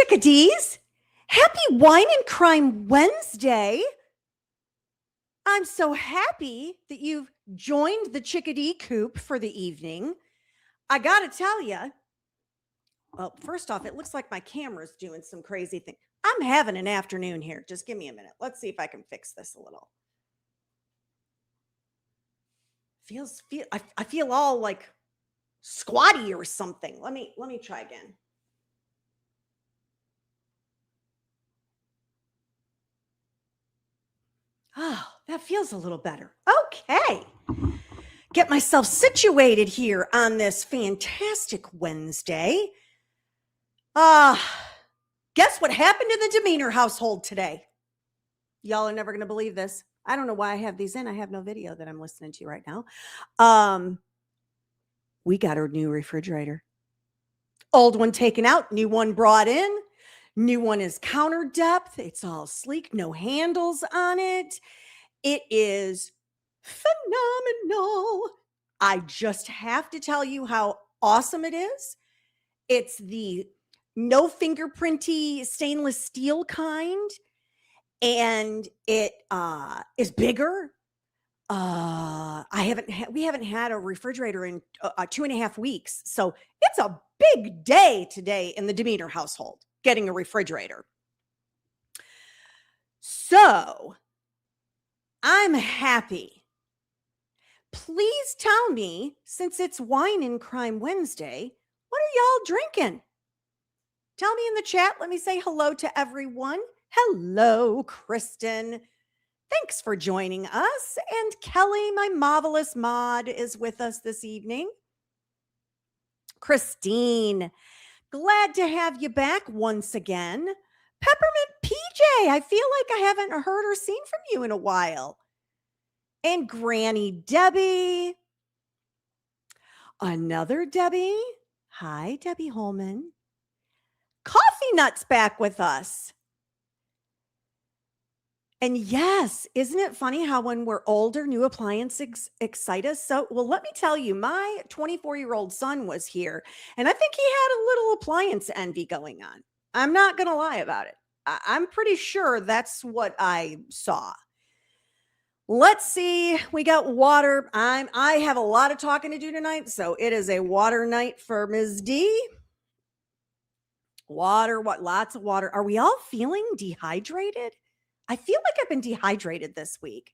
chickadees. Happy Wine and Crime Wednesday. I'm so happy that you've joined the chickadee coop for the evening. I got to tell you, well, first off, it looks like my camera's doing some crazy thing. I'm having an afternoon here. Just give me a minute. Let's see if I can fix this a little. I feel all like squatty or something. Let me try again. Oh, that feels a little better. Okay. Get myself situated here on this fantastic Wednesday. Guess what happened in the Demeanor household today? Y'all are never going to believe this. I don't know why I have these in. I have no video that I'm listening to right now. We got a new refrigerator. Old one taken out, new one brought in. New one is counter depth. It's all sleek, no handles on it. It is phenomenal. I just have to tell you how awesome it is. It's the no fingerprinty stainless steel kind, and it is bigger. We haven't had a refrigerator in 2.5 weeks, so it's a big day today in the Demeanor household, getting a refrigerator. So I'm happy. Please tell me, since it's Wine and Crime Wednesday, what are y'all drinking? Tell me in the chat. Let me say hello to everyone. Hello, Kristen. Thanks for joining us. And Kelly, my marvelous mod, is with us this evening. Christine, glad to have you back once again. Peppermint PJ, I feel like I haven't heard or seen from you in a while. And Granny Debbie. Another Debbie. Hi, Debbie Holman. Coffee Nuts back with us. And yes, isn't it funny how when we're older, new appliances excite us? So, well, let me tell you, my 24-year-old son was here, and I think he had a little appliance envy going on. I'm not going to lie about it. I'm pretty sure that's what I saw. Let's see. We got water. I have a lot of talking to do tonight, so it is a water night for Ms. D. Water, lots of water. Are we all feeling dehydrated? I feel like I've been dehydrated this week.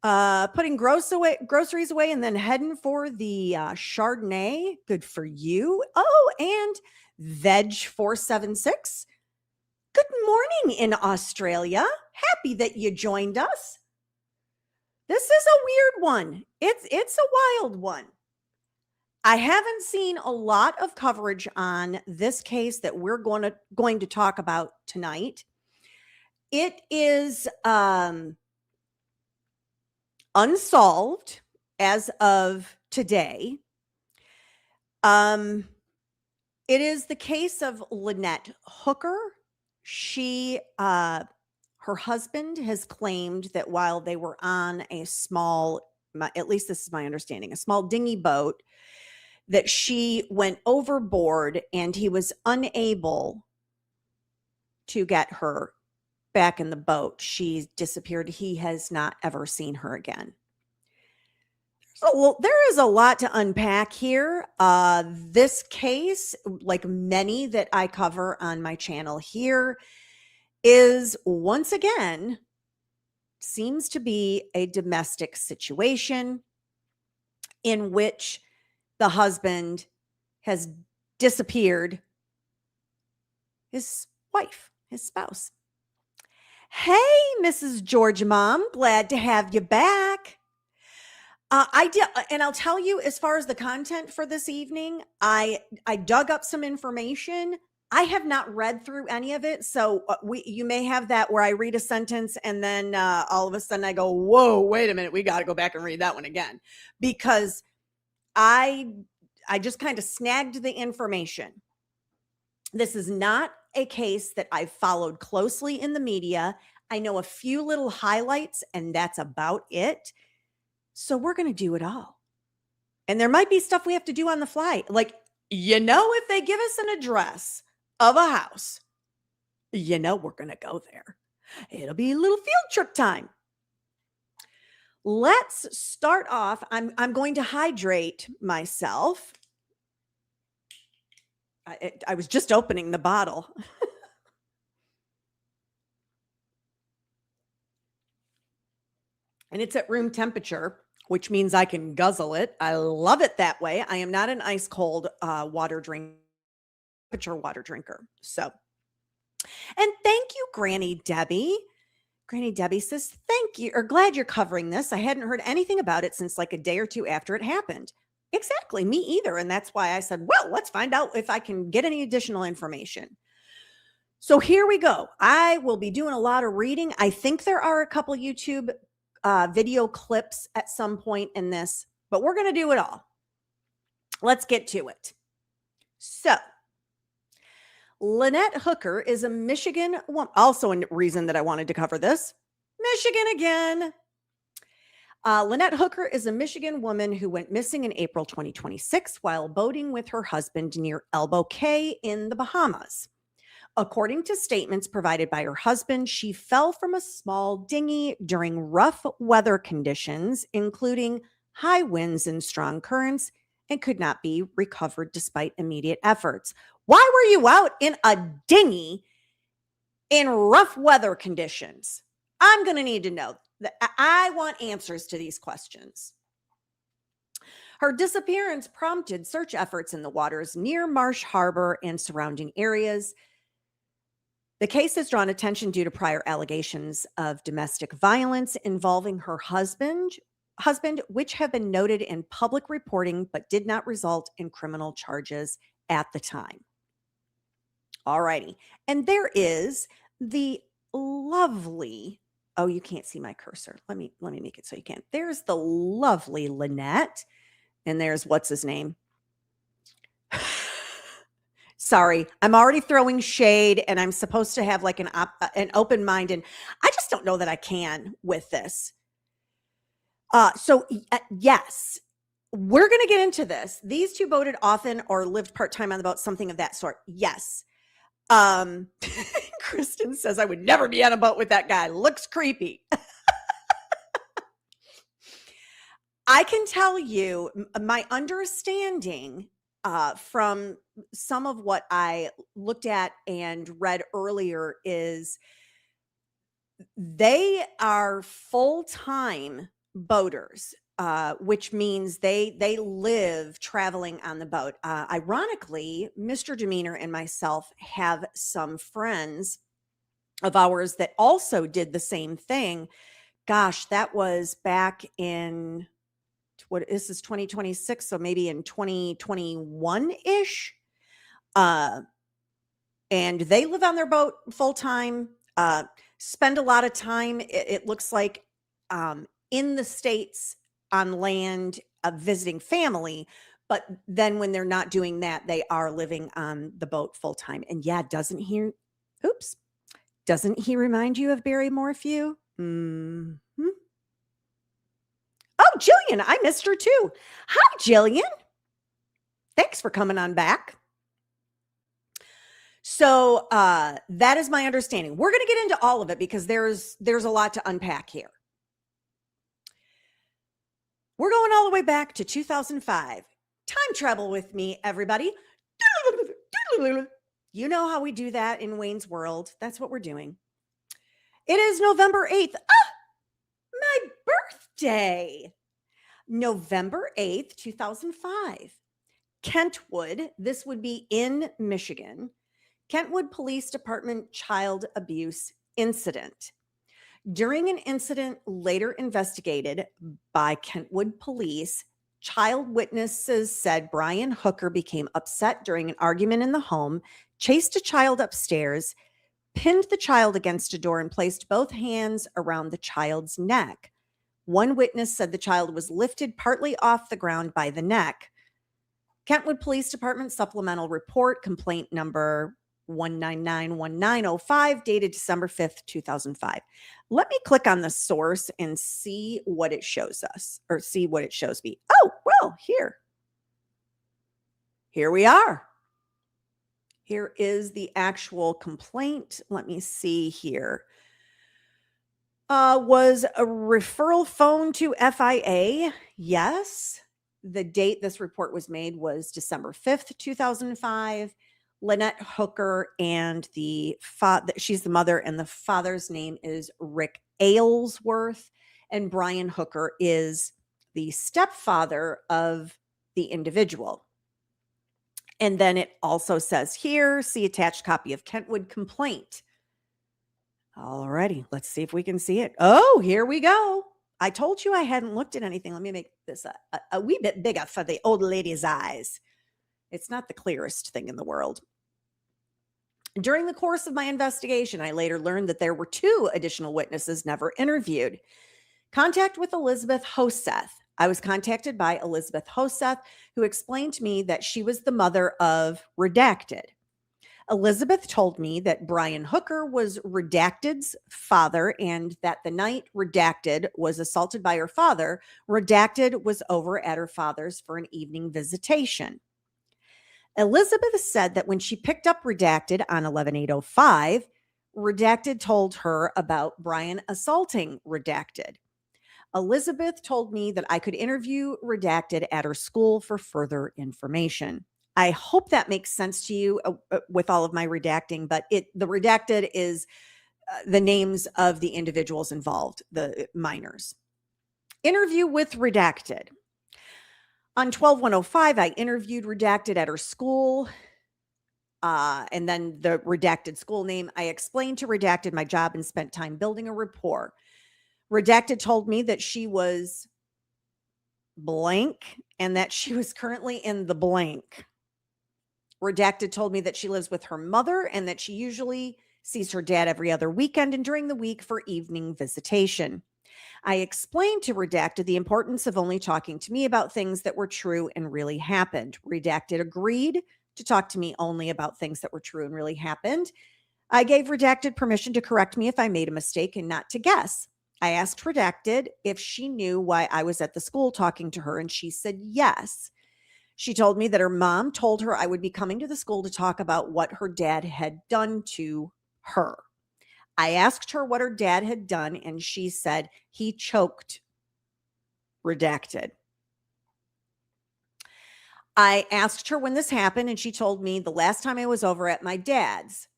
Putting groceries away and then heading for the Chardonnay. Good for you. Oh, and Veg 476. Good morning in Australia. Happy that you joined us. This is a weird one. It's a wild one. I haven't seen a lot of coverage on this case that we're going to talk about tonight. It is unsolved as of today. It is the case of Lynette Hooker. Her husband has claimed that while they were on a small, at least this is my understanding, a small dinghy boat, that she went overboard and he was unable to get her back in the boat. She disappeared. He has not ever seen her again. So there is a lot to unpack here. This case, like many that I cover on my channel here, is once again seems to be a domestic situation in which the husband has disappeared his wife, his spouse. Hey, Mrs. Georgia Mom, glad to have you back. I did, and I'll tell you, as far as the content for this evening, I dug up some information. I have not read through any of it, so you may have that where I read a sentence and then all of a sudden I go, "Whoa, wait a minute, we got to go back and read that one again," because I just kind of snagged the information. This is not a case that I've followed closely in the media. I know a few little highlights, and that's about it. So we're going to do it all. And there might be stuff we have to do on the fly. Like, if they give us an address of a house, you know we're going to go there. It'll be a little field trip time. Let's start off. I'm going to hydrate myself. I was just opening the bottle. And it's at room temperature, which means I can guzzle it. I love it that way. I am not an ice cold temperature water drinker. So, and thank you, Granny Debbie. Granny Debbie says, thank you, or glad you're covering this. I hadn't heard anything about it since like a day or two after it happened. Exactly, me either. And that's why I said, well, let's find out if I can get any additional information. So here we go. I will be doing a lot of reading. I think there are a couple YouTube video clips at some point in this, but we're going to do it all. Let's get to it. So, Lynette Hooker is a Michigan woman. Also, a reason that I wanted to cover this. Michigan again. Lynette Hooker is a Michigan woman who went missing in April 2026 while boating with her husband near Elbow Cay in the Bahamas. According to statements provided by her husband, she fell from a small dinghy during rough weather conditions, including high winds and strong currents, and could not be recovered despite immediate efforts. Why were you out in a dinghy in rough weather conditions? I'm going to need to know. I want answers to these questions. Her disappearance prompted search efforts in the waters near Marsh Harbour and surrounding areas. The case has drawn attention due to prior allegations of domestic violence involving her husband, which have been noted in public reporting but did not result in criminal charges at the time. All righty. And there is the lovely, oh, you can't see my cursor. Let me make it so you can. There's the lovely Lynette, and there's what's his name? Sorry, I'm already throwing shade, and I'm supposed to have like an open mind, and I just don't know that I can with this. Yes, we're going to get into this. These two boated often or lived part-time on the boat, something of that sort. Yes. Kristen says, I would never be on a boat with that guy. Looks creepy. I can tell you my understanding from some of what I looked at and read earlier is they are full-time boaters, which means they live traveling on the boat. Ironically, Mr. Demeanor and myself have some friends of ours that also did the same thing. Gosh, that was back in this is 2026, so maybe in 2021-ish. And they live on their boat full time, spend a lot of time, it looks like, in the States on land, visiting family. But then when they're not doing that, they are living on the boat full time. And yeah, doesn't he remind you of Barry Morphew? Mm-hmm. Oh, Jillian, I missed her too. Hi, Jillian. Thanks for coming on back. So that is my understanding. We're going to get into all of it because there's a lot to unpack here. We're going all the way back to 2005. Time travel with me, everybody. You know how we do that in Wayne's World. That's what we're doing. It is November 8th. My birthday. November 8th, 2005. Kentwood, this would be in Michigan. Kentwood Police Department child abuse incident. During an incident later investigated by Kentwood Police, child witnesses said Brian Hooker became upset during an argument in the home, chased a child upstairs, pinned the child against a door, and placed both hands around the child's neck. One witness said the child was lifted partly off the ground by the neck. Kentwood Police Department supplemental report, complaint number 1991905, dated December 5th, 2005. Let me click on the source and see what it shows us, or see what it shows me. Oh, well, here we are. Here is the actual complaint. Let me see here. Was a referral phone to FIA? Yes. The date this report was made was December 5th, 2005. Lynette Hooker and she's the mother, and the father's name is Rick Aylesworth, and Brian Hooker is the stepfather of the individual. And then it also says here, see attached copy of Kentwood complaint. Alrighty, let's see if we can see it. Oh, here we go. I told you I hadn't looked at anything. Let me make this a wee bit bigger for the old lady's eyes. It's not the clearest thing in the world. During the course of my investigation, I later learned that there were 2 additional witnesses never interviewed. Contact with Elizabeth Hoseth. I was contacted by Elizabeth Hoseth, who explained to me that she was the mother of Redacted. Elizabeth told me that Brian Hooker was Redacted's father, and that the night Redacted was assaulted by her father, Redacted was over at her father's for an evening visitation. Elizabeth said that when she picked up Redacted on 11/8/05, Redacted told her about Brian assaulting Redacted. Elizabeth told me that I could interview Redacted at her school for further information. I hope that makes sense to you with all of my redacting, but the redacted is the names of the individuals involved, the minors. Interview with Redacted. On 12/1/05, I interviewed Redacted at her school. And then the Redacted school name. I explained to Redacted my job and spent time building a rapport. Redacted told me that she was blank and that she was currently in the blank. Redacted told me that she lives with her mother and that she usually sees her dad every other weekend and during the week for evening visitation. I explained to Redacted the importance of only talking to me about things that were true and really happened. Redacted agreed to talk to me only about things that were true and really happened. I gave Redacted permission to correct me if I made a mistake and not to guess. I asked Redacted if she knew why I was at the school talking to her, and she said yes. She told me that her mom told her I would be coming to the school to talk about what her dad had done to her. I asked her what her dad had done, and she said he choked Redacted. I asked her when this happened, and she told me the last time I was over at my dad's.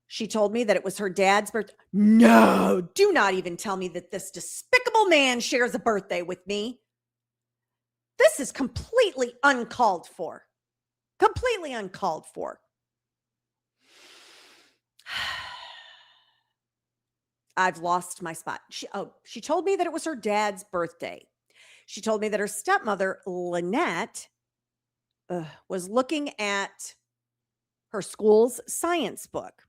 She told me that it was her dad's birthday. No, do not even tell me that this despicable man shares a birthday with me. This is completely uncalled for. Completely uncalled for. I've lost my spot. She told me that it was her dad's birthday. She told me that her stepmother, Lynette, was looking at her school's science book.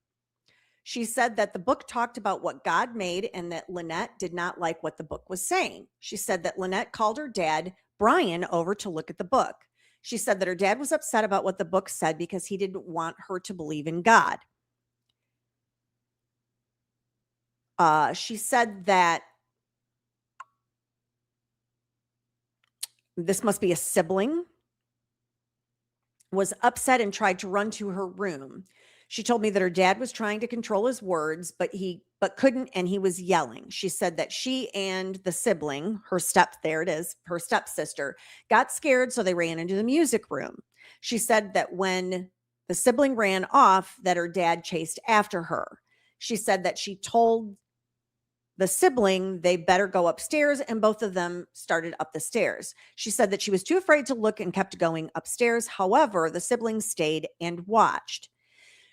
She said that the book talked about what God made and that Lynette did not like what the book was saying. She said that Lynette called her dad, Brian, over to look at the book. She said that her dad was upset about what the book said because he didn't want her to believe in God. She said that this must be a sibling, was upset and tried to run to her room. She told me that her dad was trying to control his words, but couldn't, and he was yelling. She said that she and the sibling, her stepsister, got scared, so they ran into the music room. She said that when the sibling ran off, that her dad chased after her. She said that she told the sibling they better go upstairs, and both of them started up the stairs. She said that she was too afraid to look and kept going upstairs. However, the sibling stayed and watched.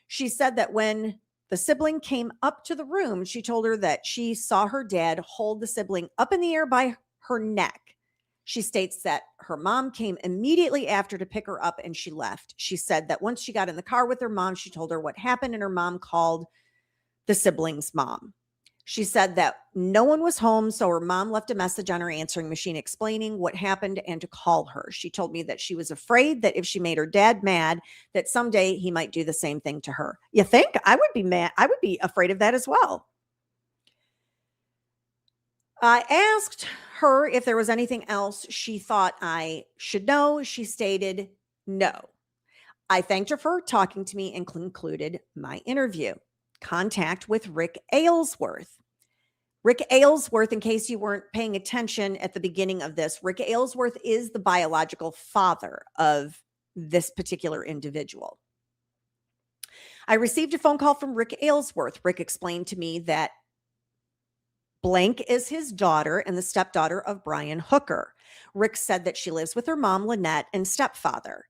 She said that when the sibling came up to the room, she told her that she saw her dad hold the sibling up in the air by her neck. She states that her mom came immediately after to pick her up and she left. She said that once she got in the car with her mom, she told her what happened and her mom called the sibling's mom. She said that no one was home, so her mom left a message on her answering machine explaining what happened and to call her. She told me that she was afraid that if she made her dad mad, that someday he might do the same thing to her. You think? I would be mad. I would be afraid of that as well. I asked her if there was anything else she thought I should know. She stated no. I thanked her for talking to me and concluded my interview. Contact with Rick Aylesworth. Rick Aylesworth, in case you weren't paying attention at the beginning of this, Rick Aylesworth is the biological father of this particular individual. I received a phone call from Rick Aylesworth. Rick explained to me that blank is his daughter and the stepdaughter of Brian Hooker. Rick said that she lives with her mom, Lynette, and stepfather,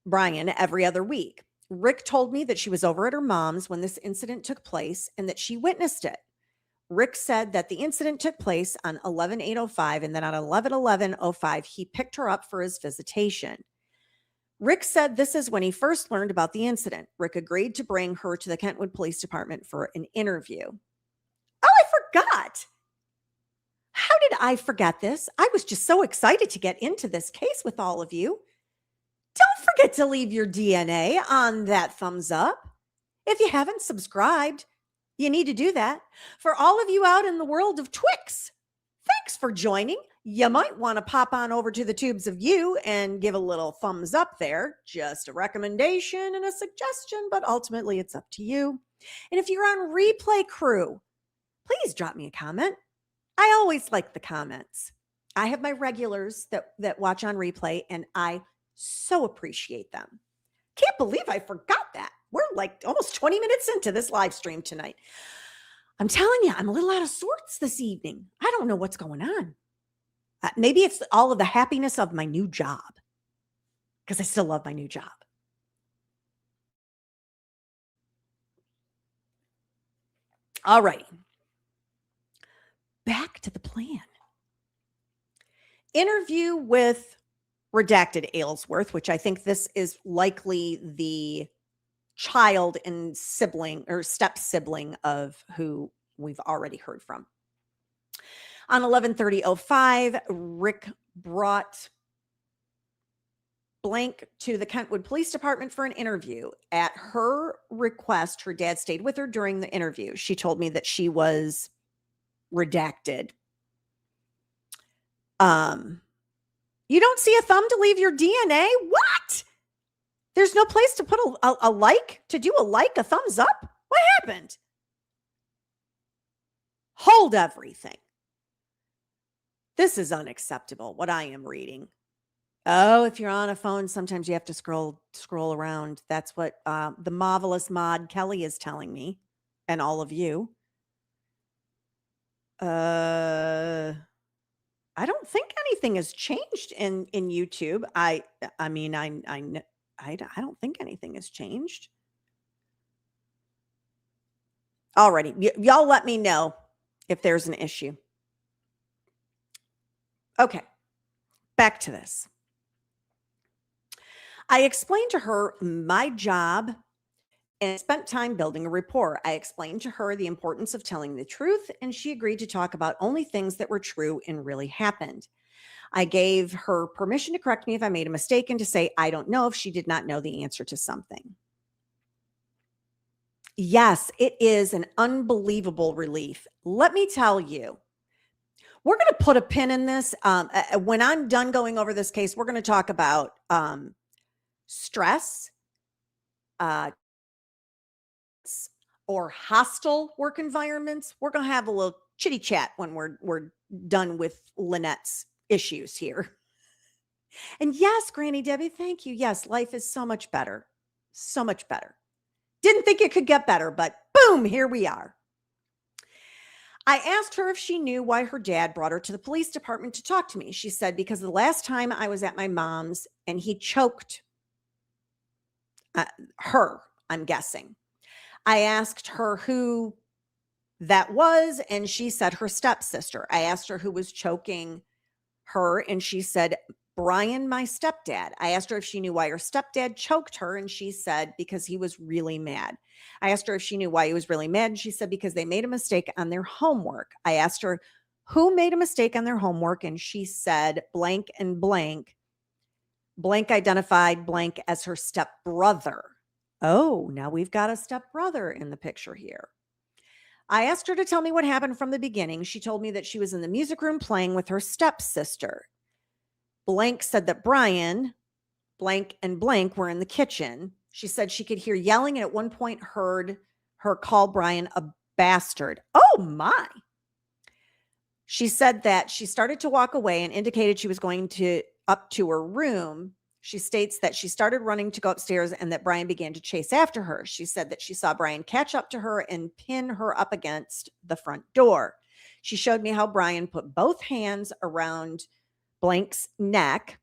Brian, every other week. Rick told me that she was over at her mom's when this incident took place and that she witnessed it. Rick said that the incident took place on 11/8/05 and then on 11/11/05, he picked her up for his visitation. Rick said this is when he first learned about the incident. Rick agreed to bring her to the Kentwood Police Department for an interview. Oh, I forgot. How did I forget this? I was just so excited to get into this case with all of you. Don't forget to leave your DNA on that thumbs up. If you haven't subscribed, you need to do that. For all of you out in the world of Twix, thanks for joining. You might want to pop on over to the tubes of you and give a little thumbs up there. Just a recommendation and a suggestion, but ultimately it's up to you. And if you're on Replay Crew, please drop me a comment. I always like the comments. I have my regulars that watch on replay, and I so appreciate them. Can't believe I forgot that. We're like almost 20 minutes into this live stream tonight. I'm telling you, I'm a little out of sorts this evening. I don't know what's going on. Maybe it's all of the happiness of my new job, because I still love my new job. All right. Back to the plan. Interview with redacted Aylesworth, which I think this is likely the child and sibling or step sibling of who we've already heard from. On 11/30/05, Rick brought blank to the Kentwood Police Department for an interview. At her request, her dad stayed with her during the interview. She told me that she was redacted. You don't see a thumb to leave your DNA? What? There's no place to put a like, to do a thumbs up? What happened? Hold everything. This is unacceptable, what I am reading. Oh, if you're on a phone, sometimes you have to scroll around. That's what the marvelous mod Kelly is telling me, and all of you. I don't think anything has changed in YouTube. I don't think anything has changed. Alrighty, y'all let me know if there's an issue. Okay, back to this. I explained to her my job and spent time building a rapport. I explained to her the importance of telling the truth, and she agreed to talk about only things that were true and really happened. I gave her permission to correct me if I made a mistake and to say, I don't know, if she did not know the answer to something. Yes, it is an unbelievable relief. Let me tell you, we're going to put a pin in this. When I'm done going over this case, we're going to talk about stress, or hostile work environments. We're going to have a little chitty chat when we're done with Lynette's issues here. And yes, Granny Debbie, thank you. Yes, life is so much better. So much better. Didn't think it could get better, but boom, here we are. I asked her if she knew why her dad brought her to the police department to talk to me. She said, because the last time I was at my mom's and he choked her, I'm guessing. I asked her who that was, and she said her stepsister. I asked her who was choking her, and she said, Brian, my stepdad. I asked her if she knew why her stepdad choked her, and she said, because he was really mad. I asked her if she knew why he was really mad, and she said, because they made a mistake on their homework. I asked her who made a mistake on their homework, and she said blank and blank. Blank identified blank as her stepbrother. Oh, now we've got a stepbrother in the picture here. I asked her to tell me what happened from the beginning. She told me that she was in the music room playing with her stepsister. Blank said that Brian blank and blank were in the kitchen. She said she could hear yelling and at one point heard her call Brian a bastard. Oh my. She said that she started to walk away and indicated she was going up to her room. She states that she started running to go upstairs and that Brian began to chase after her. She said that she saw Brian catch up to her and pin her up against the front door. She showed me how Brian put both hands around Blank's neck.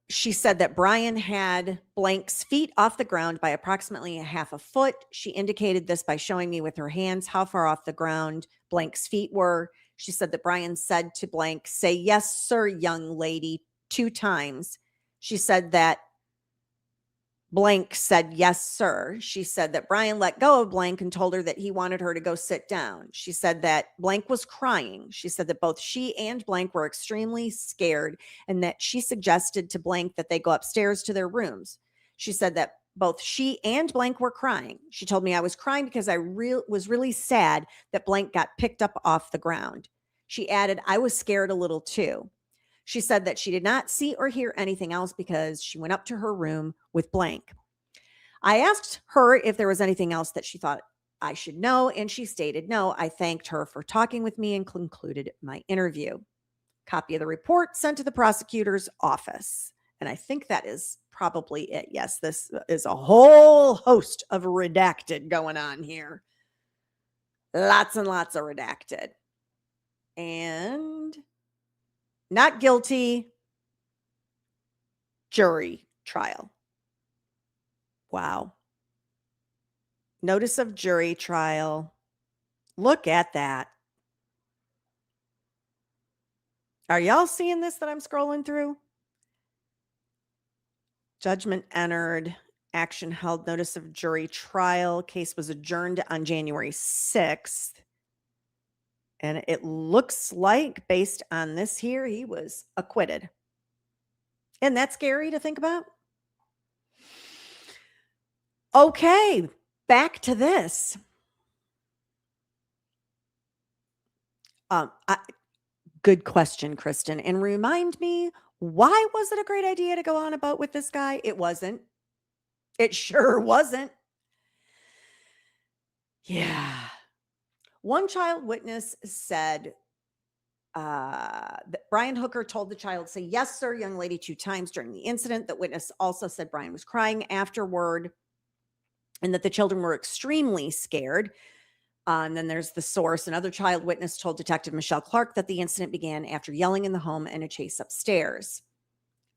She said that Brian had Blank's feet off the ground by approximately a half a foot. She indicated this by showing me with her hands how far off the ground Blank's feet were. She said that Brian said to Blank, "Say yes, sir, young lady," 2 times. She said that Blank said, "Yes, sir." She said that Brian let go of Blank and told her that he wanted her to go sit down. She said that Blank was crying. She said that both she and Blank were extremely scared and that she suggested to Blank that they go upstairs to their rooms. She said that both she and Blank were crying. She told me I was crying because I was really sad that Blank got picked up off the ground. She added, "I was scared a little too." She said that she did not see or hear anything else because she went up to her room with Blank. I asked her if there was anything else that she thought I should know, and she stated no. I thanked her for talking with me and concluded my interview. Copy of the report sent to the prosecutor's office. And I think that is probably it. Yes, this is a whole host of redacted going on here. Lots and lots of redacted. And not guilty, jury trial. Wow. Notice of jury trial. Look at that. Are y'all seeing this that I'm scrolling through? Judgment entered. Action held. Notice of jury trial. Case was adjourned on January 6th. And it looks like, based on this here, he was acquitted. Isn't that scary to think about? Okay, back to this. Good question, Kristen. And remind me, why was it a great idea to go on a boat with this guy? It wasn't. It sure wasn't. Yeah. One child witness said that Brian Hooker told the child, "Say yes, sir, young lady," 2 times during the incident. The witness also said Brian was crying afterward and that the children were extremely scared. And then there's the source. Another child witness told Detective Michelle Clark that the incident began after yelling in the home and a chase upstairs.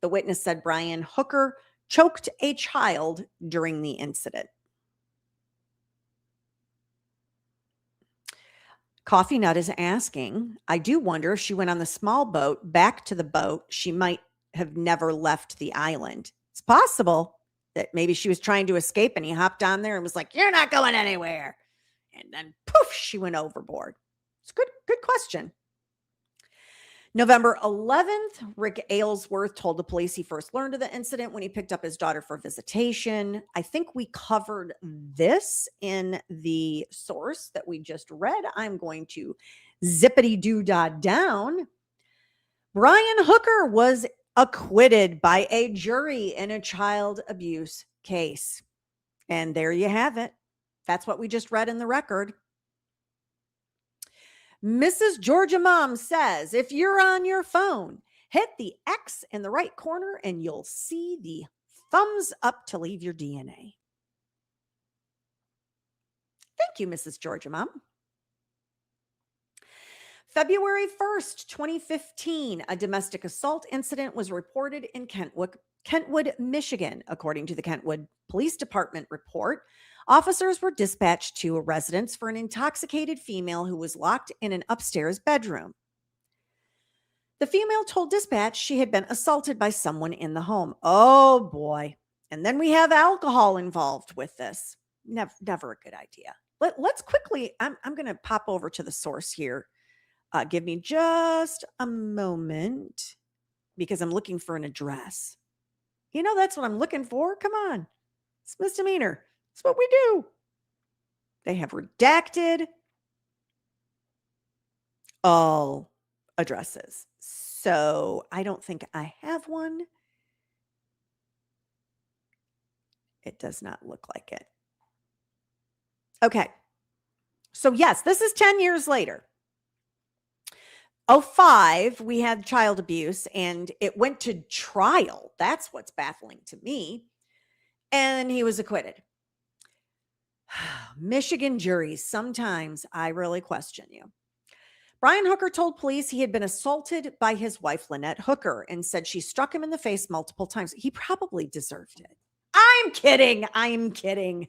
The witness said Brian Hooker choked a child during the incident. Coffee Nut is asking, I do wonder if she went on the small boat back to the boat, she might have never left the island. It's possible that maybe she was trying to escape and he hopped on there and was like, "You're not going anywhere." And then poof, she went overboard. It's a good question. November 11th, Rick Aylesworth told the police he first learned of the incident when he picked up his daughter for visitation. I think we covered this in the source that we just read. I'm going to zippity-doo-dah down. Brian Hooker was acquitted by a jury in a child abuse case. And there you have it. That's what we just read in the record. Mrs. Georgia Mom says, if you're on your phone, hit the X in the right corner and you'll see the thumbs up to leave your DNA. Thank you, Mrs. Georgia Mom. February 1st, 2015, a domestic assault incident was reported in Kentwood, Michigan. According to the Kentwood Police Department report, officers were dispatched to a residence for an intoxicated female who was locked in an upstairs bedroom. The female told dispatch she had been assaulted by someone in the home. Oh boy. And then we have alcohol involved with this. Never a good idea. Let's quickly, I'm going to pop over to the source here. Give me just a moment because I'm looking for an address. You know, that's what I'm looking for. Come on. It's misdemeanor. It's what we do. They have redacted all addresses. So I don't think I have one. It does not look like it. Okay. So yes, this is 10 years later. 05, we had child abuse and it went to trial. That's what's baffling to me. And he was acquitted. Michigan juries, sometimes I really question you. Brian Hooker told police he had been assaulted by his wife, Lynette Hooker, and said she struck him in the face multiple times. He probably deserved it. I'm kidding. I'm kidding.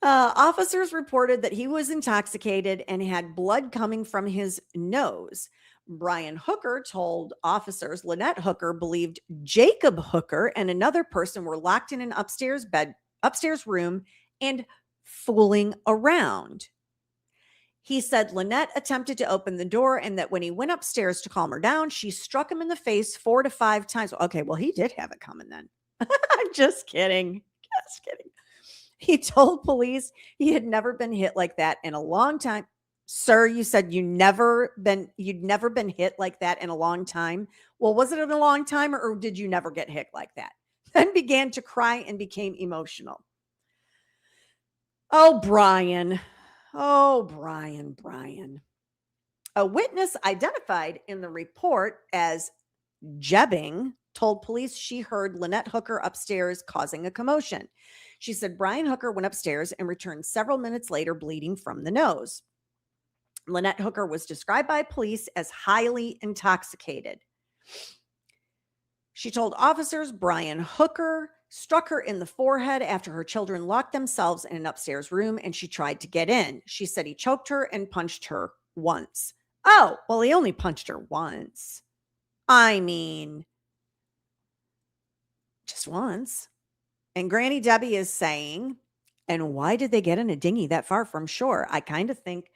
Officers reported that he was intoxicated and had blood coming from his nose. Brian Hooker told officers Lynette Hooker believed Jacob Hooker and another person were locked in an upstairs room and fooling around. He said Lynette attempted to open the door and that when he went upstairs to calm her down, she struck him in the face 4 to 5 times. Okay, well, he did have it coming then. I'm just kidding. Just kidding. He told police he had never been hit like that in a long time. Sir, you said you'd never been hit like that in a long time. Well, was it in a long time or did you never get hit like that? Then began to cry and became emotional. Oh, Brian. Oh, Brian. A witness identified in the report as Jebbing told police she heard Lynette Hooker upstairs causing a commotion. She said Brian Hooker went upstairs and returned several minutes later bleeding from the nose. Lynette Hooker was described by police as highly intoxicated. She told officers Brian Hooker struck her in the forehead after her children locked themselves in an upstairs room and she tried to get in. She said he choked her and punched her once. Oh, well, he only punched her once. I mean, just once. And Granny Debbie is saying, and why did they get in a dinghy that far from shore? I kind of think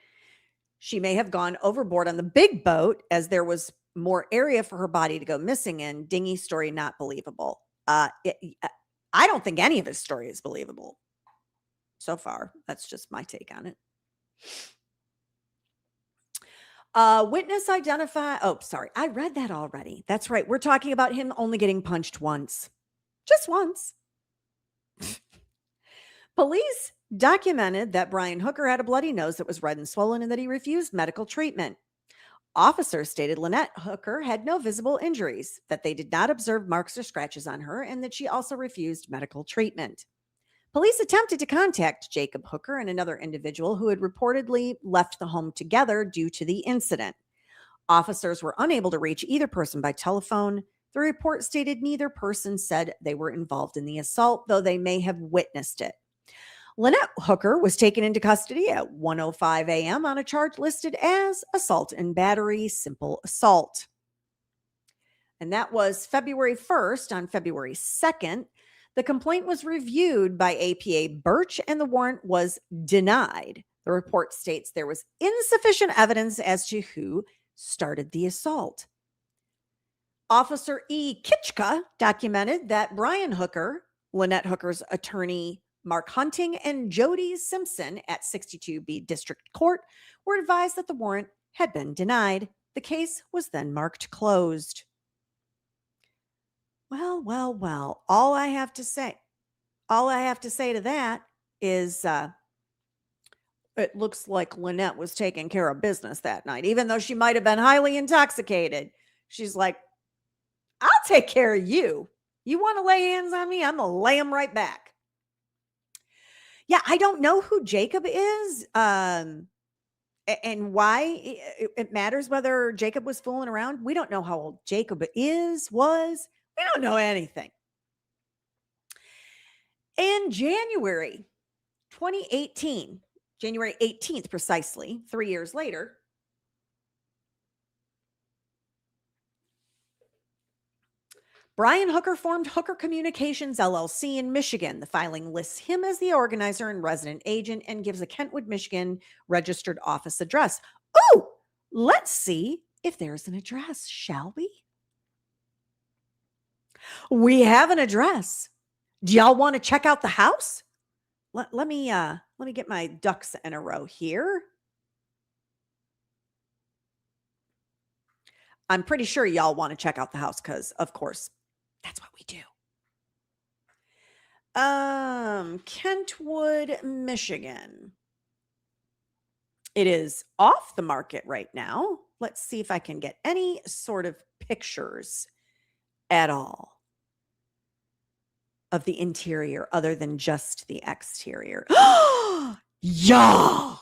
she may have gone overboard on the big boat as there was more area for her body to go missing in. Dinghy story not believable. I don't think any of his story is believable so far. That's just my take on it. Witness identify. Oh, sorry. I read that already. That's right. We're talking about him only getting punched once. Just once. Police documented that Brian Hooker had a bloody nose that was red and swollen and that he refused medical treatment. Officers stated Lynette Hooker had no visible injuries, that they did not observe marks or scratches on her, and that she also refused medical treatment. Police attempted to contact Jacob Hooker and another individual who had reportedly left the home together due to the incident. Officers were unable to reach either person by telephone. The report stated neither person said they were involved in the assault, though they may have witnessed it. Lynette Hooker was taken into custody at 1:05 a.m. on a charge listed as assault and battery, simple assault. And that was February 1st. On February 2nd, the complaint was reviewed by APA Birch and the warrant was denied. The report states there was insufficient evidence as to who started the assault. Officer E. Kitchka documented that Brian Hooker, Lynette Hooker's attorney Mark Hunting, and Jody Simpson at 62B District Court were advised that the warrant had been denied. The case was then marked closed. Well. All I have to say to that is it looks like Lynette was taking care of business that night, even though she might have been highly intoxicated. She's like, I'll take care of you. You want to lay hands on me? I'm going to lay them right back. Yeah, I don't know who Jacob is and why it matters whether Jacob was fooling around. We don't know how old Jacob was. We don't know anything. In January 2018, January 18th precisely, 3 years later, Brian Hooker formed Hooker Communications LLC in Michigan. The filing lists him as the organizer and resident agent and gives a Kentwood, Michigan registered office address. Oh, let's see if there's an address, shall we? We have an address. Do y'all want to check out the house? Let me get my ducks in a row here. I'm pretty sure y'all want to check out the house because, of course, that's what we do. Kentwood, Michigan. It is off the market right now. Let's see if I can get any sort of pictures at all of the interior other than just the exterior. Y'all!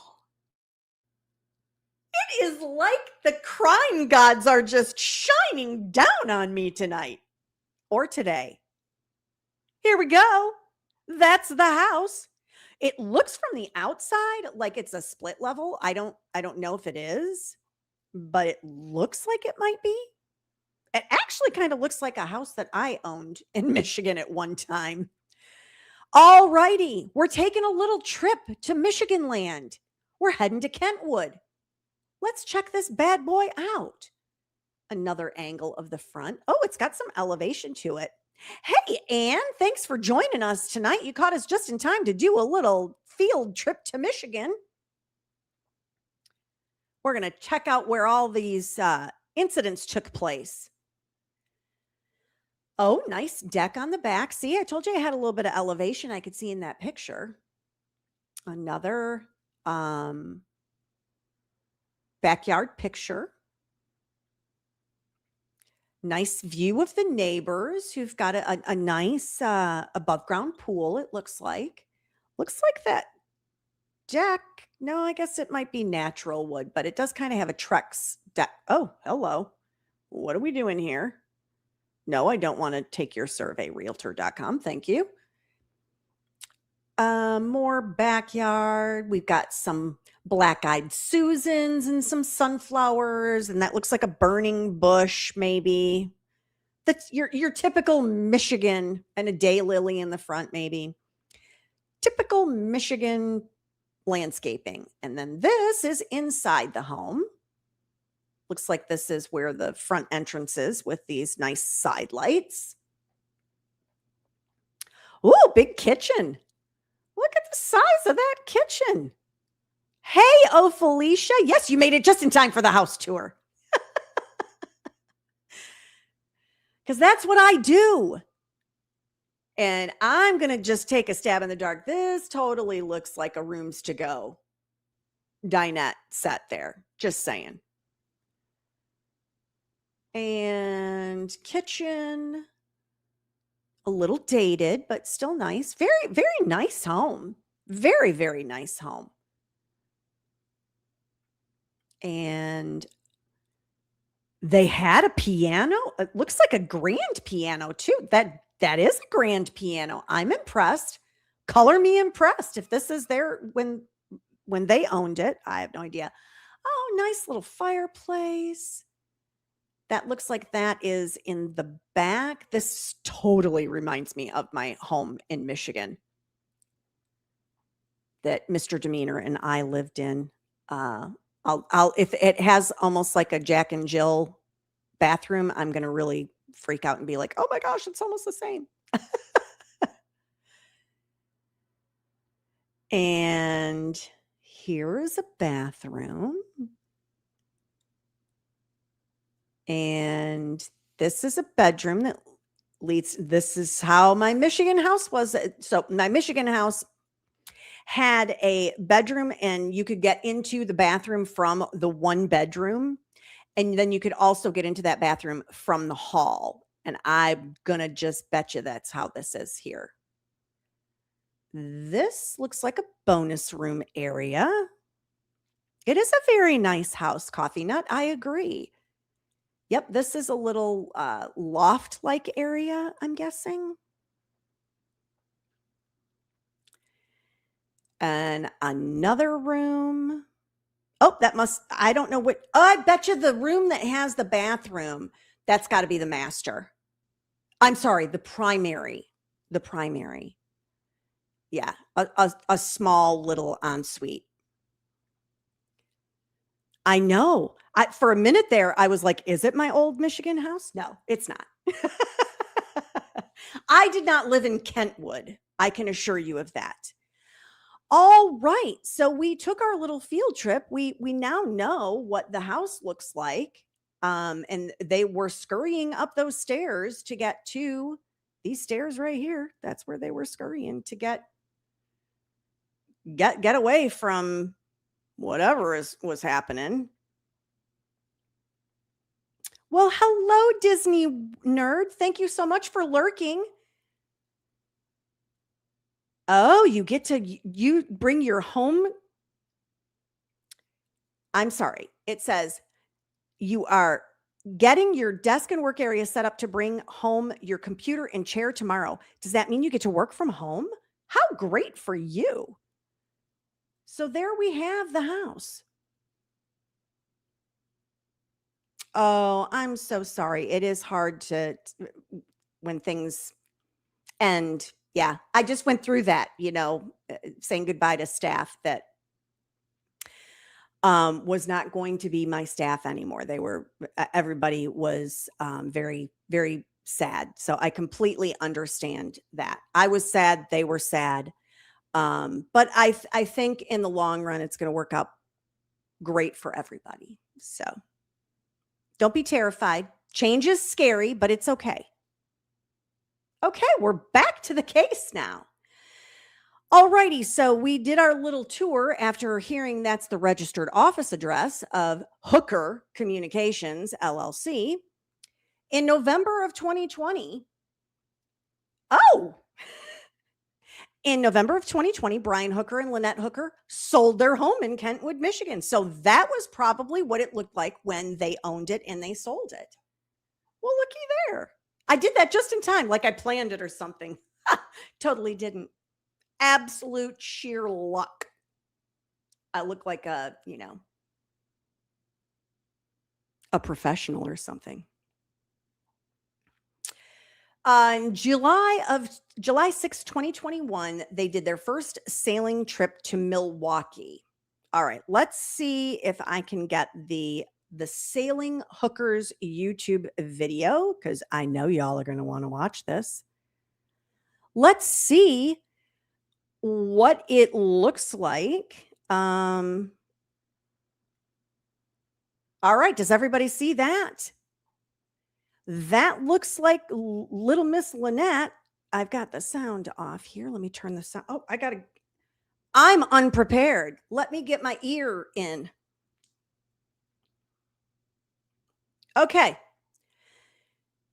It is like the crime gods are just shining down on me tonight or today. Here we go. That's the house. It looks from the outside like it's a split level. I don't know if it is, but it looks like it might be. It actually kind of looks like a house that I owned in Michigan at one time. All righty, we're taking a little trip to Michigan land. We're heading to Kentwood. Let's check this bad boy out. Another angle of the front. Oh, it's got some elevation to it. Hey, Anne, thanks for joining us tonight. You caught us just in time to do a little field trip to Michigan. We're going to check out where all these incidents took place. Oh, nice deck on the back. See, I told you I had a little bit of elevation I could see in that picture. Another backyard picture. Nice view of the neighbors who've got a nice above ground pool, it looks like. Looks like that deck. No, I guess it might be natural wood, but it does kind of have a Trex deck. Oh, hello. What are we doing here? No, I don't want to take your survey, realtor.com. Thank you. More backyard. We've got some black-eyed Susans and some sunflowers, and that looks like a burning bush, maybe. That's your typical Michigan, and a daylily in the front, maybe. Typical Michigan landscaping. And then this is inside the home. Looks like this is where the front entrance is with these nice side lights. Ooh, big kitchen. Look at the size of that kitchen. Hey, oh, Felicia. Yes, you made it just in time for the house tour. Because that's what I do. And I'm going to just take a stab in the dark. This totally looks like a rooms to go dinette set there. Just saying. And kitchen. A little dated, but still nice. Very, very nice home. Very, very nice home. And they had a piano. It looks like a grand piano too. That is a grand piano. I'm impressed. Color me impressed. If this is there when they owned it, I have no idea. Oh, nice little fireplace. That looks like that is in the back. This totally reminds me of my home in Michigan that Mr. Demeanor and I lived in. I'll if it has almost like a Jack and Jill bathroom, I'm going to really freak out and be like, oh my gosh, it's almost the same. And here is a bathroom. And this is a bedroom that leads. This is how my Michigan house was. So my Michigan house had a bedroom and you could get into the bathroom from the one bedroom. And then you could also get into that bathroom from the hall. And I'm going to just bet you that's how this is here. This looks like a bonus room area. It is a very nice house, Coffee Nut. I agree. Yep, this is a little loft-like area, I'm guessing. And another room. Oh, I don't know what. Oh, I bet you the room that has the bathroom, that's got to be the master. I'm sorry, the primary. The primary. Yeah, a small little ensuite. I know. For a minute there, I was like, is it my old Michigan house? No, it's not. I did not live in Kentwood. I can assure you of that. All right. So we took our little field trip. We now know what the house looks like. And they were scurrying up those stairs to get to these stairs right here. That's where they were scurrying to get away from whatever was happening. Well, hello, Disney nerd. Thank you so much for lurking. Oh, you get to you bring your home. I'm sorry. It says you are getting your desk and work area set up to bring home your computer and chair tomorrow. Does that mean you get to work from home? How great for you. So there we have the house. Oh, I'm so sorry. It is hard when things end. Yeah, I just went through that, saying goodbye to staff that was not going to be my staff anymore. Everybody was very, very sad. So I completely understand that. I was sad. They were sad. But I think in the long run, it's going to work out great for everybody. So don't be terrified. Change is scary, but it's okay. Okay, we're back to the case now. Alrighty, so we did our little tour after hearing that's the registered office address of Hooker Communications, LLC. In November of 2020, in November of 2020, Brian Hooker and Lynette Hooker sold their home in Kentwood, Michigan. So that was probably what it looked like when they owned it and they sold it. Well, looky there. I did that just in time, like I planned it or something. Totally didn't. Absolute sheer luck. I look like a professional or something. On July 6, 2021, they did their first sailing trip to Milwaukee. All right, let's see if I can get the Sailing Hookers YouTube video, because I know y'all are going to want to watch this. Let's see what it looks like. All right, does everybody see that? That looks like little Miss Lynette. I've got the sound off here. Let me turn the sound. Oh, I'm unprepared. Let me get my ear in. Okay.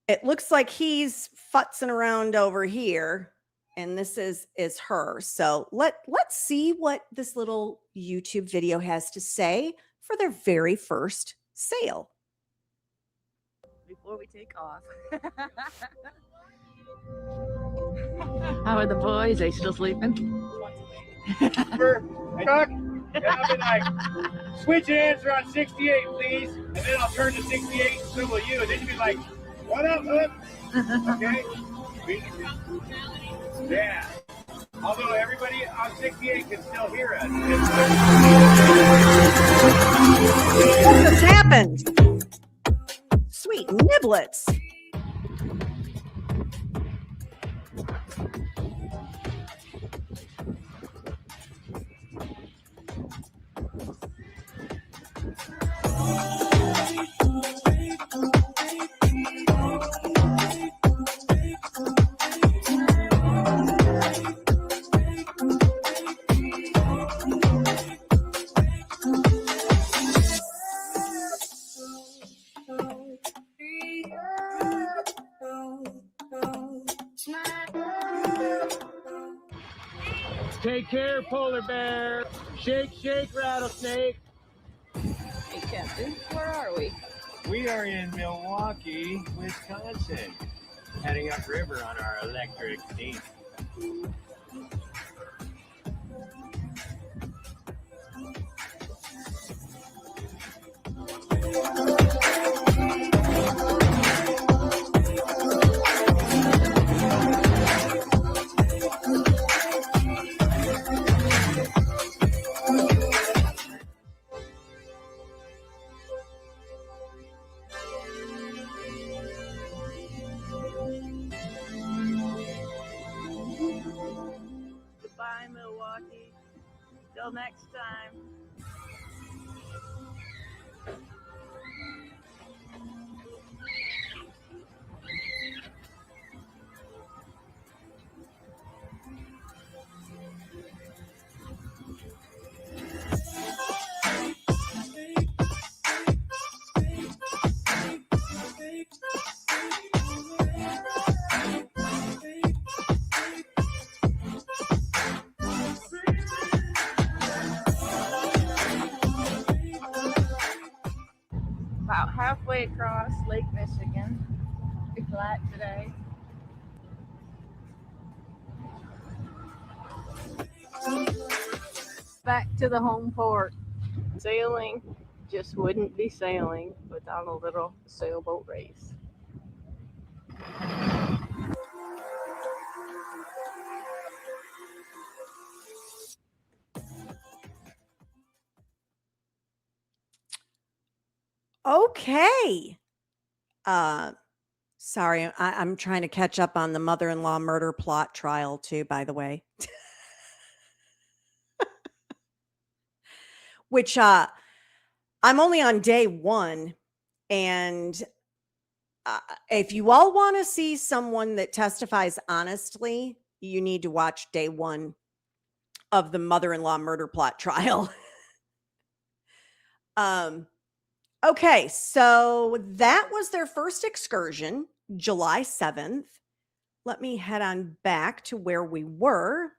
It looks like he's futzing around over here, and this is her. So let's see what this little YouTube video has to say for their very first sail. Before we take off. How are the boys? They still sleeping? Hey, Chuck, and I'll be like, switch hands on 68, please. And then I'll turn to 68, and so will you. And then you'll be like, what up, Hook? Okay? Yeah. Although everybody on 68 can still hear us. What just happened? Sweet niblets. Take care, polar bear. Shake, shake, rattlesnake. Hey, Captain, where are we? We are in Milwaukee, Wisconsin, heading upriver on our electric steam. Goodbye, Milwaukee. Till next time. Lake, Michigan. Be flat today. Back to the home port. Sailing just wouldn't be sailing without a little sailboat race. Okay. Sorry, I'm trying to catch up on the mother-in-law murder plot trial too, by the way. Which I'm only on day 1, and if you all want to see someone that testifies honestly, you need to watch day 1 of the mother-in-law murder plot trial. Okay, so that was their first excursion, July 7th. Let me head on back to where we were.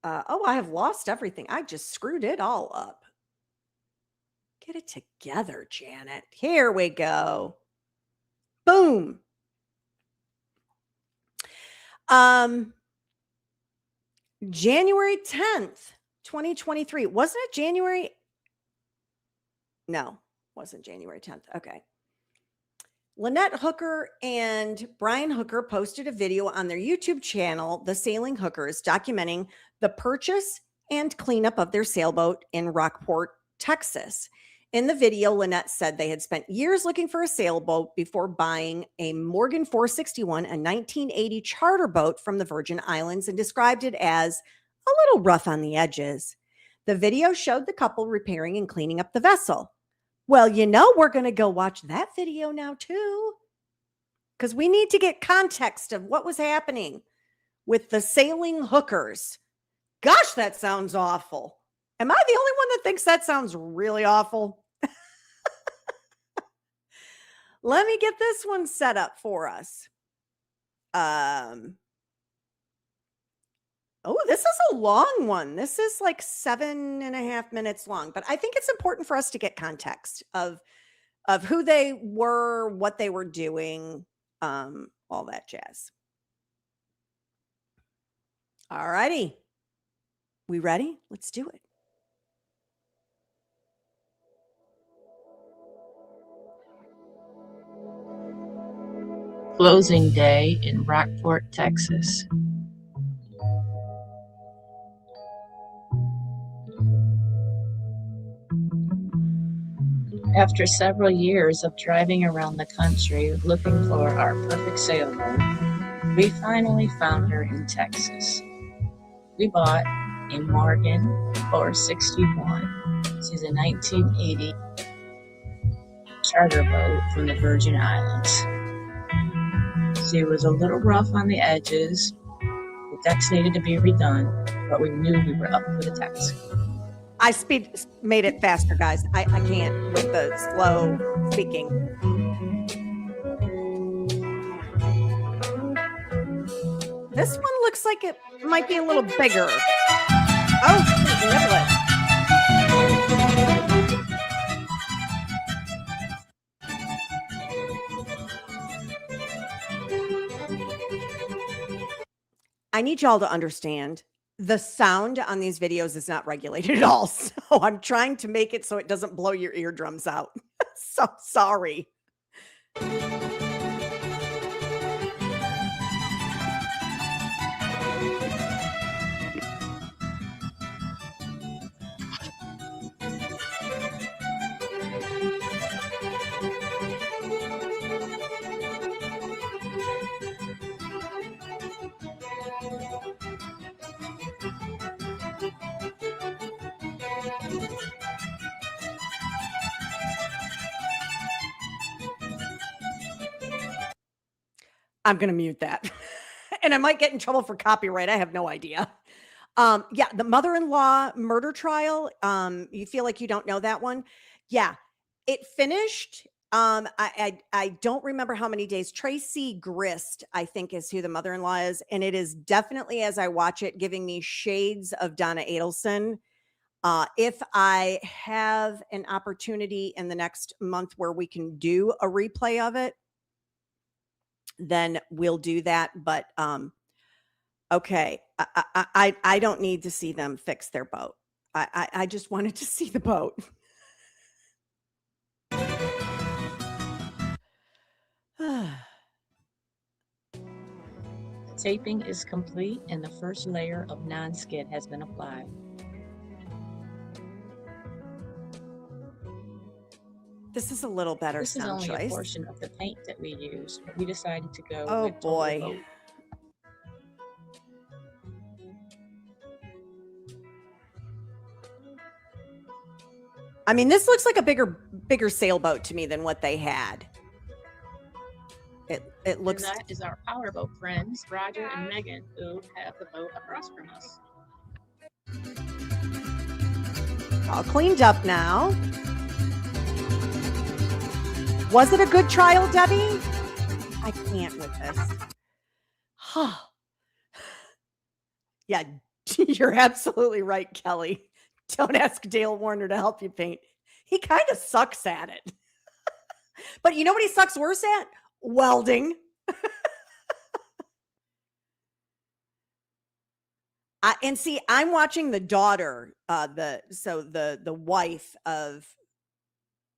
Oh, I have lost everything. I just screwed it all up. Get it together, Janet. Here we go. Boom. January 10th, 2023. Wasn't it January? No, wasn't January 10th. Okay. Lynette Hooker and Brian Hooker posted a video on their YouTube channel, The Sailing Hookers, documenting the purchase and cleanup of their sailboat in Rockport, Texas. In the video, Lynette said they had spent years looking for a sailboat before buying a Morgan 461, a 1980 charter boat from the Virgin Islands, and described it as a little rough on the edges. The video showed the couple repairing and cleaning up the vessel. Well, we're going to go watch that video now too, because we need to get context of what was happening with the Sailing Hookers. Gosh, that sounds awful. Am I the only one that thinks that sounds really awful? Let me get this one set up for us. Oh, this is a long one. This is like 7.5 minutes long, but I think it's important for us to get context of who they were, what they were doing, all that jazz. All righty. We ready? Let's do it. Closing day in Rockport, Texas. After several years of driving around the country looking for our perfect sailboat, we finally found her in Texas. We bought a Morgan 461. She's a 1980 charter boat from the Virgin Islands. She was a little rough on the edges. The decks needed to be redone, but we knew we were up for the task. I made it faster, guys. I can't with the slow speaking. This one looks like it might be a little bigger. Oh, niblet. I need y'all to understand the sound on these videos is not regulated at all. So I'm trying to make it so it doesn't blow your eardrums out. So sorry. I'm going to mute that. And I might get in trouble for copyright. I have no idea. Yeah, the mother-in-law murder trial. You feel like you don't know that one? Yeah, it finished. I don't remember how many days. Tracy Grist, I think, is who the mother-in-law is. And it is definitely, as I watch it, giving me shades of Donna Adelson. If I have an opportunity in the next month where we can do a replay of it, then we'll do that. But okay, I don't need to see them fix their boat. I just wanted to see the boat. The taping is complete and the first layer of non-skid has been applied. This is a little better This is sound only a choice. portion of the paint that we used, but we decided to go Oh with total boy. boat. I mean, this looks like a bigger sailboat to me than what they had. It looks. And that is our powerboat friends, Roger and Megan, who have the boat across from us. All cleaned up now. Was it a good trial, Debbie? I can't with this. Huh. Yeah, you're absolutely right, Kelly. Don't ask Dale Warner to help you paint. He kind of sucks at it. But you know what he sucks worse at? Welding. And see, I'm watching the daughter, the wife of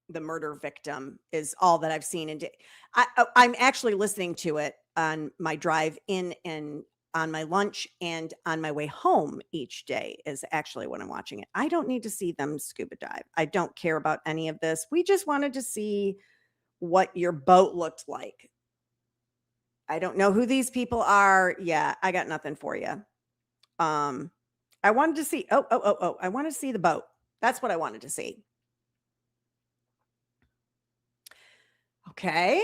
the murder victim is all that I've seen. And I'm actually listening to it on my drive in and on my lunch and on my way home each day is actually when I'm watching it. I don't need to see them scuba dive. I don't care about any of this. We just wanted to see what your boat looked like. I don't know who these people are. Yeah, I got nothing for you. I wanted to see, I want to see the boat. That's what I wanted to see. Okay.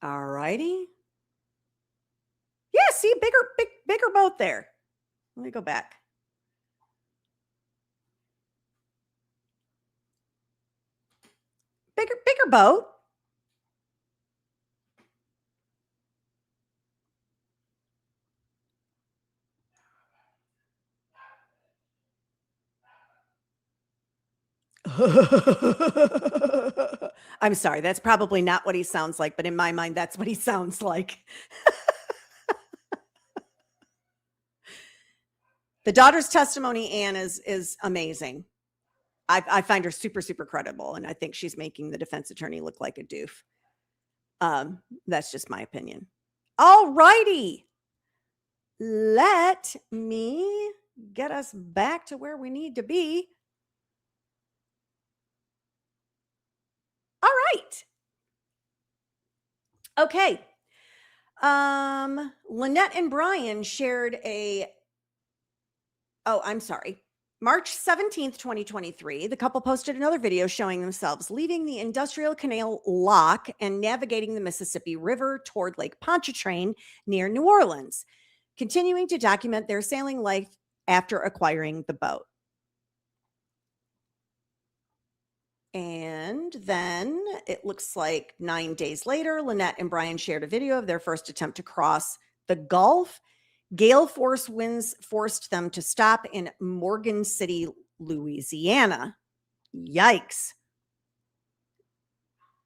All righty. Yeah, see, bigger boat there. Let me go back. Bigger boat. I'm sorry. That's probably not what he sounds like, but in my mind, that's what he sounds like. The daughter's testimony, Anne, is amazing. I find her super, super credible, and I think she's making the defense attorney look like a doof. That's just my opinion. All righty. Let me get us back to where we need to be. All right. Okay. Lynette and Brian shared I'm sorry. March 17th, 2023, the couple posted another video showing themselves leaving the Industrial Canal Lock and navigating the Mississippi River toward Lake Pontchartrain near New Orleans, continuing to document their sailing life after acquiring the boat. And then it looks like 9 days later, Lynette and Brian shared a video of their first attempt to cross the Gulf. Gale force winds forced them to stop in Morgan City, Louisiana. Yikes.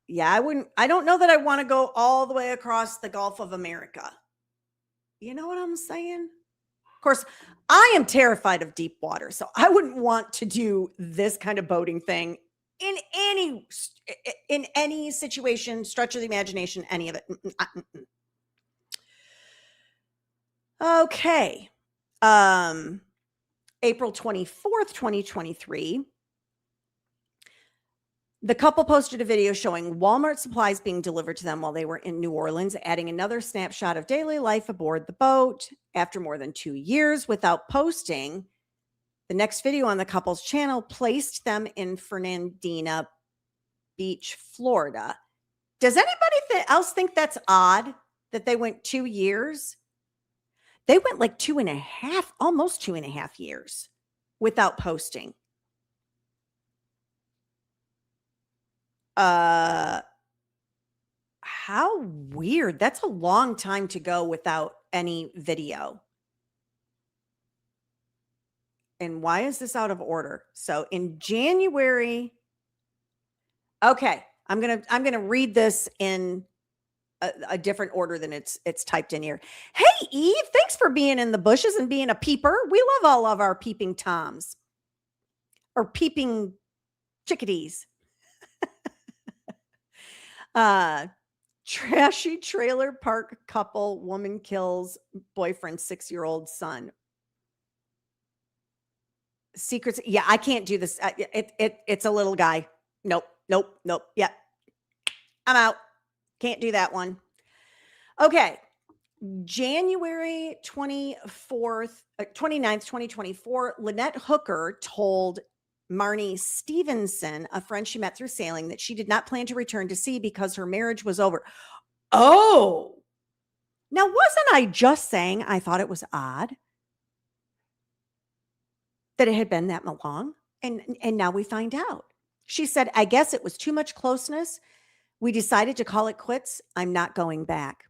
Yeah, I don't know that I want to go all the way across the Gulf of America. You know what I'm saying? Of course, I am terrified of deep water, so I wouldn't want to do this kind of boating thing in any situation, stretch of the imagination, any of it. Okay. April 24th, 2023. The couple posted a video showing Walmart supplies being delivered to them while they were in New Orleans, adding another snapshot of daily life aboard the boat. After more than 2 years without posting, the next video on the couple's channel placed them in Fernandina Beach, Florida. Does anybody else think that's odd that they went 2 years? They went like 2.5, almost 2.5 years without posting. How weird. That's a long time to go without any video. And why is this out of order? So in January, okay, I'm gonna read this in a different order than it's typed in here. Hey Eve, thanks for being in the bushes and being a peeper. We love all of our peeping toms or peeping chickadees. Trashy trailer park couple, woman kills boyfriend 6-year-old son. Secrets. Yeah, I can't do this. It's a little guy. Nope. Yeah, I'm out. Can't do that one. Okay. January 29th, 2024, Lynette Hooker told Marnie Stevenson, a friend she met through sailing, that she did not plan to return to sea because her marriage was over. Oh, now wasn't I just saying I thought it was odd that it had been that long? And now we find out. She said, I guess it was too much closeness. We decided to call it quits. I'm not going back.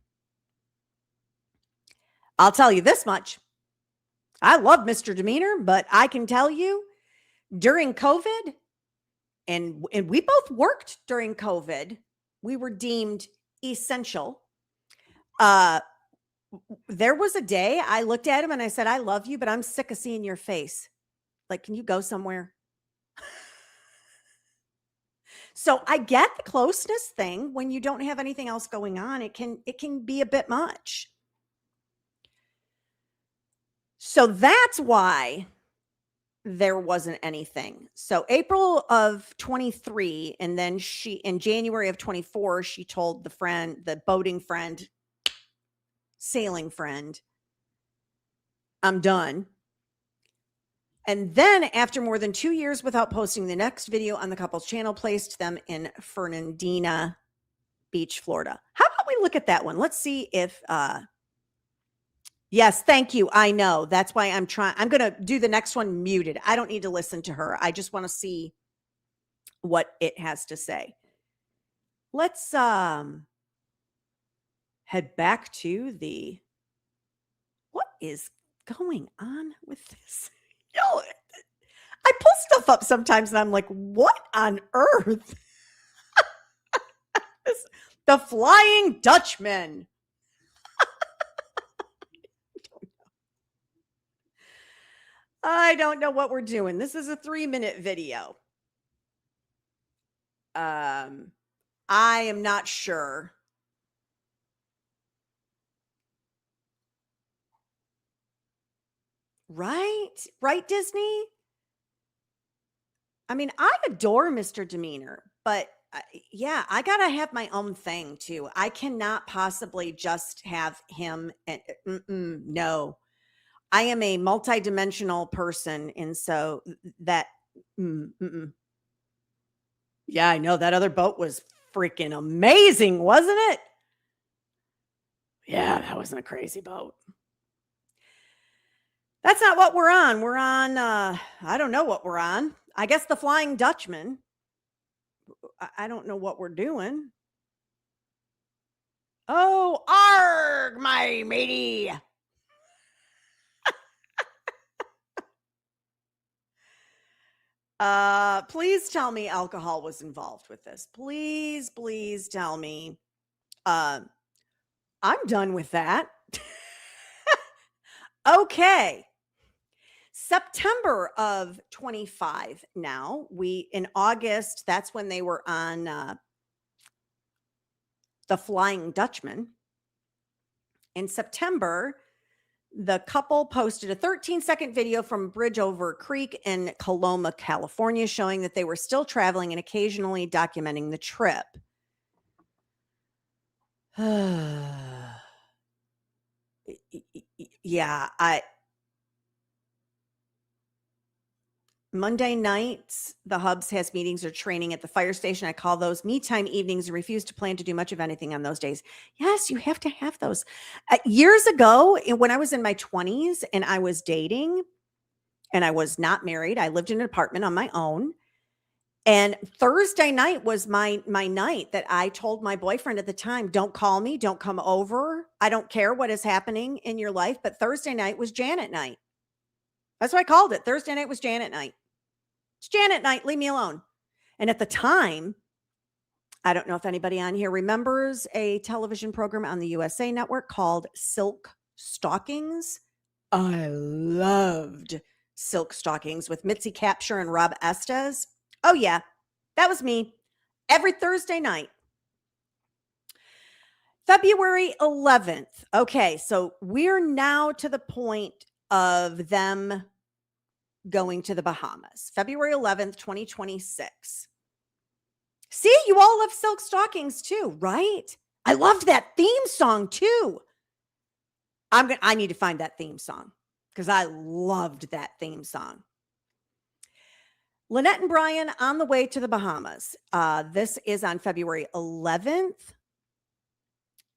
I'll tell you this much. I love Mr. Demeanor, but I can tell you during COVID, and we both worked during COVID, we were deemed essential. There was a day I looked at him and I said, I love you, but I'm sick of seeing your face. Like, can you go somewhere? So I get the closeness thing. When you don't have anything else going on, it can be a bit much. So that's why there wasn't anything. So April of 23, and then in January of 24, she told the boating friend, sailing friend, I'm done. And then after more than 2 years without posting, the next video on the couple's channel placed them in Fernandina Beach, Florida. How about we look at that one? Let's see if, yes, thank you. I know. That's why I'm going to do the next one muted. I don't need to listen to her. I just want to see what it has to say. Let's head back to what is going on with this? Yo, I pull stuff up sometimes and I'm like, what on earth? The Flying Dutchman. I don't know what we're doing. This is a 3-minute video. I am not sure. Right, Disney? I mean, I adore Mr. Demeanor, but yeah, I got to have my own thing too. I cannot possibly just have him. No, I am a multidimensional person. And so that, yeah, I know that other boat was freaking amazing, wasn't it? Yeah, that wasn't a crazy boat. That's not what we're on. We're on, I don't know what we're on. I guess the Flying Dutchman. I don't know what we're doing. Oh, arg, my matey. Please tell me alcohol was involved with this. Please tell me. I'm done with that. Okay. September of 25 now. In August, that's when they were on the Flying Dutchman. In September, the couple posted a 13-second video from Bridge Over Creek in Coloma, California, showing that they were still traveling and occasionally documenting the trip. Yeah, Monday nights, the hubs has meetings or training at the fire station. I call those me time evenings and refuse to plan to do much of anything on those days. Yes, you have to have those. Years ago, when I was in my 20s and I was dating and I was not married, I lived in an apartment on my own. And Thursday night was my night that I told my boyfriend at the time, don't call me, don't come over. I don't care what is happening in your life, but Thursday night was Janet night. That's what I called it. Thursday night was Janet night. It's Janet night. Leave me alone. And at the time, I don't know if anybody on here remembers a television program on the USA Network called Silk Stockings. I loved Silk Stockings with Mitzi Capture and Rob Estes. Oh, yeah, that was me every Thursday night. February 11th. Okay, so we're now to the point of them going to the Bahamas. February 11th, 2026. See, you all love Silk Stockings too, right? I loved that theme song too. I need to find that theme song because I loved that theme song. Lynette and Brian on the way to the Bahamas. This is on February 11th.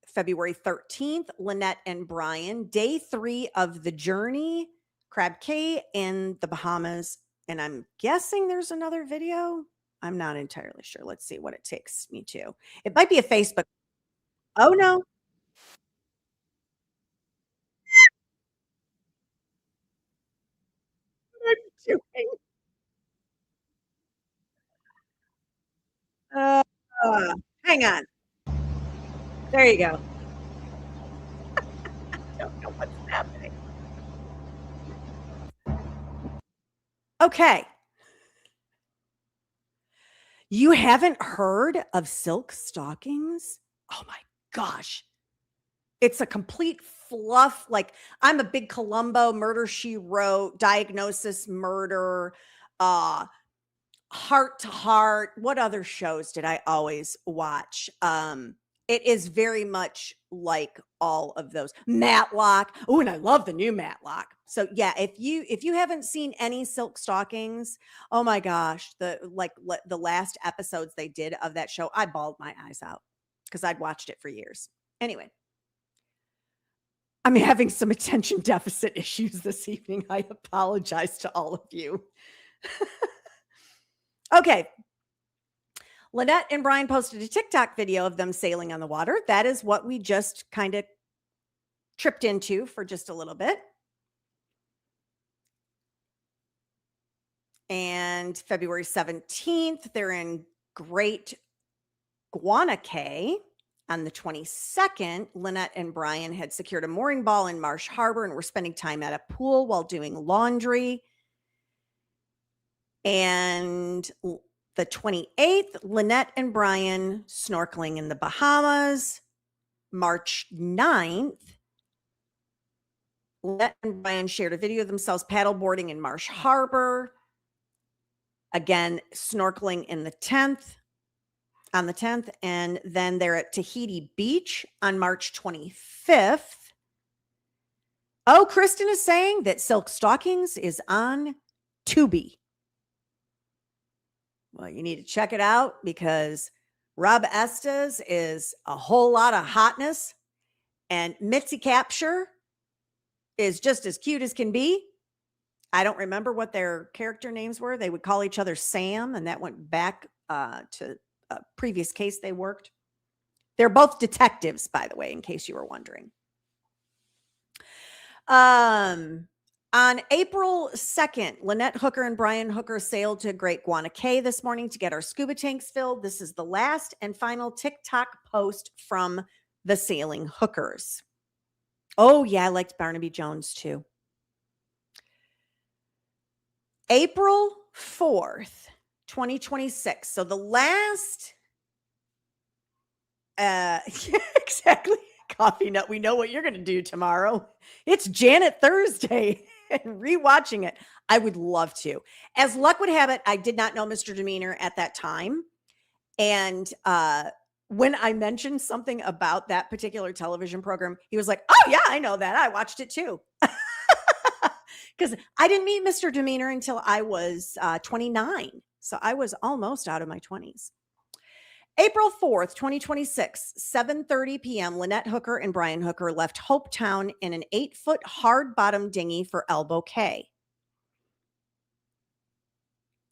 February 13th, Lynette and Brian, day 3 of the journey, Crab Cay in the Bahamas. And I'm guessing there's another video. I'm not entirely sure. Let's see what it takes me to. It might be a Facebook. Oh, no. What am I doing? Hang on. There you go. I don't know what's happening. Okay. You haven't heard of Silk Stockings? Oh my gosh. It's a complete fluff. Like, I'm a big Columbo, Murder, She Wrote, Diagnosis, Murder, Heart to Heart. What other shows did I always watch? It is very much like all of those. Matlock. Oh, and I love the new Matlock. So yeah, if you haven't seen any Silk Stockings, oh my gosh, the last episodes they did of that show, I bawled my eyes out because I'd watched it for years. Anyway, I'm having some attention deficit issues this evening. I apologize to all of you. Okay. Lynette and Brian posted a TikTok video of them sailing on the water. That is what we just kind of tripped into for just a little bit. And February 17th, they're in Great Guana Cay. On the 22nd, Lynette and Brian had secured a mooring ball in Marsh Harbour and were spending time at a pool while doing laundry. And the 28th, Lynette and Brian snorkeling in the Bahamas. March 9th, Lynette and Brian shared a video of themselves paddleboarding in Marsh Harbour. Again, snorkeling on the 10th, and then they're at Tahiti Beach on March 25th. Oh, Kristen is saying that Silk Stockings is on Tubi. Well, you need to check it out because Rob Estes is a whole lot of hotness, and Mitzi Capture is just as cute as can be. I don't remember what their character names were. They would call each other Sam, and that went back to a previous case they worked. They're both detectives, by the way, in case you were wondering. On April 2nd, Lynette Hooker and Brian Hooker sailed to Great Guana Cay this morning to get our scuba tanks filled. This is the last and final TikTok post from the sailing hookers. Oh, yeah, I liked Barnaby Jones too. April 4th, 2026. So the last, exactly, Coffee Nut. We know what you're going to do tomorrow. It's Janet Thursday. And rewatching it, I would love to. As luck would have it, I did not know Mr. Demeanor at that time. And when I mentioned something about that particular television program, he was like, oh, yeah, I know that. I watched it too. Because I didn't meet Mr. Demeanor until I was 29. So I was almost out of my 20s. April 4th, 2026, 7:30 p.m., Lynette Hooker and Brian Hooker left Hopetown in an 8-foot hard-bottom dinghy for Elbow Cay.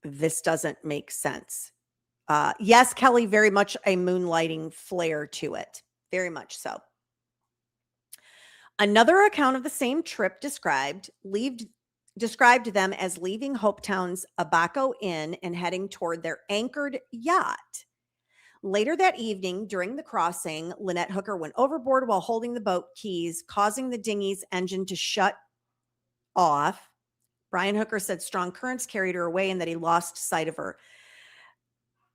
This doesn't make sense. Yes, Kelly, very much a moonlighting flair to it. Very much so. Another account of the same trip described, leave described them as leaving Hopetown's Abaco Inn and heading toward their anchored yacht. Later that evening, during the crossing, Lynette Hooker went overboard while holding the boat keys, causing the dinghy's engine to shut off. Brian Hooker said strong currents carried her away and that he lost sight of her.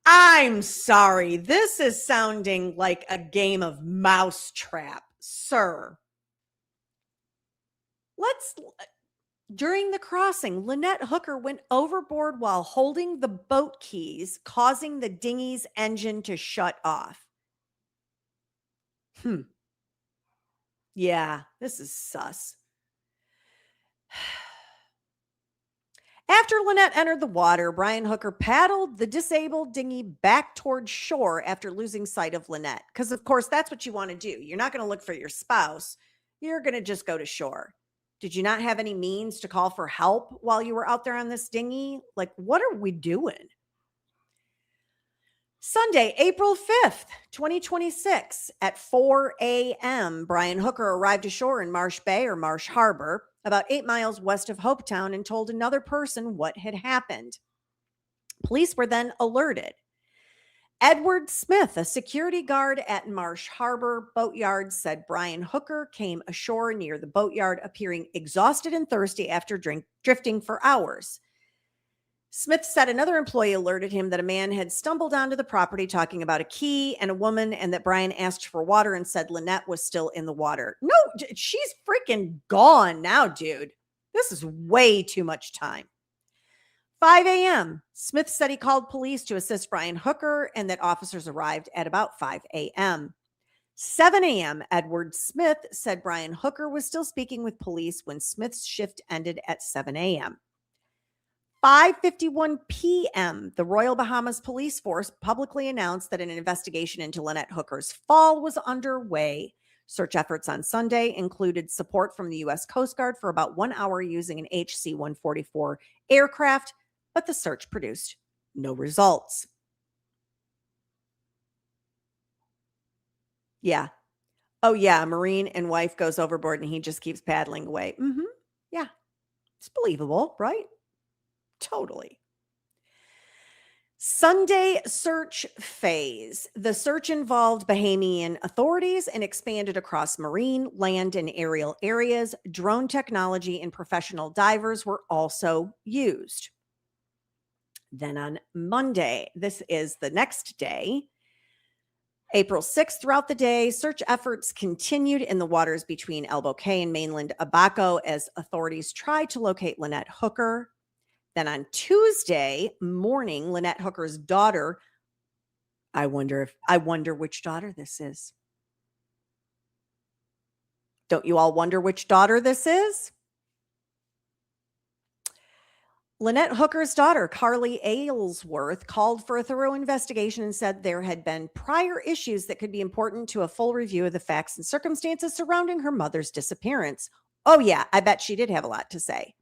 I'm sorry. This is sounding like a game of mousetrap, sir. During the crossing, Lynette Hooker went overboard while holding the boat keys, causing the dinghy's engine to shut off. Yeah, this is sus. After Lynette entered the water, Brian Hooker paddled the disabled dinghy back toward shore after losing sight of Lynette. Because, of course, that's what you want to do. You're not going to look for your spouse. You're going to just go to shore. Did you not have any means to call for help while you were out there on this dinghy? Like, what are we doing? Sunday, April 5th, 2026 at 4 a.m., Brian Hooker arrived ashore in Marsh Bay or Marsh Harbour, about 8 miles west of Hopetown, and told another person what had happened. Police were then alerted. Edward Smith, a security guard at Marsh Harbour Boatyard, said Brian Hooker came ashore near the boatyard appearing exhausted and thirsty after drifting for hours. Smith said another employee alerted him that a man had stumbled onto the property talking about a key and a woman, and that Brian asked for water and said Lynette was still in the water. No, she's freaking gone now, dude. This is way too much time. 5 a.m. Smith said he called police to assist Brian Hooker and that officers arrived at about 5 a.m. 7 a.m. Edward Smith said Brian Hooker was still speaking with police when Smith's shift ended at 7 a.m. 5:51 p.m. The Royal Bahamas Police Force publicly announced that an investigation into Lynette Hooker's fall was underway. Search efforts on Sunday included support from the U.S. Coast Guard for about 1 hour using an HC-144 aircraft, but the search produced no results. Yeah. Oh, yeah. Marine and wife goes overboard and he just keeps paddling away. Yeah. It's believable, right? Totally. Sunday search phase. The search involved Bahamian authorities and expanded across marine, land, and aerial areas. Drone technology and professional divers were also used. Then on Monday, this is the next day, April 6th, throughout the day, search efforts continued in the waters between Elbow Cay and mainland Abaco as authorities tried to locate Lynette Hooker. Then on Tuesday morning, Lynette Hooker's daughter, I wonder which daughter this is. Don't you all wonder which daughter this is? Lynette Hooker's daughter, Carly Aylesworth, called for a thorough investigation and said there had been prior issues that could be important to a full review of the facts and circumstances surrounding her mother's disappearance. Oh yeah, I bet she did have a lot to say.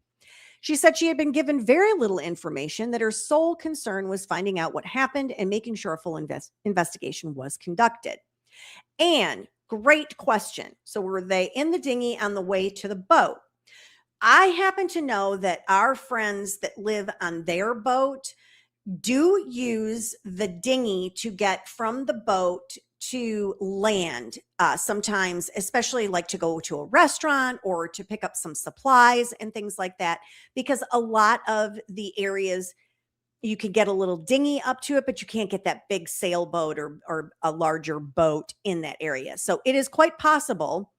She said she had been given very little information, that her sole concern was finding out what happened and making sure a full investigation was conducted. And great question. So were they in the dinghy on the way to the boat? I happen to know that our friends that live on their boat do use the dinghy to get from the boat to land, sometimes, especially like to go to a restaurant or to pick up some supplies and things like that, because a lot of the areas you could get a little dinghy up to it, but you can't get that big sailboat or a larger boat in that area. So it is quite possible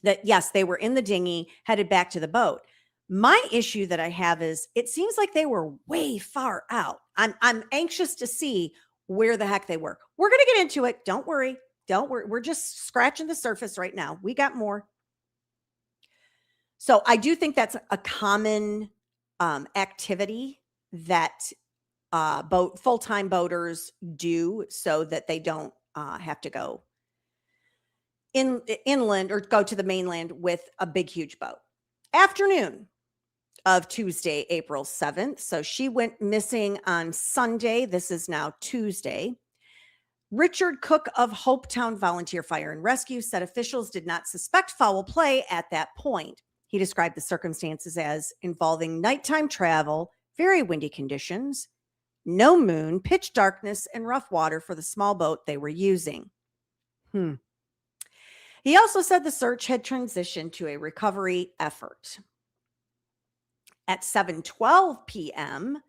that, yes, they were in the dinghy headed back to the boat. My issue that I have is it seems like they were way far out. I'm anxious to see where the heck they were. We're going to get into it. Don't worry. We're just scratching the surface right now. We got more. So I do think that's a common activity that full-time boaters do so that they don't have to go inland or go to the mainland with a big, huge boat. Afternoon of Tuesday, April 7th. So she went missing on Sunday. This is now Tuesday. Richard Cook of Hopetown Volunteer Fire and Rescue said officials did not suspect foul play at that point. He described the circumstances as involving nighttime travel, very windy conditions, no moon, pitch darkness, and rough water for the small boat they were using. He also said the search had transitioned to a recovery effort. At 7:12 p.m.,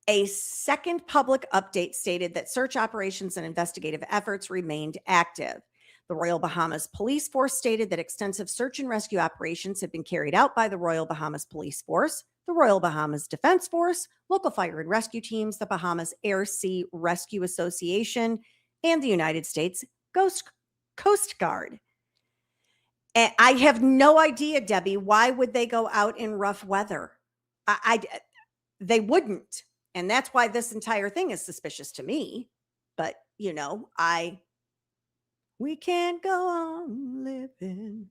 a second public update stated that search operations and investigative efforts remained active. The Royal Bahamas Police Force stated that extensive search and rescue operations had been carried out by the Royal Bahamas Police Force, the Royal Bahamas Defense Force, local fire and rescue teams, the Bahamas Air Sea Rescue Association, and the United States Coast Guard. And I have no idea, Debbie, why would they go out in rough weather? They wouldn't. And that's why this entire thing is suspicious to me. But, we can't go on living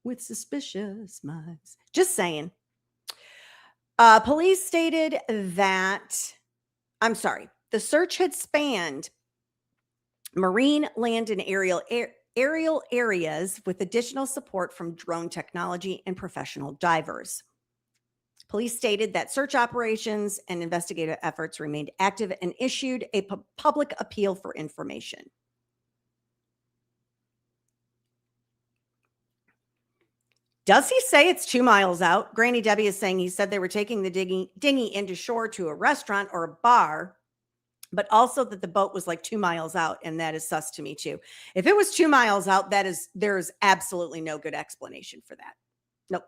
with suspicious minds. Just saying. Police stated that, the search had spanned marine, land, and aerial areas with additional support from drone technology and professional divers. Police stated that search operations and investigative efforts remained active and issued a public appeal for information. Does he say it's 2 miles out? Granny Debbie is saying he said they were taking the dinghy into shore to a restaurant or a bar, but also that the boat was like 2 miles out, and that is sus to me too. If it was 2 miles out, there is absolutely no good explanation for that. Nope.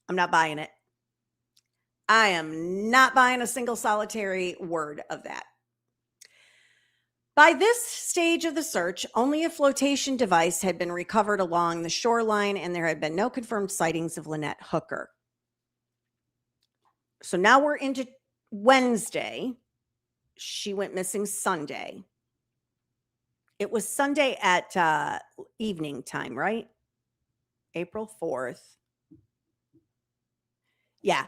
I'm not buying it. I am not buying a single solitary word of that. By this stage of the search, only a flotation device had been recovered along the shoreline, and there had been no confirmed sightings of Lynette Hooker. So now we're into Wednesday. She went missing Sunday. It was Sunday at evening time, right? April 4th. Yeah.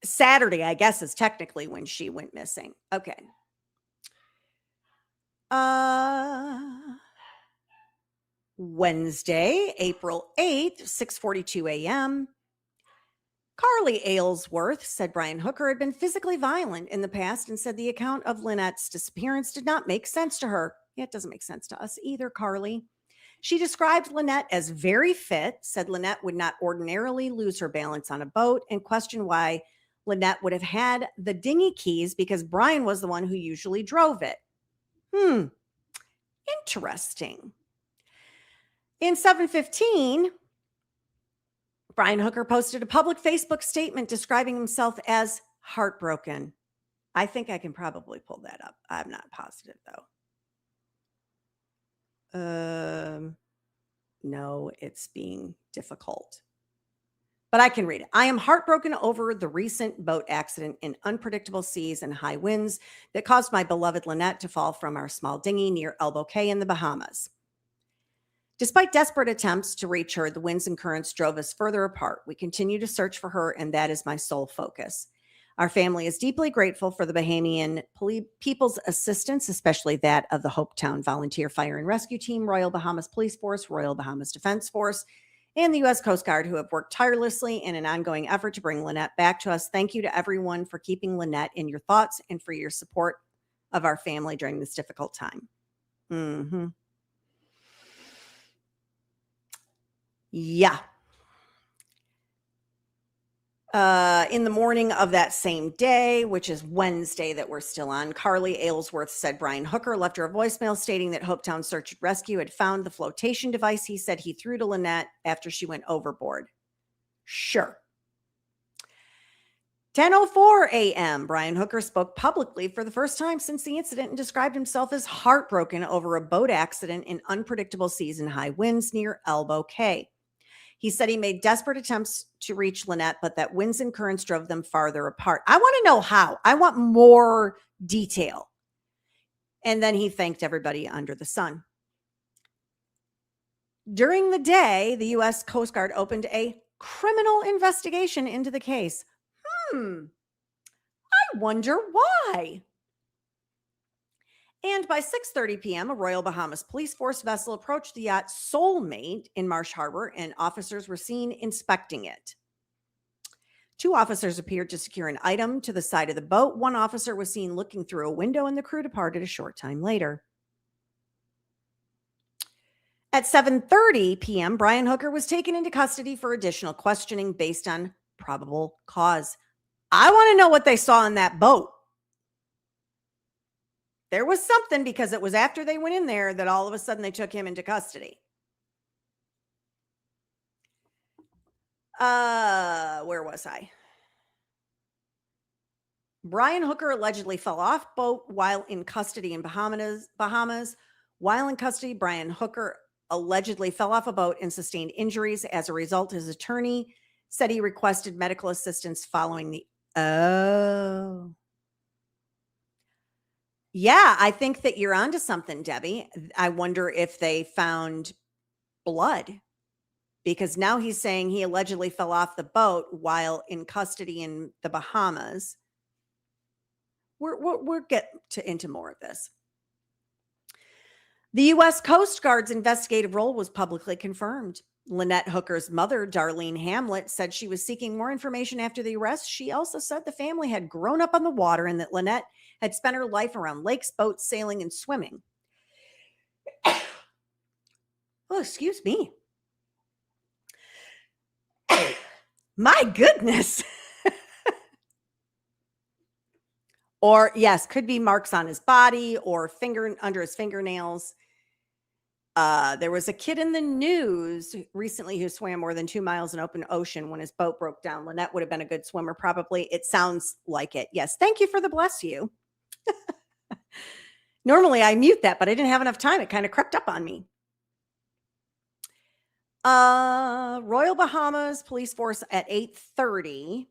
Saturday, I guess, is technically when she went missing. Okay. Wednesday, April 8th, 6:42 a.m. Carly Aylesworth said Brian Hooker had been physically violent in the past and said the account of Lynette's disappearance did not make sense to her. Yeah, it doesn't make sense to us either, Carly. She described Lynette as very fit, said Lynette would not ordinarily lose her balance on a boat, and questioned why Lynette would have had the dinghy keys because Brian was the one who usually drove it. Interesting. In 7:15, Brian Hooker posted a public Facebook statement describing himself as heartbroken. I think I can probably pull that up. I'm not positive, though. No, it's being difficult. But I can read it. I am heartbroken over the recent boat accident in unpredictable seas and high winds that caused my beloved Lynette to fall from our small dinghy near Elbow Cay in the Bahamas. Despite desperate attempts to reach her, the winds and currents drove us further apart. We continue to search for her, and that is my sole focus. Our family is deeply grateful for the Bahamian people's assistance, especially that of the Hopetown Volunteer Fire and Rescue Team, Royal Bahamas Police Force, Royal Bahamas Defense Force, and the U.S. Coast Guard, who have worked tirelessly in an ongoing effort to bring Lynette back to us. Thank you to everyone for keeping Lynette in your thoughts and for your support of our family during this difficult time. Yeah. In the morning of that same day, which is Wednesday that we're still on, Carly Aylesworth said Brian Hooker left her a voicemail stating that Hopetown Search and Rescue had found the flotation device he said he threw to Lynette after she went overboard. Sure. 10:04 a.m., Brian Hooker spoke publicly for the first time since the incident and described himself as heartbroken over a boat accident in unpredictable seas and high winds near Elbow Cay. He said he made desperate attempts to reach Lynette, but that winds and currents drove them farther apart. I want to know how. I want more detail. And then he thanked everybody under the sun. During the day, the U.S. Coast Guard opened a criminal investigation into the case. I wonder why. And by 6:30 p.m., a Royal Bahamas police force vessel approached the yacht Soulmate in Marsh Harbour, and officers were seen inspecting it. 2 officers appeared to secure an item to the side of the boat. 1 officer was seen looking through a window, and the crew departed a short time later. At 7:30 p.m., Brian Hooker was taken into custody for additional questioning based on probable cause. I want to know what they saw in that boat. There was something, because it was after they went in there that all of a sudden they took him into custody. Where was I? Brian Hooker allegedly fell off boat while in custody in Bahamas. While in custody, Brian Hooker allegedly fell off a boat and sustained injuries. As a result, his attorney said he requested medical assistance following the... Oh. Yeah, I think that you're onto something, Debbie. I wonder if they found blood, because now he's saying he allegedly fell off the boat while in custody in the Bahamas. We'll get into more of this. The U.S. Coast Guard's investigative role was publicly confirmed. Lynette Hooker's mother, Darlene Hamlet, said she was seeking more information after the arrest. She also said the family had grown up on the water and that Lynette had spent her life around lakes, boats, sailing, and swimming. Oh, excuse me. My goodness. Or, yes, could be marks on his body or under his fingernails. There was a kid in the news recently who swam more than 2 miles in open ocean when his boat broke down. Lynette would have been a good swimmer, probably. It sounds like it. Yes. Thank you for the bless you. Normally I mute that, but I didn't have enough time. It kind of crept up on me. Royal Bahamas police force at 8:30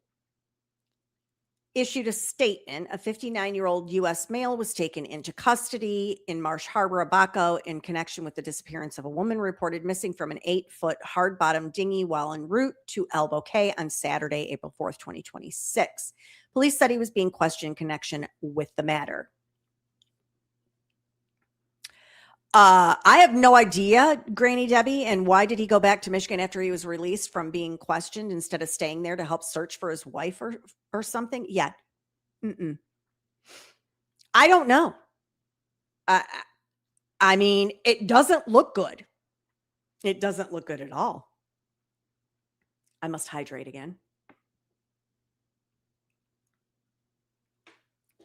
issued a statement. A 59-year-old U.S. male was taken into custody in Marsh Harbour, Abaco, in connection with the disappearance of a woman reported missing from an 8-foot hard-bottom dinghy while en route to Elbow Cay on Saturday, April 4th, 2026. Police said he was being questioned in connection with the matter. I have no idea, Granny Debbie, and why did he go back to Michigan after he was released from being questioned instead of staying there to help search for his wife or something? Yeah. I don't know. I mean, it doesn't look good. It doesn't look good at all. I must hydrate again.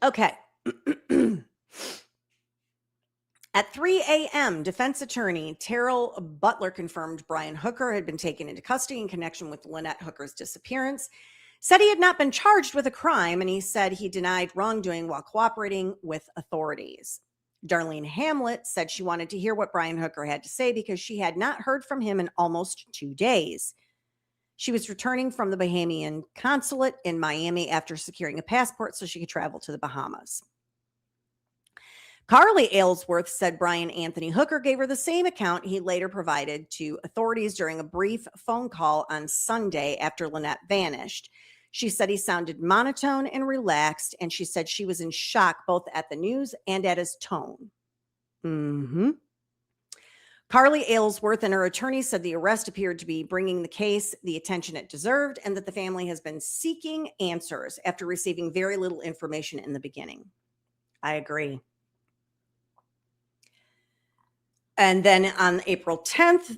Okay. At 3 a.m., defense attorney Terrell Butler confirmed Brian Hooker had been taken into custody in connection with Lynette Hooker's disappearance, said he had not been charged with a crime, and he said he denied wrongdoing while cooperating with authorities. Darlene Hamlet said she wanted to hear what Brian Hooker had to say because she had not heard from him in almost 2 days. She was returning from the Bahamian consulate in Miami after securing a passport so she could travel to the Bahamas. Carly Aylesworth said Brian Anthony Hooker gave her the same account he later provided to authorities during a brief phone call on Sunday after Lynette vanished. She said he sounded monotone and relaxed, and she said she was in shock both at the news and at his tone. Carly Aylesworth and her attorney said the arrest appeared to be bringing the case the attention it deserved and that the family has been seeking answers after receiving very little information in the beginning. I agree. And then on April 10th,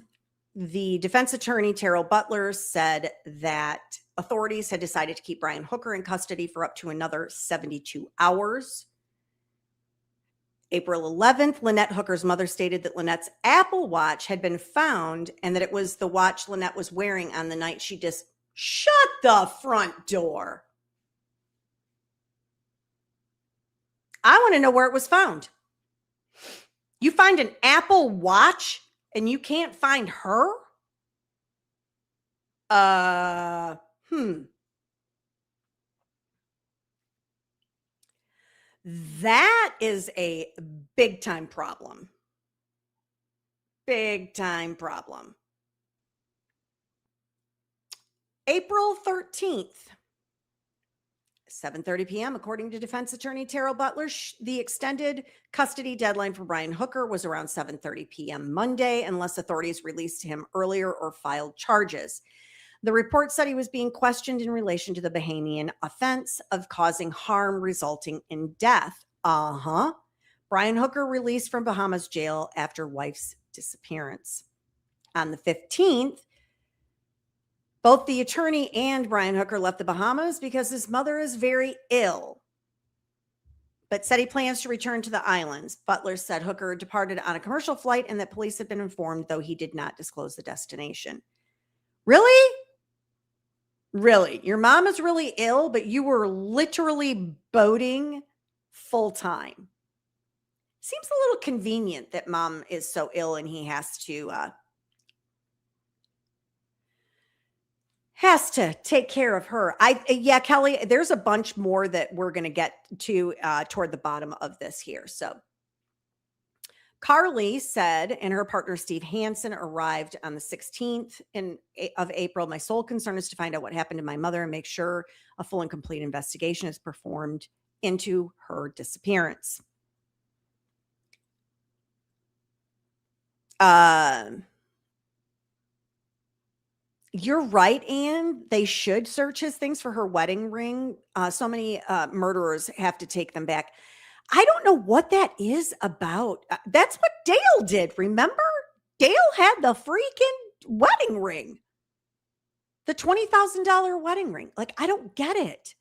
the defense attorney, Terrell Butler, said that authorities had decided to keep Brian Hooker in custody for up to another 72 hours. April 11th, Lynette Hooker's mother stated that Lynette's Apple Watch had been found and that it was the watch Lynette was wearing on the night she just shut the front door. I want to know where it was found. You find an Apple Watch and you can't find her? That is a big time problem. Big time problem. April 13th, 7:30 p.m., according to defense attorney Terrell Butler, the extended custody deadline for Brian Hooker was around 7:30 p.m. Monday, unless authorities released him earlier or filed charges. The report said he was being questioned in relation to the Bahamian offense of causing harm resulting in death. Brian Hooker released from Bahamas jail after wife's disappearance. On the 15th, both the attorney and Brian Hooker left the Bahamas because his mother is very ill, but said he plans to return to the islands. Butler said Hooker departed on a commercial flight and that police had been informed, though he did not disclose the destination. Really? Really? Your mom is really ill, but you were literally boating full time. Seems a little convenient that mom is so ill and he has to take care of her. Yeah, Kelly, there's a bunch more that we're going to get to toward the bottom of this here. So Carly said, and her partner Steve Hansen arrived on the 16th of April. My sole concern is to find out what happened to my mother and make sure a full and complete investigation is performed into her disappearance. You're right, Anne. They should search his things for her wedding ring. So many murderers have to take them back. I don't know what that is about. That's what Dale did. Remember? Dale had the freaking wedding ring. The $20,000 wedding ring. Like, I don't get it.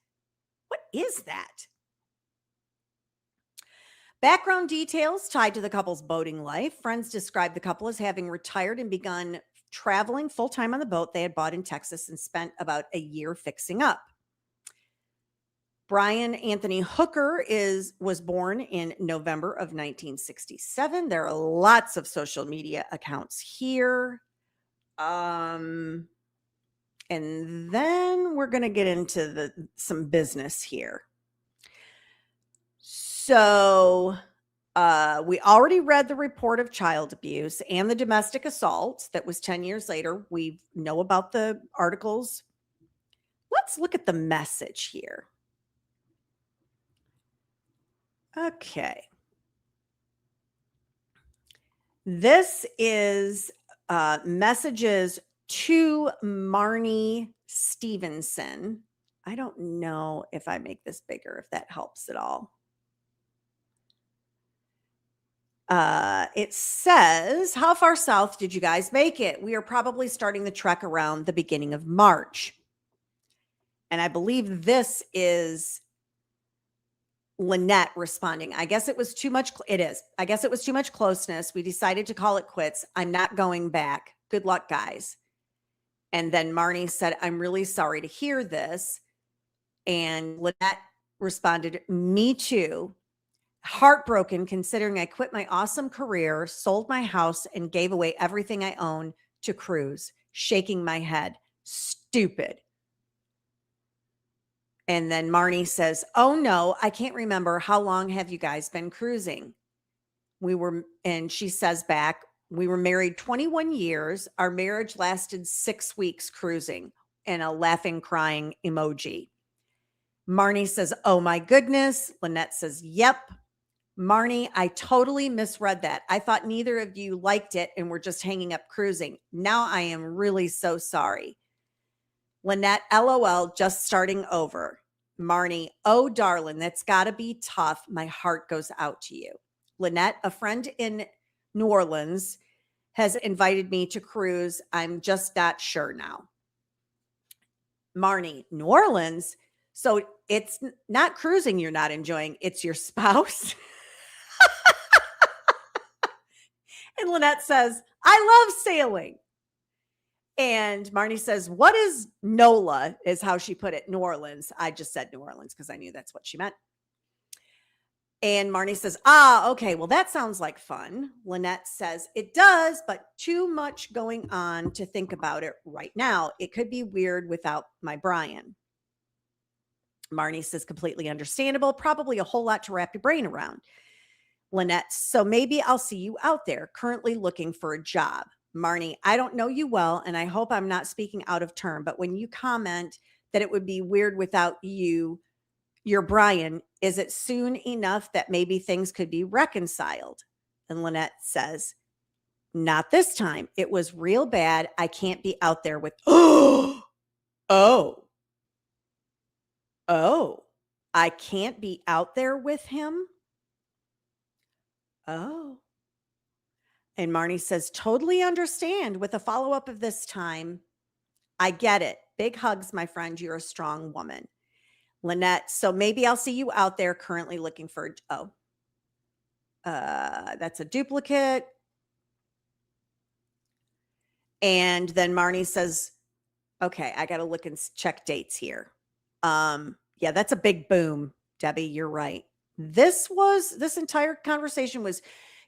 What is that? Background details tied to the couple's boating life. Friends described the couple as having retired and begun traveling full-time on the boat they had bought in Texas and spent about a year fixing up. Brian Anthony Hooker was born in November of 1967. There are lots of social media accounts here. And then we're going to get into some business here. So we already read the report of child abuse and the domestic assault that was 10 years later. We know about the articles. Let's look at the message here. Okay. This is messages to Marnie Stevenson. I don't know if I make this bigger, if that helps at all. It says, how far south did you guys make it? We are probably starting the trek around the beginning of March. And I believe this is Lynette responding. I guess it was too much. It is. I guess it was too much closeness. We decided to call it quits. I'm not going back. Good luck, guys. And then Marnie said, I'm really sorry to hear this. And Lynette responded, me too. Heartbroken considering I quit my awesome career, sold my house, and gave away everything I own to cruise. Shaking my head. Stupid. And then Marnie says, oh no, I can't remember. How long have you guys been cruising? And she says back, we were married 21 years. Our marriage lasted 6 weeks cruising, and a laughing, crying emoji. Marnie says, oh my goodness. Lynette says, yep. Marnie, I totally misread that. I thought neither of you liked it and were just hanging up cruising. Now I am really so sorry. Lynette, LOL, just starting over. Marnie, oh, darling, that's got to be tough. My heart goes out to you. Lynette, a friend in New Orleans has invited me to cruise. I'm just not sure now. Marnie, New Orleans? So it's not cruising you're not enjoying. It's your spouse. And Lynette says, I love sailing. And Marnie says, what is NOLA is how she put it. New Orleans. I just said New Orleans because I knew that's what she meant. And Marnie says, okay, well, that sounds like fun. Lynette says, it does, but too much going on to think about it right now. It could be weird without my Brian. Marnie says, completely understandable. Probably a whole lot to wrap your brain around. Lynette, so maybe I'll see you out there. Currently looking for a job. Marnie, I don't know you well, and I hope I'm not speaking out of turn, but when you comment that it would be weird without you You're Brian. Is it soon enough that maybe things could be reconciled? And Lynette says, not this time. It was real bad. I can't be out there with, oh, I can't be out there with him. Oh. And Marnie says, totally understand. With a follow-up of this time, I get it. Big hugs, my friend. You're a strong woman. Lynette, so maybe I'll see you out there currently looking for, that's a duplicate. And then Marnie says, okay, I got to look and check dates here. Yeah, that's a big boom, Debbie. You're right. This entire conversation was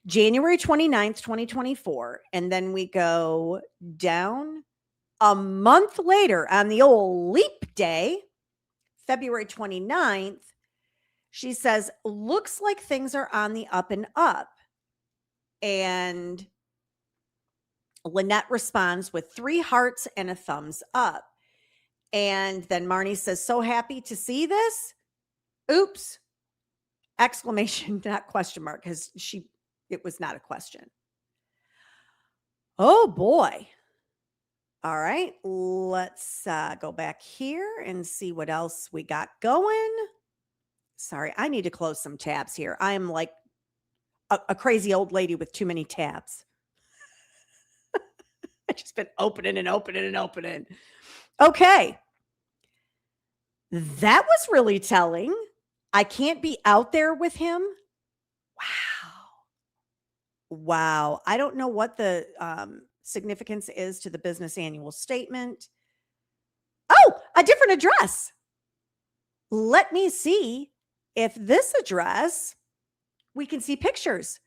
January 29th, 2024. And then we go down a month later on the old leap day, February 29th. She says, looks like things are on the up and up. And Lynette responds with 3 hearts and a thumbs up. And then Marnie says, so happy to see this. Oops. Exclamation, not question mark, because it was not a question. Oh boy. All right. Let's go back here and see what else we got going. Sorry, I need to close some tabs here. I am like a crazy old lady with too many tabs. I've just been opening and opening and opening. Okay. That was really telling. I can't be out there with him. Wow. I don't know what the significance is to the business annual statement. Oh, a different address. Let me see if this address, we can see pictures.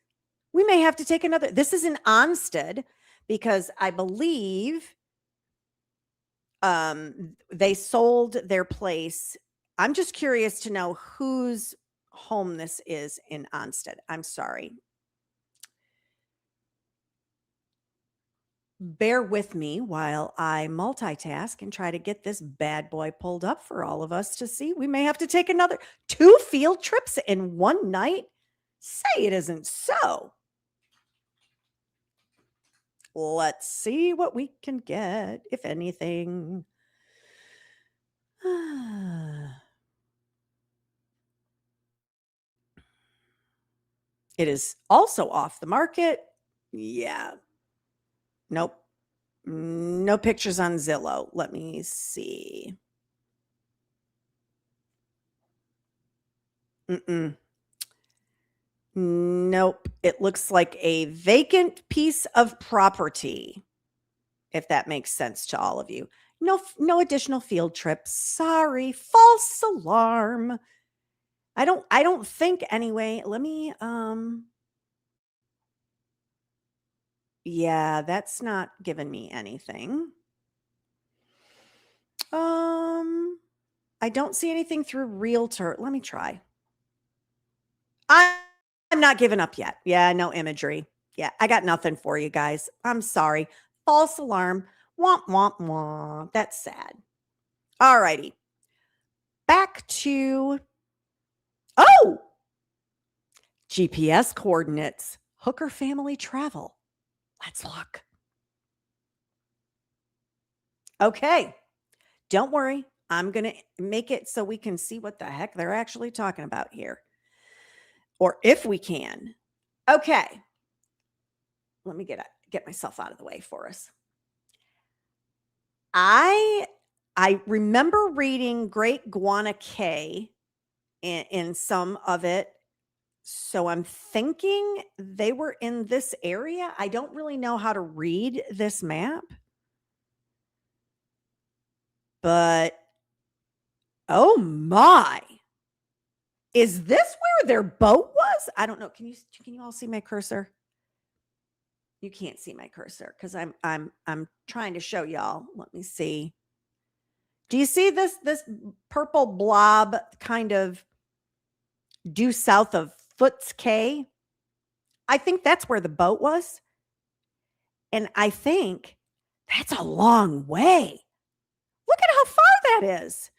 We may have to take another. This is in Onstead because I believe they sold their place. I'm just curious to know whose home this is in Onstead. I'm sorry. Bear with me while I multitask and try to get this bad boy pulled up for all of us to see. We may have to take another 2 field trips in one night. Say it isn't so. Let's see what we can get, if anything. It is also off the market. Yeah. Nope. No pictures on Zillow. Let me see. Nope. It looks like a vacant piece of property, if that makes sense to all of you. No additional field trips. Sorry. False alarm. I don't think anyway. Let me yeah, that's not giving me anything. I don't see anything through Realtor. Let me try. I'm not giving up yet. Yeah, no imagery. Yeah, I got nothing for you guys. I'm sorry. False alarm. Womp, womp, womp. That's sad. All righty. Back to, GPS coordinates. Hooker family travel. Let's look. Okay. Don't worry. I'm going to make it so we can see what the heck they're actually talking about here. Or if we can. Okay. Let me get myself out of the way for us. I remember reading Great Guana Cay in some of it. So I'm thinking they were in this area. I don't really know how to read this map. But oh my. Is this where their boat was? I don't know. Can you all see my cursor? You can't see my cursor because I'm trying to show y'all. Let me see. Do you see this purple blob kind of due south of Foots Cay? I think that's where the boat was. And I think that's a long way. Look at how far that is.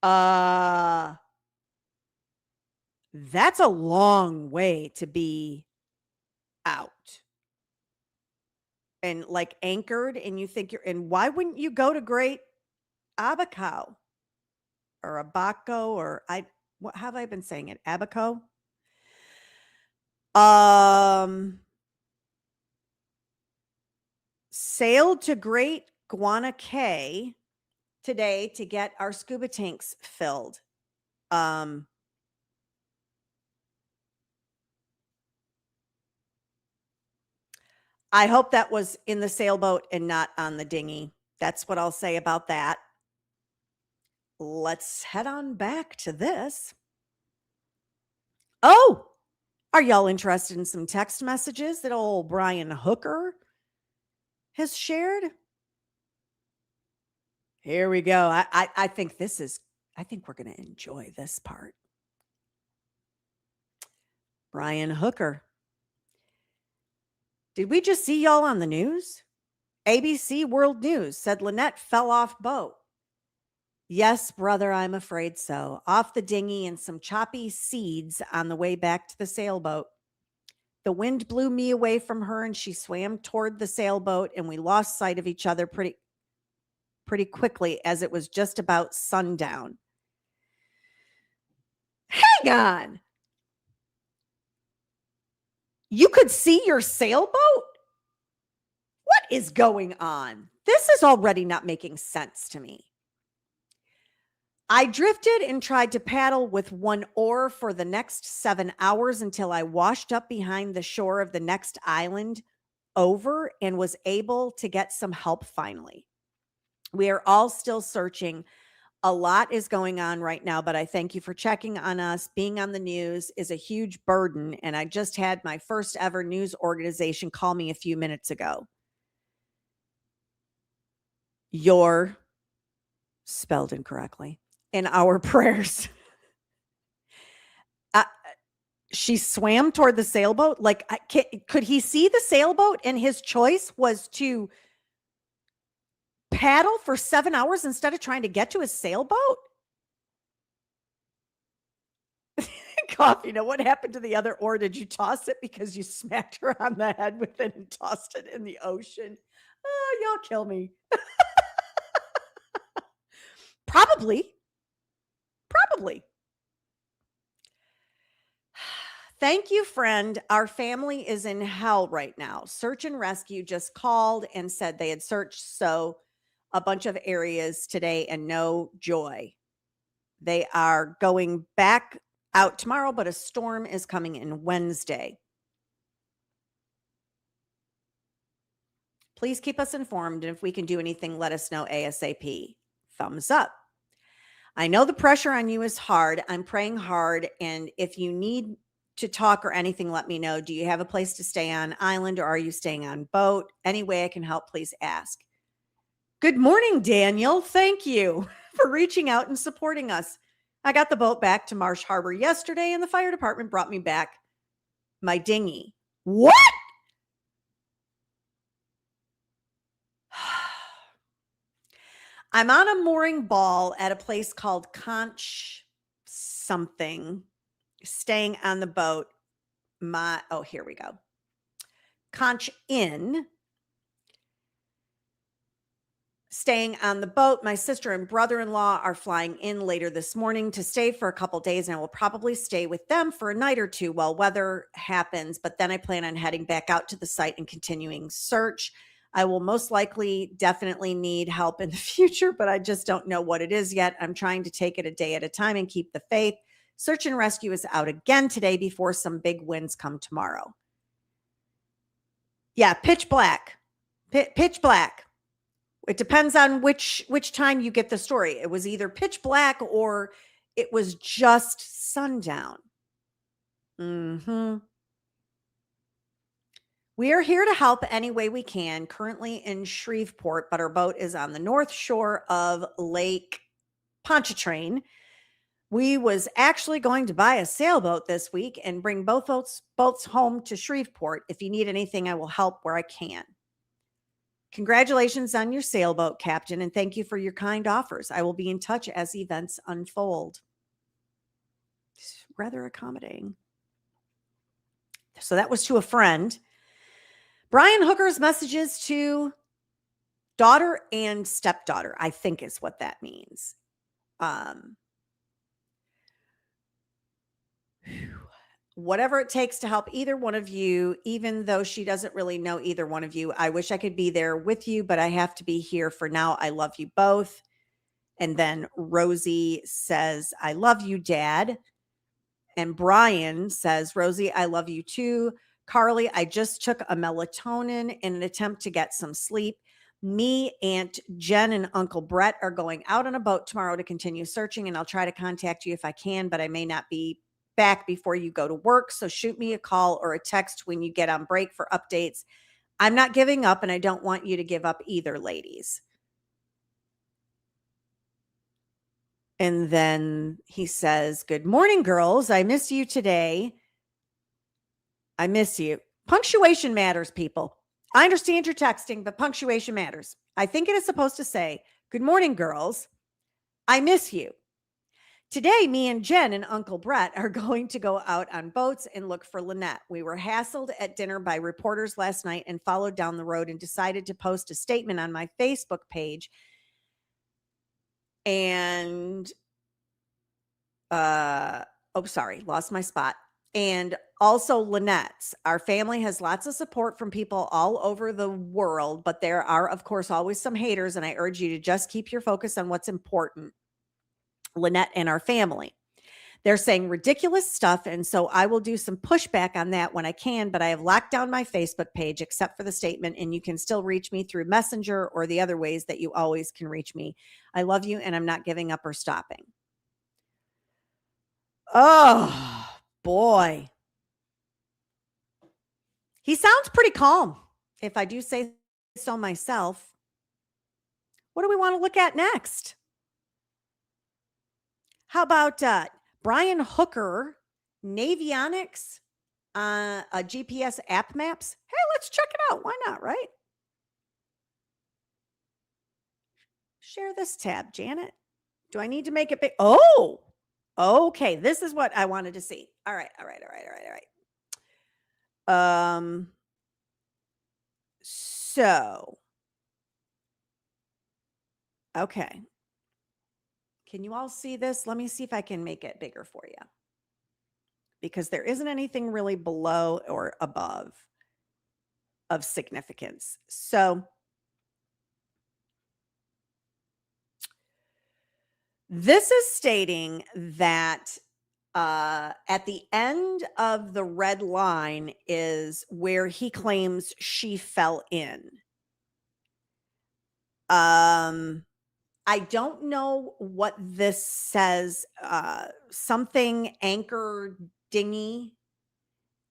That's a long way to be out and like anchored, and you think and why wouldn't you go to Great Abaco or Abaco or what have I been saying it? Abaco? Sailed to Great Cay today to get our scuba tanks filled. I hope that was in the sailboat and not on the dinghy. That's what I'll say about that. Let's head on back to this. Oh, are y'all interested in some text messages that old Brian Hooker has shared? Here we go. I think I think we're going to enjoy this part. Brian Hooker. Did we just see y'all on the news? ABC World News said Lynette fell off boat. Yes, brother, I'm afraid so. Off the dinghy and some choppy seeds on the way back to the sailboat. The wind blew me away from her and she swam toward the sailboat and we lost sight of each other pretty quickly as it was just about sundown. Hang on. You could see your sailboat? What is going on? This is already not making sense to me. I drifted and tried to paddle with one oar for the next 7 hours until I washed up behind the shore of the next island over and was able to get some help finally. We are all still searching. A lot is going on right now, but I thank you for checking on us. Being on the news is a huge burden, and I just had my first ever news organization call me a few minutes ago. You're spelled incorrectly in our prayers. She swam toward the sailboat. Like, could he see the sailboat and his choice was to paddle for 7 hours instead of trying to get to his sailboat? Coffee. Now, what happened to the other oar? Did you toss it because you smacked her on the head with it and tossed it in the ocean? Oh, y'all kill me. Probably. Thank you, friend. Our family is in hell right now. Search and rescue just called and said they had searched a bunch of areas today and no joy. They are going back out tomorrow, but a storm is coming in Wednesday. Please keep us informed, and if we can do anything, let us know ASAP. Thumbs up. I know the pressure on you is hard. I'm praying hard, and if you need to talk or anything, let me know. Do you have a place to stay on island, or are you staying on boat? Any way I can help, please ask. Good morning, Daniel. Thank you for reaching out and supporting us. I got the boat back to Marsh Harbour yesterday, and the fire department brought me back my dinghy. What? I'm on a mooring ball at a place called Conch something, staying on the boat. Here we go. Conch Inn. Staying on the boat. My sister and brother-in-law are flying in later this morning to stay for a couple days, and I will probably stay with them for a night or two while weather happens. But then I plan on heading back out to the site and continuing search. I will most likely definitely need help in the future, but I just don't know what it is yet. I'm trying to take it a day at a time and keep the faith. Search and rescue is out again today before some big winds come tomorrow. Yeah, pitch black. Pitch black. It depends on which time you get the story. It was either pitch black or it was just sundown. We are here to help any way we can, currently in Shreveport, but our boat is on the north shore of Lake Pontchartrain. We was actually going to buy a sailboat this week and bring both boats home to Shreveport. If you need anything, I will help where I can. Congratulations on your sailboat, Captain, and thank you for your kind offers. I will be in touch as events unfold. It's rather accommodating. So that was to a friend. Brian Hooker's messages to daughter and stepdaughter, I think is what that means. Whatever it takes to help either one of you, even though she doesn't really know either one of you. I wish I could be there with you, but I have to be here for now. I love you both. And then Rosie says, I love you, Dad. And Brian says, Rosie, I love you too. Carly, I just took a melatonin in an attempt to get some sleep. Me, Aunt Jen, and Uncle Brett are going out on a boat tomorrow to continue searching, and I'll try to contact you if I can, but I may not be back before you go to work. So shoot me a call or a text when you get on break for updates. I'm not giving up, and I don't want you to give up either, ladies. And then he says, good morning, girls. I miss you today. I miss you. Punctuation matters, people. I understand you're texting, but punctuation matters. I think it is supposed to say, good morning, girls. I miss you. Today, me and Jen and Uncle Brett are going to go out on boats and look for Lynette. We were hassled at dinner by reporters last night and followed down the road and decided to post a statement on my Facebook page. And, lost my spot. And also Lynette's. Our family has lots of support from people all over the world, but there are, of course, always some haters, and I urge you to just keep your focus on what's important. Lynette and our family. They're saying ridiculous stuff, and so I will do some pushback on that when I can, but I have locked down my Facebook page except for the statement, and you can still reach me through Messenger or the other ways that you always can reach me. I love you, and I'm not giving up or stopping. Oh, boy. He sounds pretty calm, if I do say so myself. What do we want to look at next? How about Brian Hooker, Navionics, a GPS app maps? Hey, let's check it out. Why not, right? Share this tab, Janet. Do I need to make it big? Oh, okay. This is what I wanted to see. All right. So, okay. Can you all see this? Let me see if I can make it bigger for you. Because there isn't anything really below or above of significance. So this is stating that at the end of the red line is where he claims she fell in. I don't know what this says. Something anchor dinghy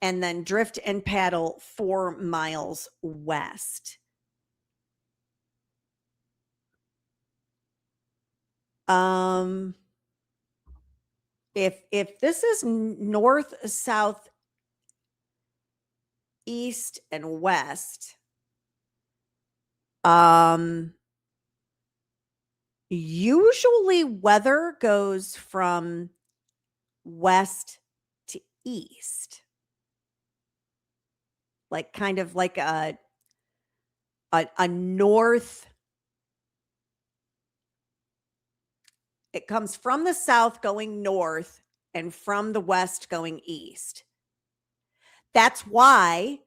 and then drift and paddle 4 miles west. If this is north, south, east, and west, usually weather goes from west to east, like kind of like a north. It comes from the south going north and from the west going east. That's why,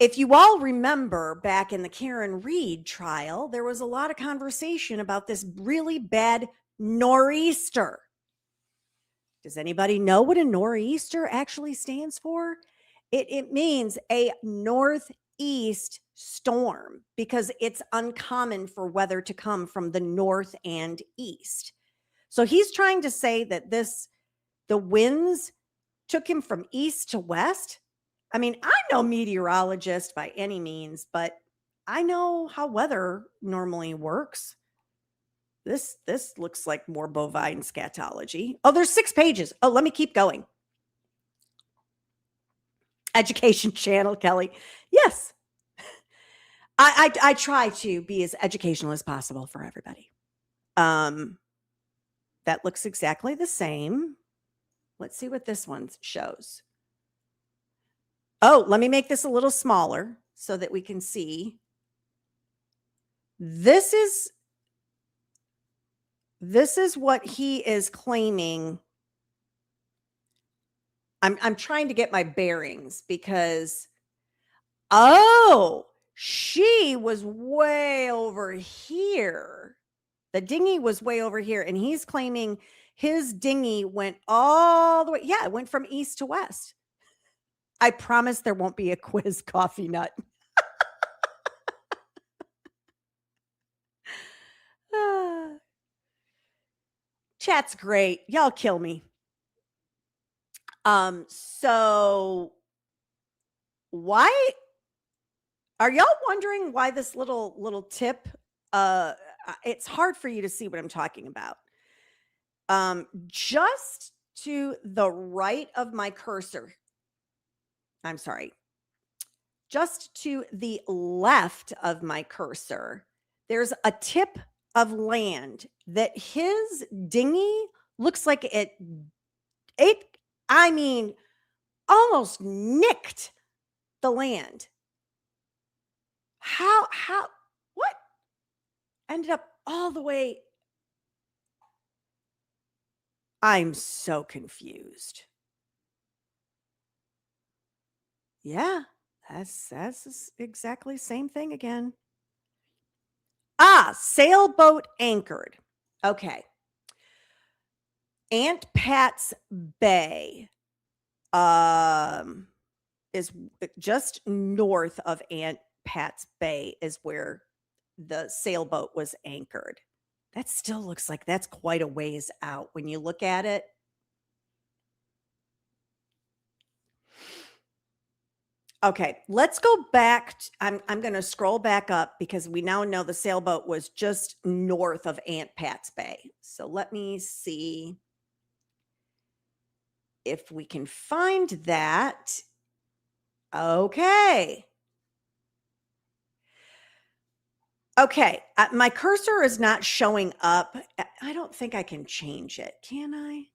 if you all remember back in the Karen Reed trial, there was a lot of conversation about this really bad nor'easter. Does anybody know what a nor'easter actually stands for? It means a northeast storm because it's uncommon for weather to come from the north and east. So he's trying to say that the winds took him from east to west. I mean, I'm no meteorologist by any means, but I know how weather normally works. This looks like more bovine scatology. Oh, there's 6 pages. Oh, let me keep going. Education channel, Kelly. Yes. I try to be as educational as possible for everybody. That looks exactly the same. Let's see what this one shows. Oh, let me make this a little smaller so that we can see. This is what he is claiming. I'm trying to get my bearings because she was way over here. The dinghy was way over here, and he's claiming his dinghy went all the way. Yeah, it went from east to west. I promise there won't be a quiz, Coffee Nut. Chat's great. Y'all kill me. So why are y'all wondering why this little tip? It's hard for you to see what I'm talking about. Just to the right of my cursor. I'm sorry. Just to the left of my cursor, there's a tip of land that his dinghy looks like it almost nicked the land. What ended up all the way? I'm so confused. Yeah, that's exactly same thing again. Sailboat anchored. Okay. Aunt Pat's Bay is just north of Aunt Pat's Bay is where the sailboat was anchored. That still looks like that's quite a ways out when you look at it. Okay, let's go back. I'm going to scroll back up because we now know the sailboat was just north of Aunt Pat's Bay. So let me see if we can find that. Okay. Okay, my cursor is not showing up. I don't think I can change it. Can I?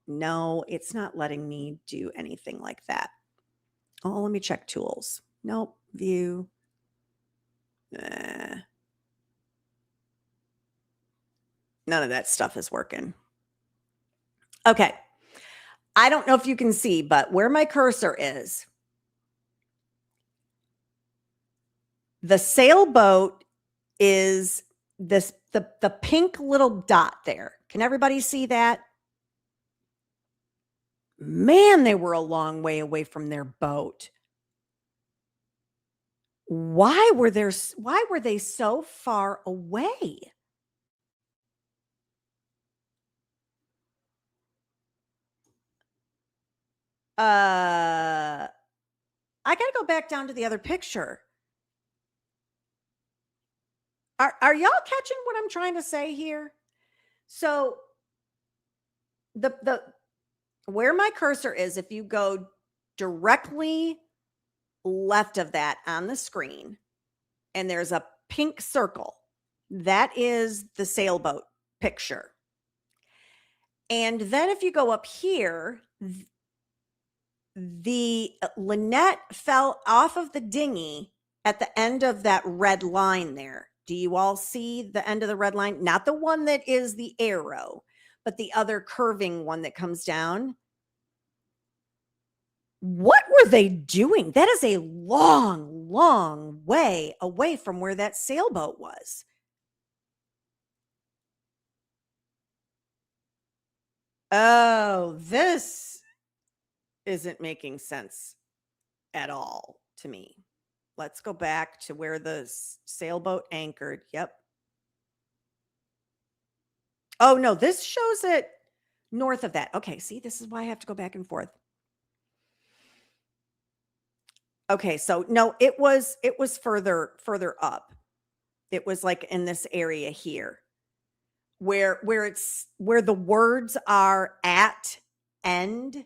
No, it's not letting me do anything like that. Oh, let me check tools. Nope. View. None of that stuff is working. Okay. I don't know if you can see, but where my cursor is, the sailboat is the pink little dot there. Can everybody see that? Man, they were a long way away from their boat. Why were they so far away? I got to go back down to the other picture. Are y'all catching what I'm trying to say here? So the where my cursor is, if you go directly left of that on the screen, and there's a pink circle, that is the sailboat picture. And then if you go up here, the Lynette fell off of the dinghy at the end of that red line there. Do you all see the end of the red line? Not the one that is the arrow, but the other curving one that comes down. What were they doing? That is a long, long way away from where that sailboat was. Oh, this isn't making sense at all to me. Let's go back to where the sailboat anchored. Yep. Oh, no, this shows it north of that. Okay, see, this is why I have to go back and forth. Okay, so no, it was further up. It was like in this area here where the words are at end.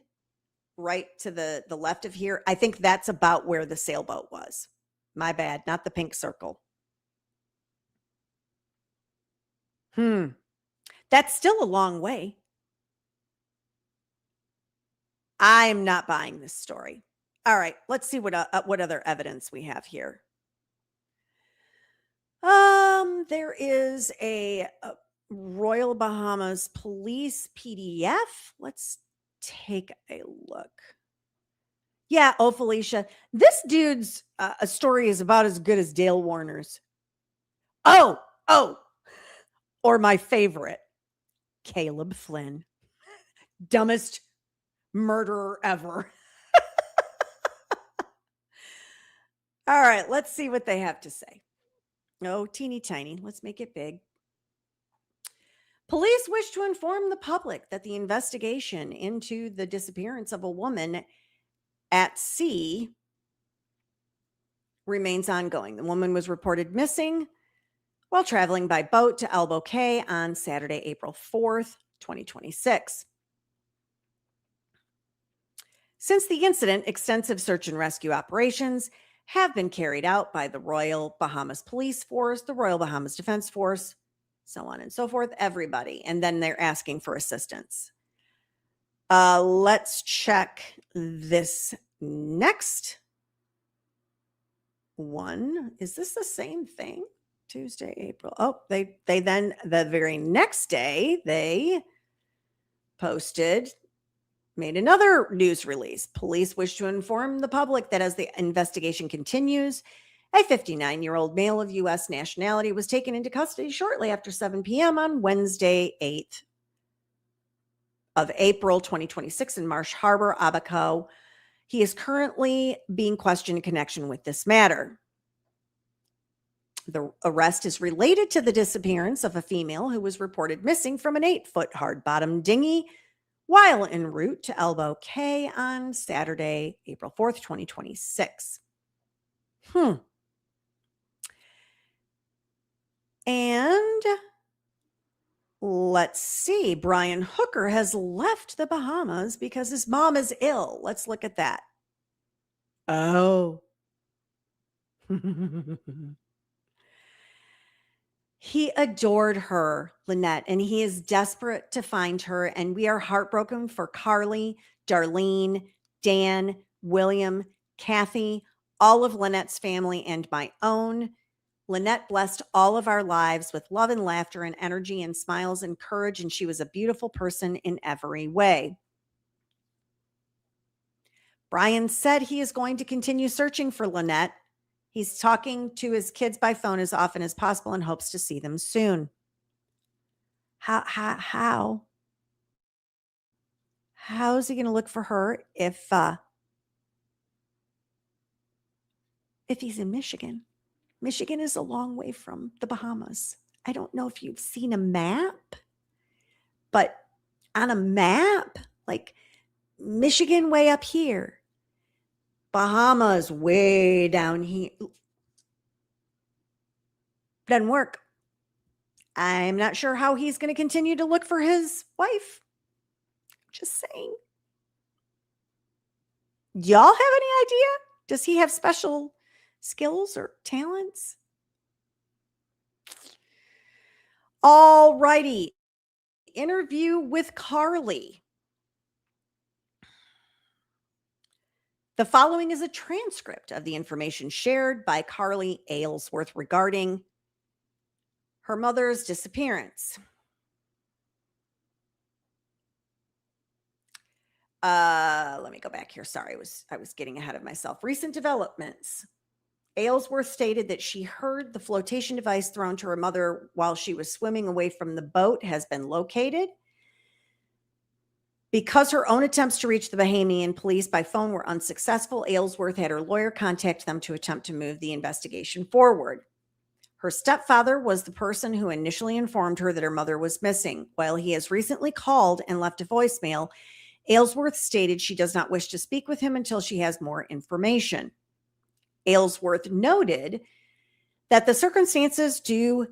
right to the left of here. I think that's about where the sailboat was. My bad, not the pink circle. That's still a long way. I'm not buying this story. All right, let's see what other evidence we have here. There is a Royal Bahamas Police PDF. Let's take a look. Yeah, oh Felicia, this dude's a story is about as good as Dale Warner's. Oh, or my favorite, Caleb Flynn, dumbest murderer ever. All right, let's see what they have to say. Oh, teeny tiny. Let's make it big. Police wish to inform the public that the investigation into the disappearance of a woman at sea remains ongoing. The woman was reported missing while traveling by boat to Elbow Cay on Saturday, April 4th, 2026. Since the incident, extensive search and rescue operations have been carried out by the Royal Bahamas Police Force, the Royal Bahamas Defense Force, so on and so forth, everybody. And then they're asking for assistance. Let's check this next one. Is this the same thing? Tuesday, April. Oh, they then the very next day they made another news release. Police wish to inform the public that as the investigation continues, a 59-year-old male of U.S. nationality was taken into custody shortly after 7 p.m. on Wednesday, 8th of April, 2026 in Marsh Harbour, Elbow Cay. He is currently being questioned in connection with this matter. The arrest is related to the disappearance of a female who was reported missing from an 8-foot hard-bottom dinghy while en route to Elbow Cay on Saturday, April 4th, 2026. And let's see. Brian Hooker has left the Bahamas because his mom is ill. Let's look at that. Oh. He adored her, Lynette, and he is desperate to find her. And we are heartbroken for Carly, Darlene, Dan, William, Kathy, all of Lynette's family, and my own. Lynette blessed all of our lives with love and laughter and energy and smiles and courage, and she was a beautiful person in every way. Brian said he is going to continue searching for Lynette. He's talking to his kids by phone as often as possible and hopes to see them soon. How is he going to look for her if he's in Michigan? Michigan is a long way from the Bahamas. I don't know if you've seen a map, but on a map, like Michigan way up here, Bahamas way down here. Doesn't work. I'm not sure how he's going to continue to look for his wife. Just saying. Y'all have any idea? Does he have special skills or talents? All righty. Interview with Carly. The following is a transcript of the information shared by Carly Aylesworth regarding her mother's disappearance. Let me go back here. Sorry, I was getting ahead of myself. Recent developments. Aylesworth stated that she heard the flotation device thrown to her mother while she was swimming away from the boat has been located. Because her own attempts to reach the Bahamian police by phone were unsuccessful, Aylesworth had her lawyer contact them to attempt to move the investigation forward. Her stepfather was the person who initially informed her that her mother was missing. While he has recently called and left a voicemail, Aylesworth stated she does not wish to speak with him until she has more information. Aylesworth noted that the circumstances do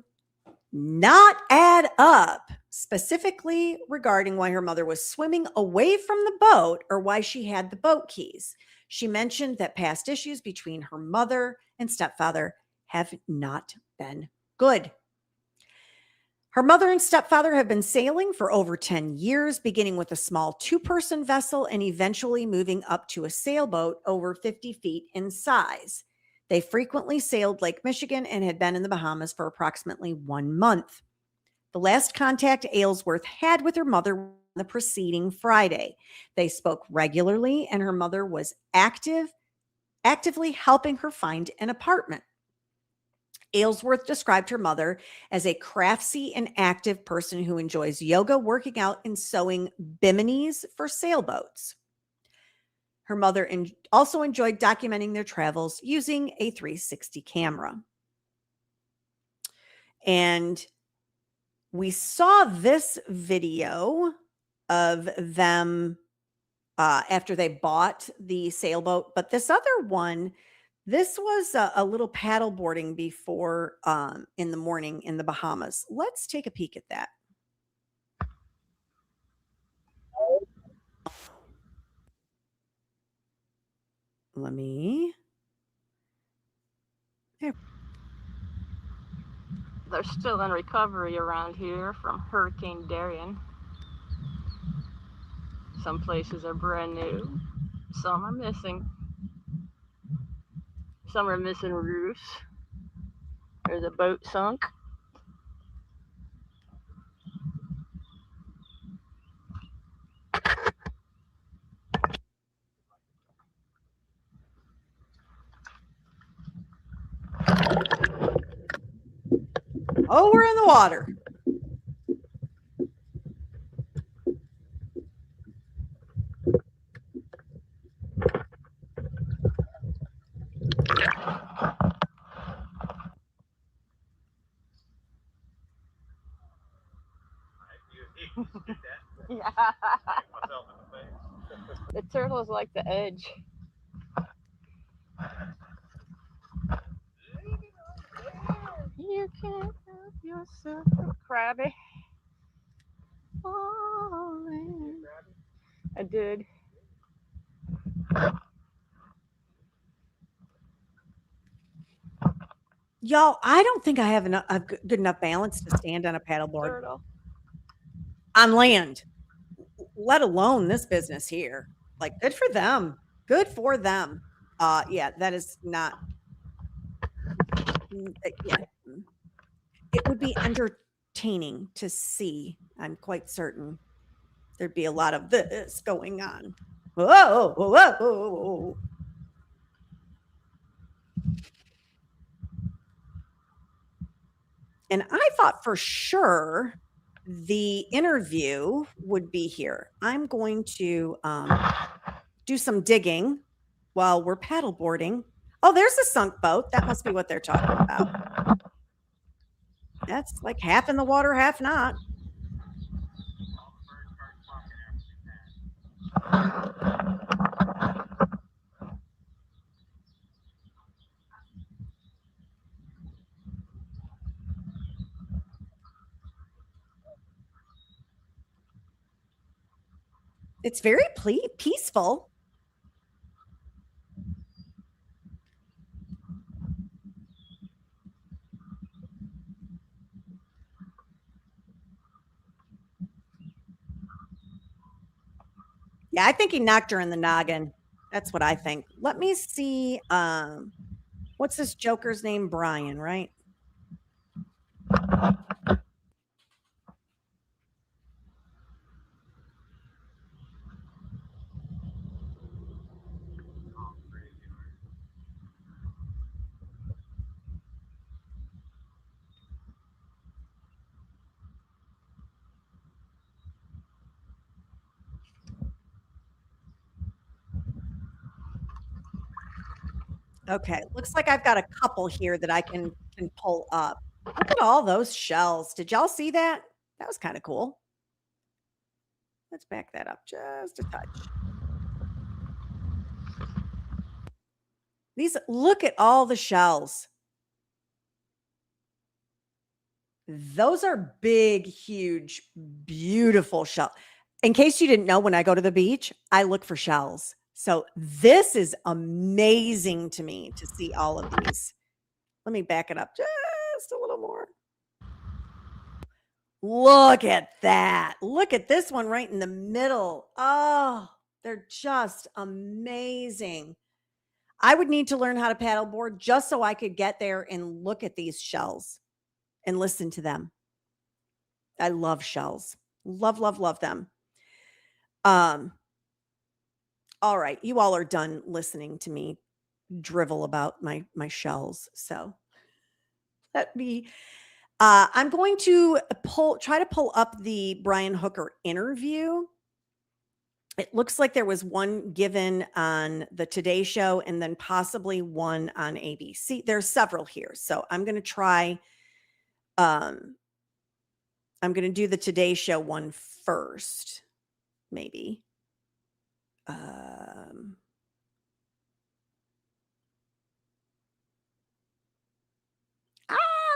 not add up specifically regarding why her mother was swimming away from the boat or why she had the boat keys. She mentioned that past issues between her mother and stepfather have not been good. Her mother and stepfather have been sailing for over 10 years, beginning with a small 2-person vessel and eventually moving up to a sailboat over 50 feet in size. They frequently sailed Lake Michigan and had been in the Bahamas for approximately 1 month. The last contact Aylesworth had with her mother the preceding Friday. They spoke regularly, and her mother was actively helping her find an apartment. Aylesworth described her mother as a craftsy and active person who enjoys yoga, working out, and sewing biminis for sailboats. Her mother also enjoyed documenting their travels using a 360 camera. And we saw this video of them after they bought the sailboat, but this other one, this was a little paddle boarding before in the morning in the Bahamas. Let's take a peek at that. Let me. They're still in recovery around here from Hurricane Darian. Some places are brand new. Some are missing. Some are missing roofs. There's a boat sunk. Oh, we're in the water. Yeah. The turtles like the edge. You can't help yourself, crabby. Falling. I did. Y'all, I don't think I have a good enough balance to stand on a paddleboard Turtle. on land, let alone this business here. Like, good for them. Good for them. Yeah, that is not. Yeah, it would be entertaining to see. I'm quite certain there'd be a lot of this going on. Whoa, whoa, whoa, whoa. And I thought for sure the interview would be here. I'm going to do some digging while we're paddleboarding. Oh, there's a sunk boat. That must be what they're talking about. That's like half in the water, half not. It's very peaceful. Yeah, I think he knocked her in the noggin. That's what I think. Let me see. What's this joker's name? Brian, right? Okay, looks like I've got a couple here that I can pull up. Look at all those shells. Did y'all see that? That was kind of cool. Let's back that up just a touch. Look at all the shells. Those are big, huge, beautiful shells. In case you didn't know, when I go to the beach, I look for shells. So this is amazing to me to see all of these. Let me back it up just a little more. Look at that. Look at this one right in the middle. Oh, they're just amazing. I would need to learn how to paddleboard just so I could get there and look at these shells and listen to them. I love shells. Love, love, love them. All right. You all are done listening to me drivel about my shells. So let me I'm going to try to pull up the Brian Hooker interview. It looks like there was one given on the Today Show and then possibly one on ABC. There's several here. So I'm going to try. I'm going to do the Today Show one first, maybe.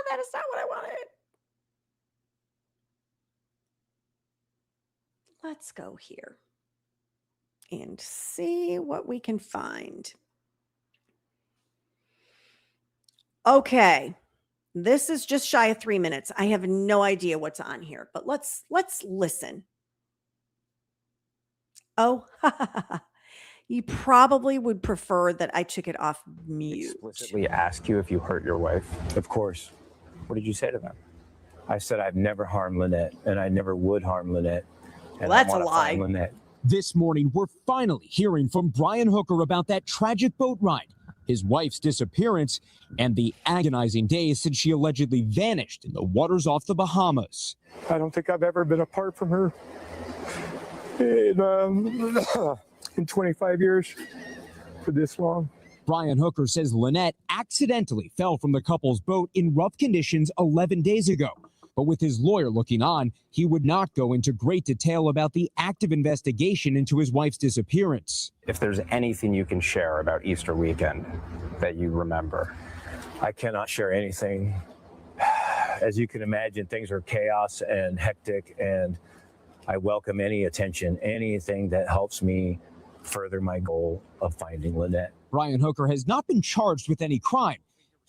That is not what I wanted. Let's go here and see what we can find. Okay. This is just shy of 3 minutes. I have no idea what's on here, but let's listen. Oh, you probably would prefer that I took it off mute. Explicitly ask you if you hurt your wife? Of course. What did you say to them? I said I've never harmed Lynette, and I never would harm Lynette. And Well, that's I a wanna lie. find Lynette. This morning, we're finally hearing from Brian Hooker about that tragic boat ride, his wife's disappearance, and the agonizing days since she allegedly vanished in the waters off the Bahamas. I don't think I've ever been apart from her in 25 years for this long. Brian Hooker says Lynette accidentally fell from the couple's boat in rough conditions 11 days ago. But with his lawyer looking on, he would not go into great detail about the active investigation into his wife's disappearance. If there's anything you can share about Easter weekend that you remember. I cannot share anything. As you can imagine, things are chaos and hectic, and I welcome any attention, anything that helps me further my goal of finding Lynette. Brian Hooker has not been charged with any crime,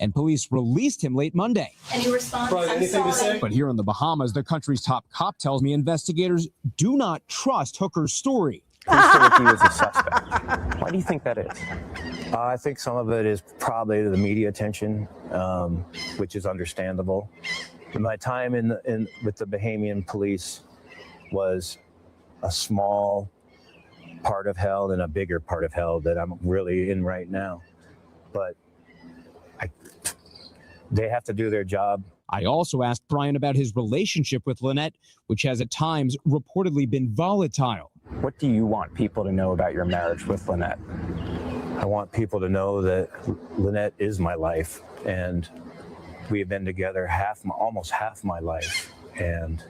and police released him late Monday. Any response? I'm sorry. But here in the Bahamas, the country's top cop tells me investigators do not trust Hooker's story. Who's still looking as a suspect? Why do you think that is? I think some of it is probably the media attention, which is understandable. My time with the Bahamian police was a small part of hell and a bigger part of hell that I'm really in right now. But they have to do their job. I also asked Brian about his relationship with Lynette, which has at times reportedly been volatile. What do you want people to know about your marriage with Lynette? I want people to know that Lynette is my life, and we have been together almost half my life, and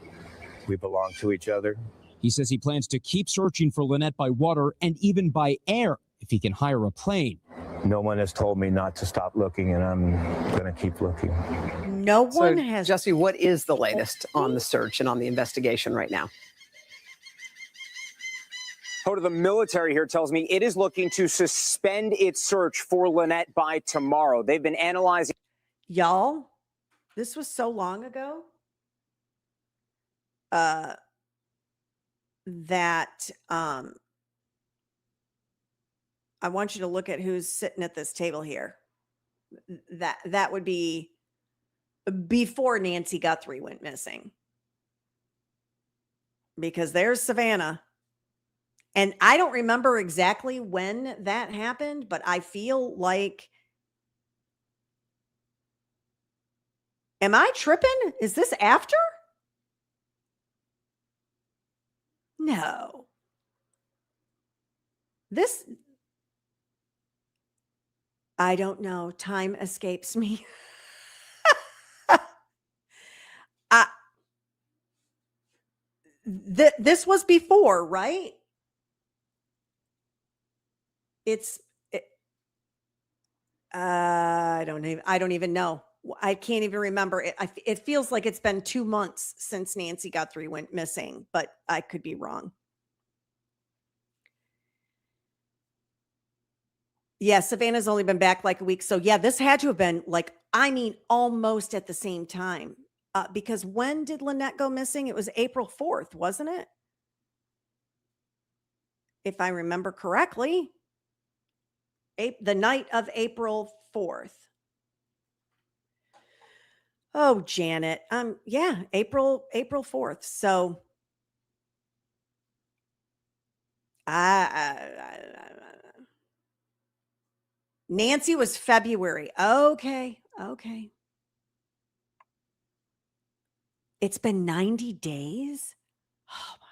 we belong to each other. He says he plans to keep searching for Lynette by water and even by air if he can hire a plane. No one has told me not to stop looking, and I'm going to keep looking. No one has. Jesse, what is the latest on the search and on the investigation right now? The military here tells me it is looking to suspend its search for Lynette by tomorrow. They've been analyzing. Y'all, this was so long ago that I want you to look at who's sitting at this table here. That would be before Nancy Guthrie went missing. Because there's Savannah. And I don't remember exactly when that happened, but I feel like, am I tripping? Is this after? No. I don't know. Time escapes me. This was before, right? I don't even know. I can't even remember. It feels like it's been 2 months since Nancy Guthrie went missing, but I could be wrong. Yeah, Savannah's only been back like a week. So yeah, this had to have been like, I mean, almost at the same time. Because when did Lynette go missing? It was April 4th, wasn't it? If I remember correctly. The night of April 4th. Oh, Janet. Yeah, April 4th. So Nancy was February. Okay. It's been 90 days. Oh my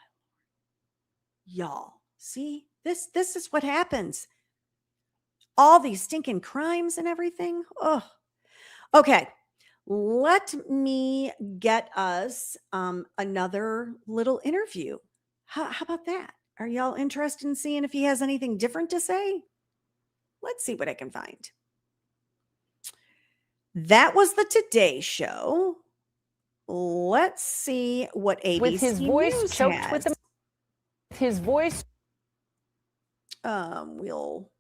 Lord. Y'all, see, this is what happens. All these stinking crimes and everything. Oh, okay. Let me get us another little interview. How about that? Are y'all interested in seeing if he has anything different to say? Let's see what I can find. That was the Today Show. Let's see what ABC with his voice News choked has. with his voice. We'll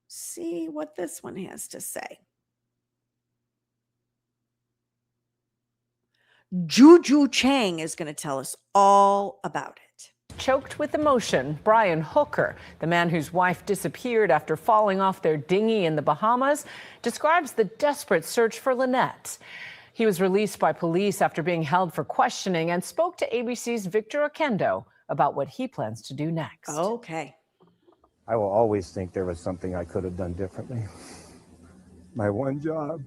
see what this one has to say. Juju Chang is going to tell us all about it. Choked with emotion, Brian Hooker, the man whose wife disappeared after falling off their dinghy in the Bahamas, describes the desperate search for Lynette. He was released by police after being held for questioning and spoke to ABC's Victor Oquendo about what he plans to do next. Okay. I will always think there was something I could have done differently. My one job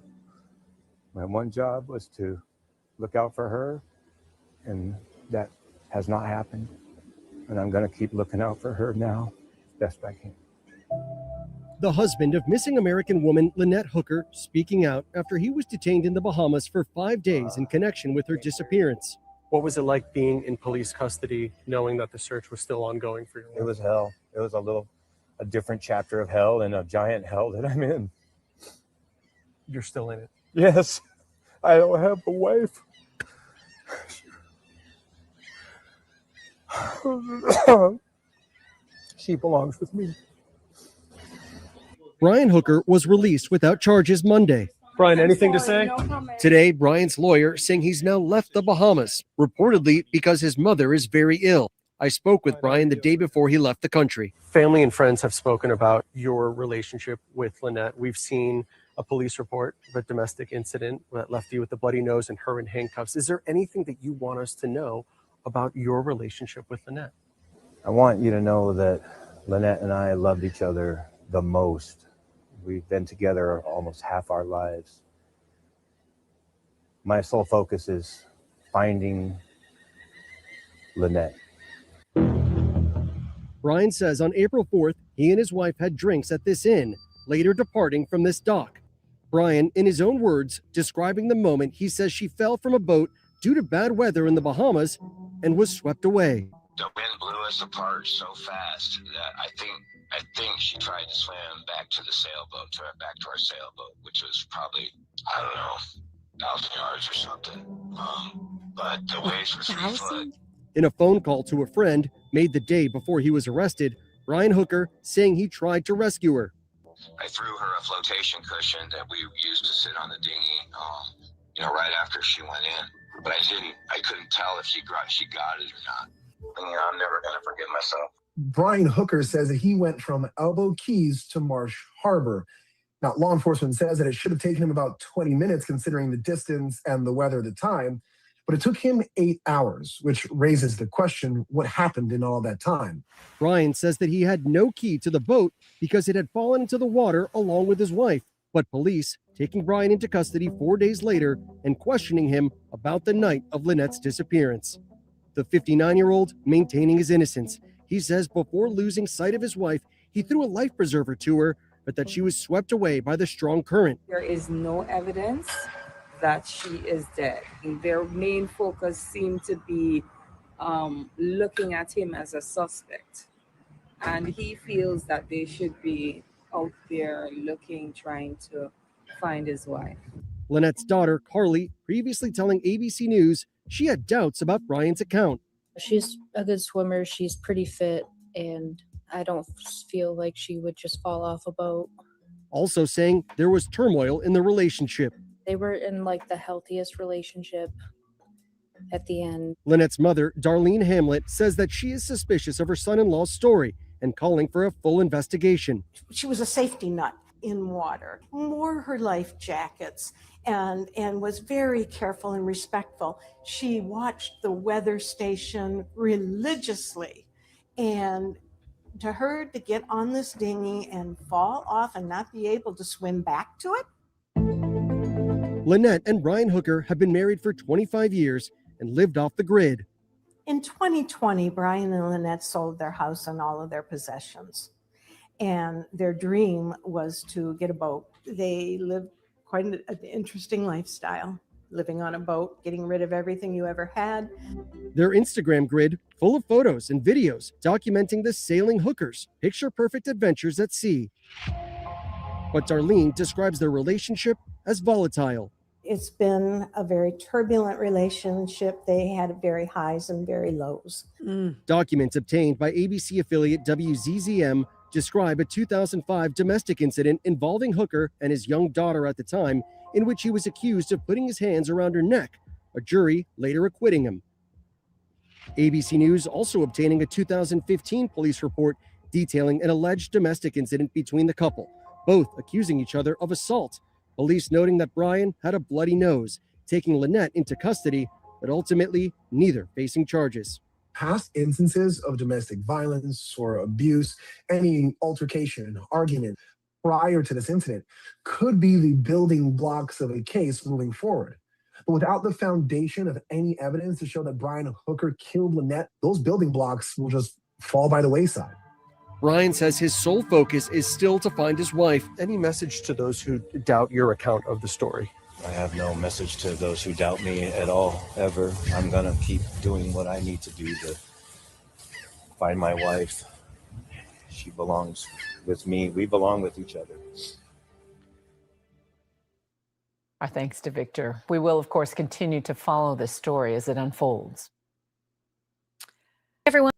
was to look out for her, and that has not happened. And I'm going to keep looking out for her now, best I can. The husband of missing American woman Lynette Hooker speaking out after he was detained in the Bahamas for 5 days in connection with her disappearance. What was it like being in police custody, knowing that the search was still ongoing for you? It was hell. It was a different chapter of hell and a giant hell that I'm in. You're still in it? Yes. I don't have a wife. She belongs with me. Brian Hooker was released without charges Monday. Brian, anything to say? Today, Brian's lawyer saying he's now left the Bahamas, reportedly because his mother is very ill. I spoke with Brian the day before he left the country. Family and friends have spoken about your relationship with Lynette. We've seen a police report of a domestic incident that left you with a bloody nose and her in handcuffs. Is there anything that you want us to know about your relationship with Lynette? I want you to know that Lynette and I loved each other the most. We've been together almost half our lives. My sole focus is finding Lynette. Brian says on April 4th, he and his wife had drinks at this inn, later departing from this dock. Brian, in his own words, describing the moment he says she fell from a boat due to bad weather in the Bahamas and was swept away. The wind blew us apart so fast that I think she tried to swim back to the sailboat, back to our sailboat, which was probably, I don't know, 1,000 yards or something. But the waves were 3 foot. In a phone call to a friend made the day before he was arrested, Brian Hooker saying he tried to rescue her. I threw her a flotation cushion that we used to sit on the dinghy, right after she went in. But I couldn't tell if she got it or not. I'm never going to forgive myself. Brian Hooker says that he went from Elbow Cay to Marsh Harbour. Now, law enforcement says that it should have taken him about 20 minutes considering the distance and the weather at the time, but it took him 8 hours, which raises the question, what happened in all that time? Brian says that he had no key to the boat because it had fallen into the water along with his wife, but police taking Brian into custody 4 days later and questioning him about the night of Lynette's disappearance. The 59-year-old maintaining his innocence. He says before losing sight of his wife, he threw a life preserver to her, but that she was swept away by the strong current. There is no evidence that she is dead. Their main focus seemed to be looking at him as a suspect. And he feels that they should be out there looking, trying to find his wife. Lynette's daughter, Carly, previously telling ABC News she had doubts about Brian's account. She's a good swimmer. She's pretty fit, and I don't feel like she would just fall off a boat. Also saying there was turmoil in the relationship. They were in like the healthiest relationship at the end. Lynette's mother, Darlene Hamlet, says that she is suspicious of her son-in-law's story and calling for a full investigation. She was a safety nut in water, wore her life jackets, and was very careful and respectful. She watched the weather station religiously, and to her to get on this dinghy and fall off and not be able to swim back to it. Lynette and Brian Hooker have been married for 25 years and lived off the grid. In 2020, Brian and Lynette sold their house and all of their possessions. And their dream was to get a boat. They lived quite an interesting lifestyle, living on a boat, getting rid of everything you ever had. Their Instagram grid full of photos and videos documenting the sailing hookers' picture-perfect adventures at sea. But Darlene describes their relationship as volatile. It's been a very turbulent relationship. They had very highs and very lows. Documents obtained by ABC affiliate WZZM describe a 2005 domestic incident involving Hooker and his young daughter at the time, in which he was accused of putting his hands around her neck, a jury later acquitting him. ABC News also obtaining a 2015 police report detailing an alleged domestic incident between the couple, both accusing each other of assault. Police noting that Brian had a bloody nose, taking Lynette into custody, but ultimately neither facing charges. Past instances of domestic violence or abuse, any altercation, argument prior to this incident could be the building blocks of a case moving forward. But without the foundation of any evidence to show that Brian Hooker killed Lynette, those building blocks will just fall by the wayside. Brian says his sole focus is still to find his wife. Any message to those who doubt your account of the story? I have no message to those who doubt me at all, ever. I'm going to keep doing what I need to do to find my wife. She belongs with me. We belong with each other. Our thanks to Victor. We will, of course, continue to follow this story as it unfolds. Everyone.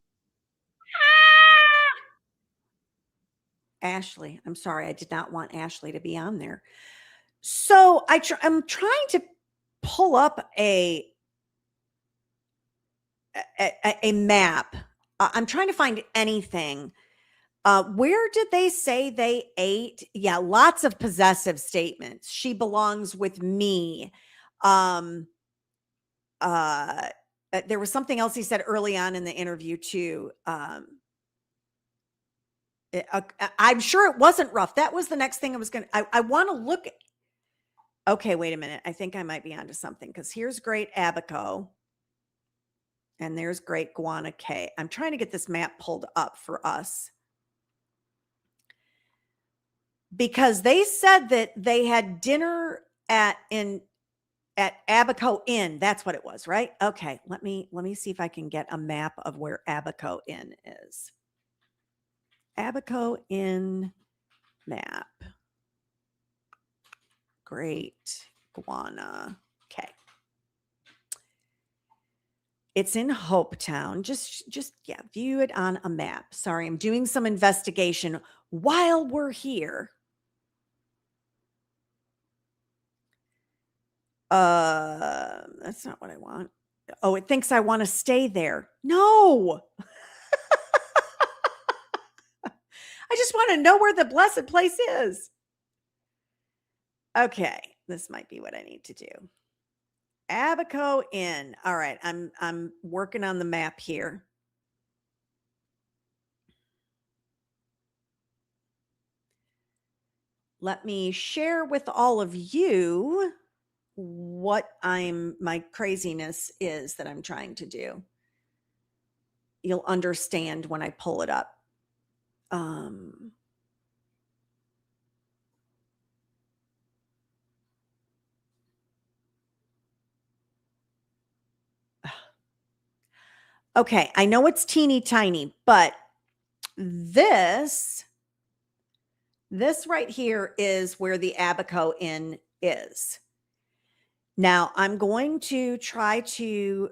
Ashley, I'm sorry, I did not want Ashley to be on there. So I'm trying to pull up a map. I'm trying to find anything. Where did they say they ate? Yeah, lots of possessive statements. She belongs with me. There was something else he said early on in the interview too. I'm sure it wasn't rough. That was the next thing I was going to, I want to look at. Okay, wait a minute. I think I might be onto something because here's Great Abaco and there's Great Guana Cay. I'm trying to get this map pulled up for us because they said that they had dinner at Abaco Inn. That's what it was, right? Okay, let me see if I can get a map of where Abaco Inn is. Abaco Inn map. Great Guana Cay. It's in Hopetown. Just yeah, view it on a map. Sorry, I'm doing some investigation while we're here. That's not what I want. Oh, it thinks I want to stay there. No. I just want to know where the blessed place is. Okay, this might be what I need to do. Abaco Inn. All right, I'm working on the map here. Let me share with all of you what my craziness is that I'm trying to do. You'll understand when I pull it up. Okay, I know it's teeny tiny, but this This right here is where the Abaco Inn is. Now, I'm going to try to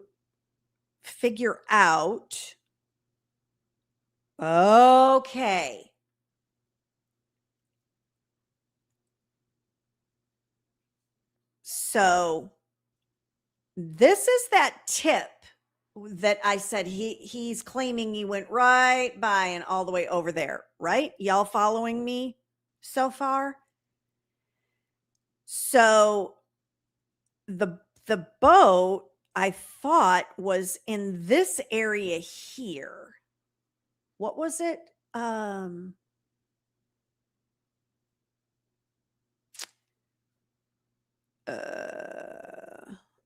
figure out. Okay. So this is that tip that I said he's claiming he went right by and all the way over there, right? Y'all following me so far? So the boat I thought was in this area here. What was it?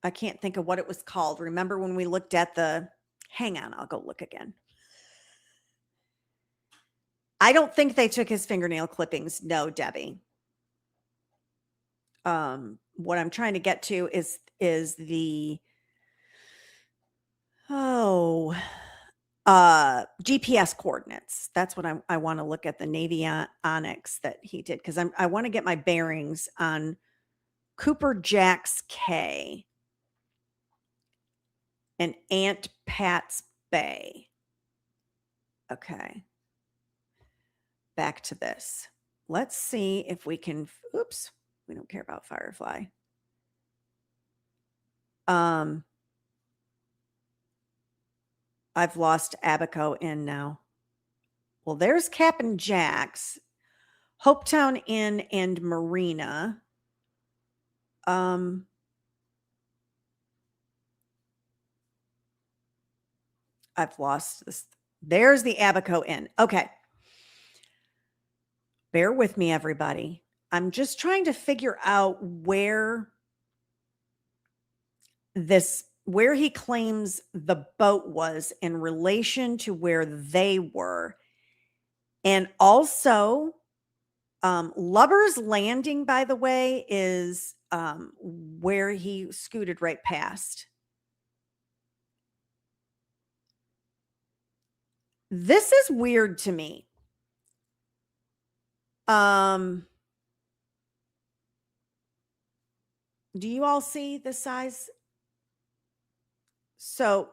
I can't think of what it was called. Remember when we looked at hang on, I'll go look again. I don't think they took his fingernail clippings. No, Debbie. What I'm trying to get to is the GPS coordinates. That's what I want to look at, the Navy Onyx that he did, because I want to get my bearings on Cooper Jacks Cay and Aunt Pat's Bay. Okay. Back to this. Let's see if we can, oops, we don't care about Firefly. I've lost Abaco Inn now. Well, there's Captain Jack's, Hopetown Inn and Marina. I've lost this. There's the Abaco Inn. Okay. Bear with me, everybody. I'm just trying to figure out where he claims the boat was in relation to where they were. And also, Lubber's Landing, by the way, is where he scooted right past. This is weird to me. Do you all see the size? So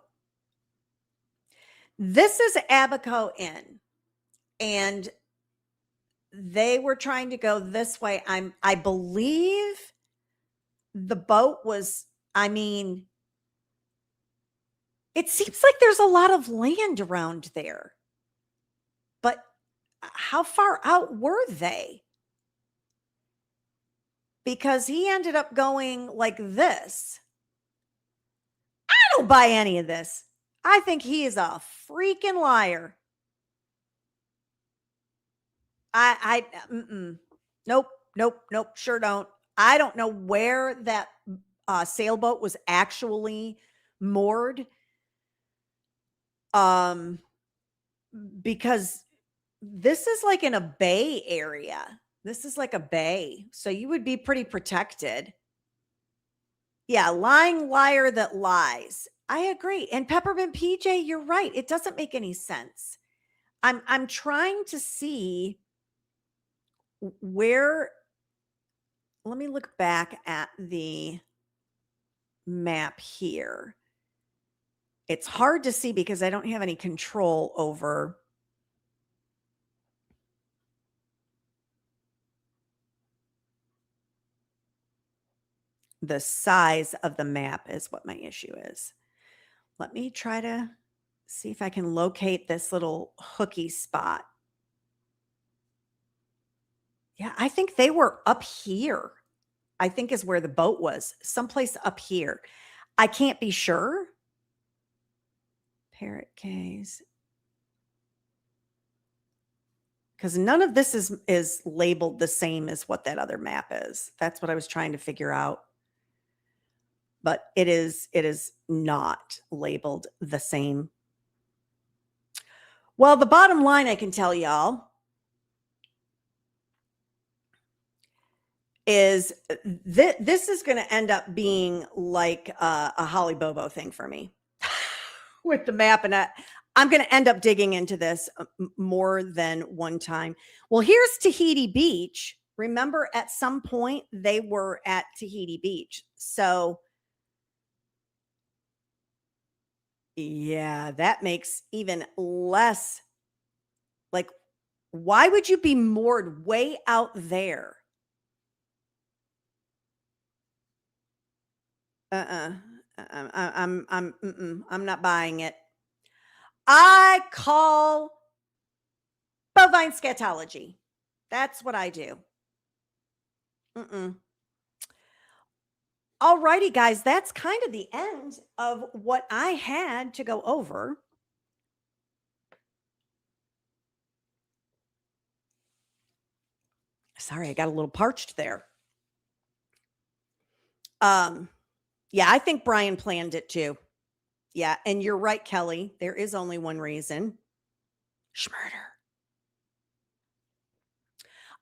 this is Abaco Inn, and they were trying to go this way. I believe the boat was, it seems like there's a lot of land around there, but how far out were they? Because he ended up going like this. I don't buy any of this. I think he is a freaking liar. Nope, sure don't. I don't know where that sailboat was actually moored. Because this is like in a bay area. This is like a bay. So you would be pretty protected. Yeah, lying liar that lies. I agree. And Peppermint PJ, you're right. It doesn't make any sense. I'm trying to see where. Let me look back at the map here. It's hard to see because I don't have any control over the size of the map is what my issue is. Let me try to see if I can locate this little hooky spot. Yeah, I think they were up here. I think is where the boat was. Someplace up here. I can't be sure. Parrot Cays. Because none of this is labeled the same as what that other map is. That's what I was trying to figure out. But it is not labeled the same. Well, the bottom line I can tell y'all is this is going to end up being like a Holly Bobo thing for me with the map. And I'm going to end up digging into this more than one time. Well, here's Tahiti Beach. Remember, at some point they were at Tahiti Beach. So, yeah, that makes even less. Like, why would you be moored way out there? I'm not buying it. I call bovine scatology. That's what I do. All righty, guys. That's kind of the end of what I had to go over. Sorry, I got a little parched there. Yeah, I think Brian planned it too. Yeah, and you're right, Kelly. There is only one reason. Schmurder.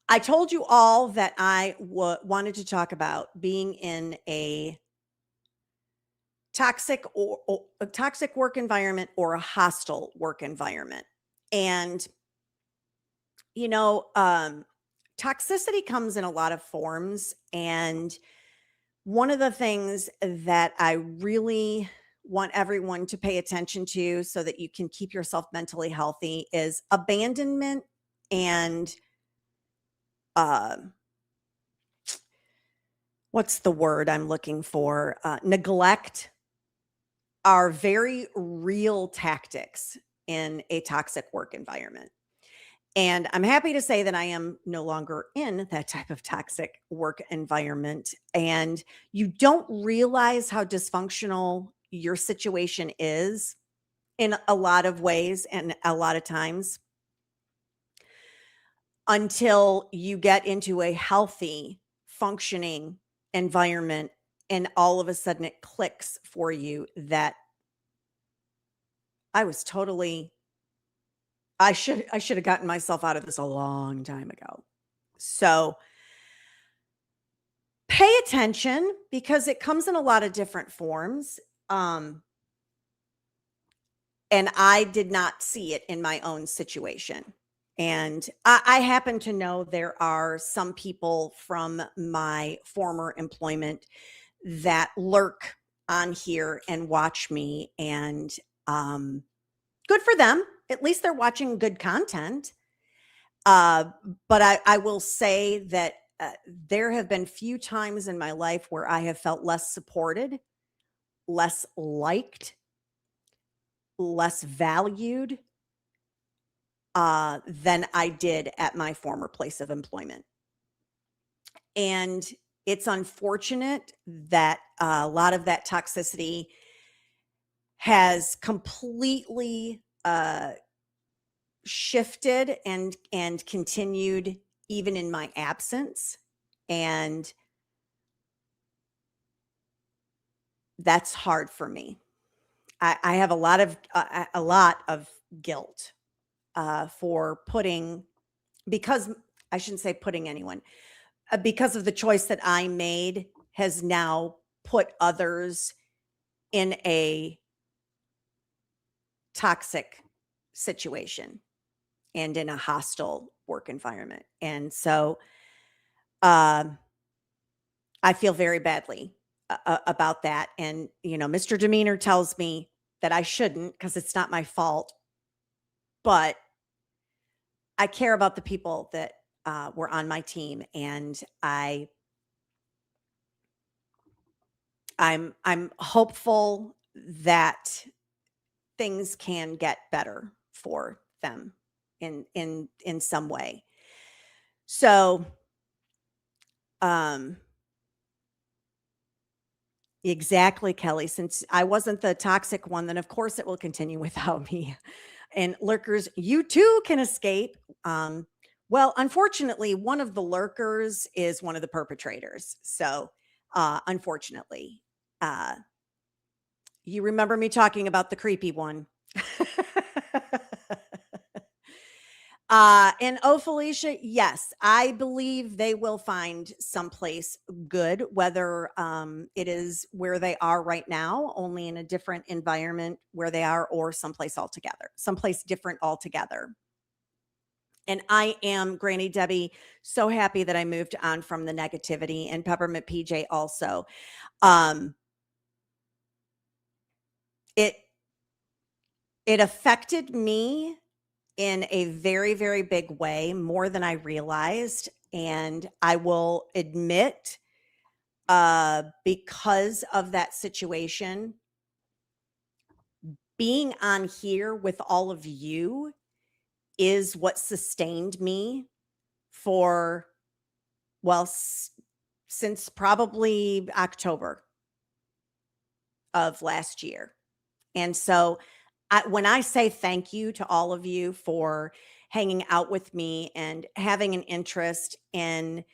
I told you all that I wanted to talk about being in a toxic or a toxic work environment or a hostile work environment. And you know, toxicity comes in a lot of forms, and one of the things that I really want everyone to pay attention to so that you can keep yourself mentally healthy is abandonment and what's the word I'm looking for? Neglect are very real tactics in a toxic work environment. And I'm happy to say that I am no longer in that type of toxic work environment. And you don't realize how dysfunctional your situation is in a lot of ways and a lot of times until you get into a healthy, functioning environment. And all of a sudden it clicks for you that I should have gotten myself out of this a long time ago. So pay attention because it comes in a lot of different forms. And I did not see it in my own situation. And I happen to know there are some people from my former employment that lurk on here and watch me, and good for them. At least they're watching good content. But I will say that there have been few times in my life where I have felt less supported, less liked, less valued than I did at my former place of employment. And it's unfortunate that a lot of that toxicity has completely shifted and continued even in my absence. And that's hard for me. I have a lot of guilt for putting, because I shouldn't say putting anyone, because of the choice that I made has now put others in a toxic situation and in a hostile work environment. And so I feel very badly about that. And, you know, Mr. Demeanor tells me that I shouldn't because it's not my fault. But I care about the people that were on my team, and I'm hopeful that things can get better for them in some way. So exactly, Kelly, since I wasn't the toxic one, then of course it will continue without me. And lurkers, you too can escape. Well, unfortunately, one of the lurkers is one of the perpetrators. So unfortunately, you remember me talking about the creepy one. And oh, Felicia, yes, I believe they will find someplace good, whether it is where they are right now, only in a different environment where they are, or someplace different altogether. And I am, Granny Debbie, so happy that I moved on from the negativity, and Peppermint PJ also. It affected me in a very, very big way, more than I realized. And I will admit, because of that situation, being on here with all of you is what sustained me for, well, since probably October of last year. And so when I say thank you to all of you for hanging out with me and having an interest in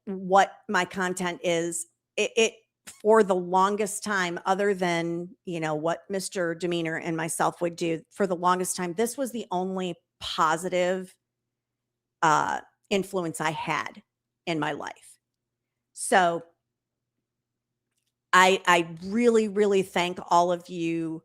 what my content is, it for the longest time, other than, what Mr. Demeanor and myself would do, for the longest time, this was the only positive influence I had in my life. So I really, really thank all of you,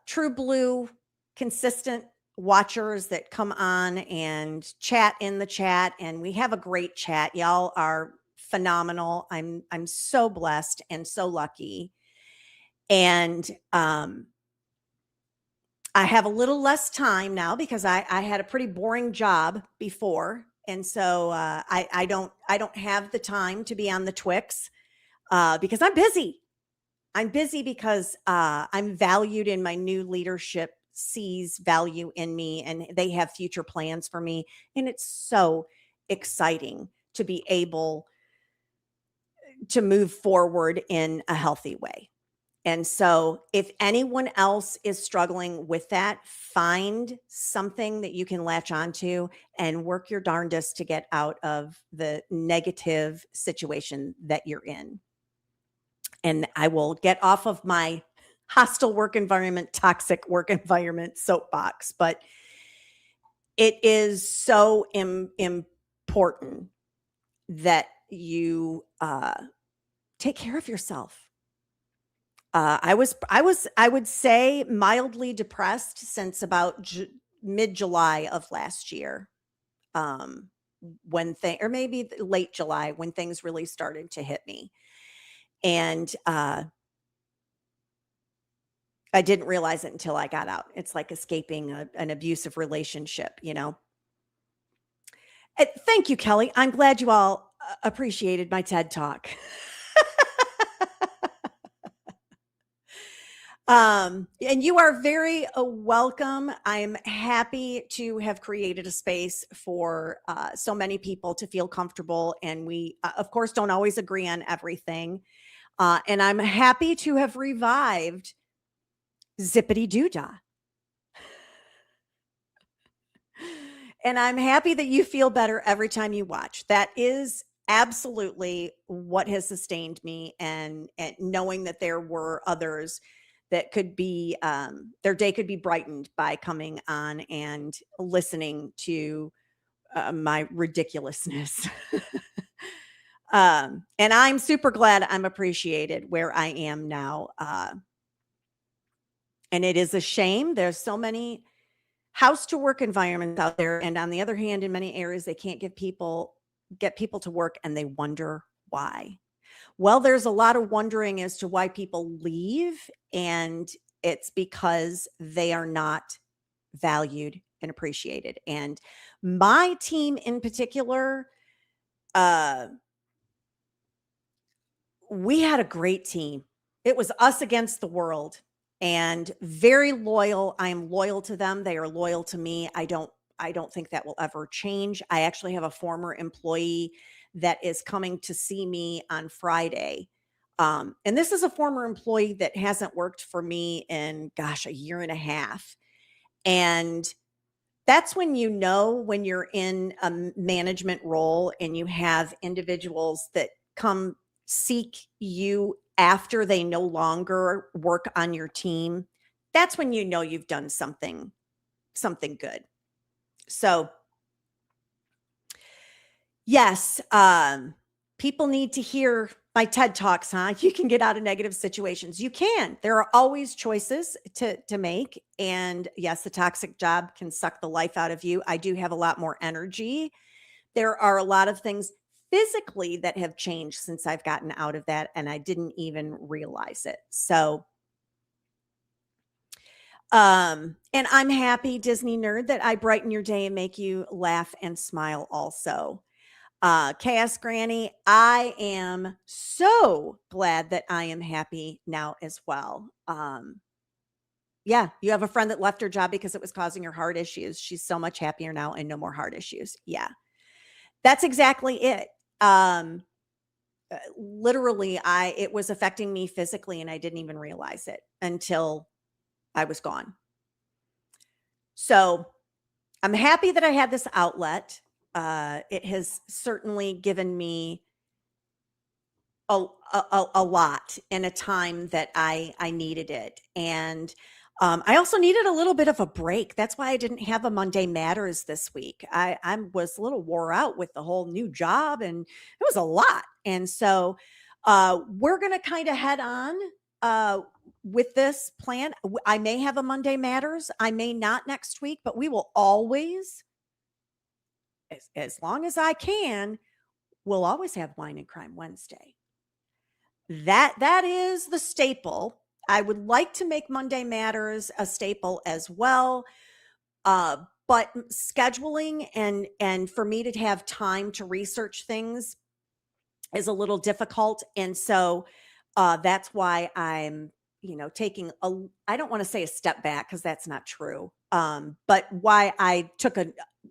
true blue, consistent watchers that come on and chat in the chat, and we have a great chat. Y'all are phenomenal. I'm so blessed and so lucky. And I have a little less time now because I had a pretty boring job before, and so I don't have the time to be on the Twix because I'm busy. I'm busy because I'm valued, and my new leadership sees value in me, and they have future plans for me. And it's so exciting to be able to move forward in a healthy way. And so if anyone else is struggling with that, find something that you can latch onto and work your darndest to get out of the negative situation that you're in. And I will get off of my hostile work environment, toxic work environment soapbox, but it is so important that you take care of yourself. I would say mildly depressed since about mid-July of last year, or maybe late July, when things really started to hit me. And I didn't realize it until I got out. It's like escaping an abusive relationship, Thank you, Kelly. I'm glad you all appreciated my TED Talk. And you are very welcome. I'm happy to have created a space for so many people to feel comfortable. And we, of course, don't always agree on everything. And I'm happy to have revived Zippity Doodah. And I'm happy that you feel better every time you watch. That is absolutely what has sustained me, and knowing that there were others that could be, their day could be brightened by coming on and listening to my ridiculousness. And I'm super glad I'm appreciated where I am now. And it is a shame. There's so many house to work environments out there. And on the other hand, in many areas, they can't get people to work, and they wonder why. Well, there's a lot of wondering as to why people leave, and it's because they are not valued and appreciated. And my team in particular, we had a great team. It was us against the world, and very loyal. I am loyal to them. They are loyal to me. I don't think that will ever change. I actually have a former employee that is coming to see me on Friday. And this is a former employee that hasn't worked for me in, a year and a half. And that's when when you're in a management role and you have individuals that come seek you after they no longer work on your team, that's when you've done something good. So, yes, people need to hear my TED Talks, huh? You can get out of negative situations. You can. There are always choices to make. And yes, the toxic job can suck the life out of you. I do have a lot more energy. There are a lot of things physically that have changed since I've gotten out of that, and I didn't even realize it. So, and I'm happy, Disney nerd, that I brighten your day and make you laugh and smile also. Chaos Granny, I am so glad that I am happy now as well. Yeah, you have a friend that left her job because it was causing her heart issues. She's so much happier now and no more heart issues. Yeah, that's exactly it. Literally, it was affecting me physically and I didn't even realize it until I was gone. So I'm happy that I had this outlet. It has certainly given me a lot in a time that I needed it. And I also needed a little bit of a break. That's why I didn't have a Monday Matters this week. I was a little wore out with the whole new job and it was a lot. And so we're going to kind of head on with this plan. I may have a Monday Matters. I may not next week, but we will always, as long as I can, we'll always have Wine and Crime Wednesday. That is the staple. I would like to make Monday Matters a staple as well. But scheduling and for me to have time to research things is a little difficult. And so that's why I'm, taking I don't want to say a step back because that's not true. But why I took a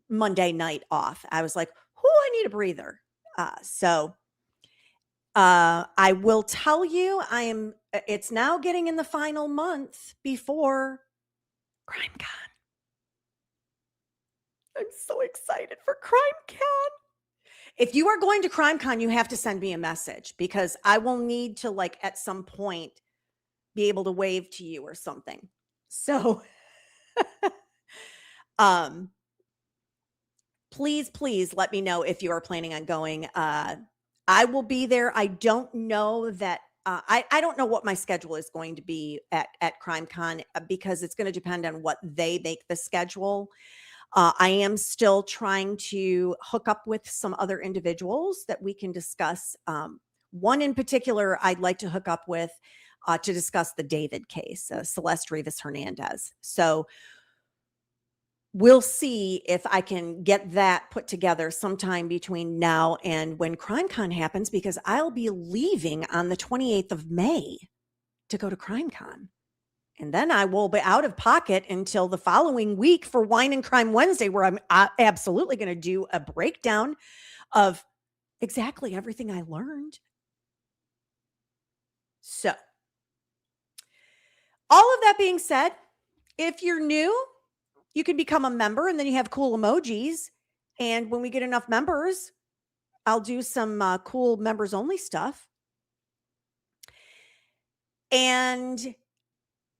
Monday night off. I was like, I need a breather. So I will tell you, it's now getting in the final month before CrimeCon. I'm so excited for CrimeCon. If you are going to CrimeCon, you have to send me a message because I will need to, at some point, be able to wave to you or something. So, please let me know if you are planning on going. I will be there. I don't know that. I don't know what my schedule is going to be at CrimeCon because it's going to depend on what they make the schedule. I am still trying to hook up with some other individuals that we can discuss. One in particular, I'd like to hook up with to discuss the David case, Celeste Rivas Hernandez. So we'll see if I can get that put together sometime between now and when CrimeCon happens, because I'll be leaving on the 28th of May to go to CrimeCon. And then I will be out of pocket until the following week for Wine and Crime Wednesday, where I'm absolutely going to do a breakdown of exactly everything I learned. So, all of that being said, if you're new, you can become a member and then you have cool emojis. And when we get enough members, I'll do some cool members only stuff. And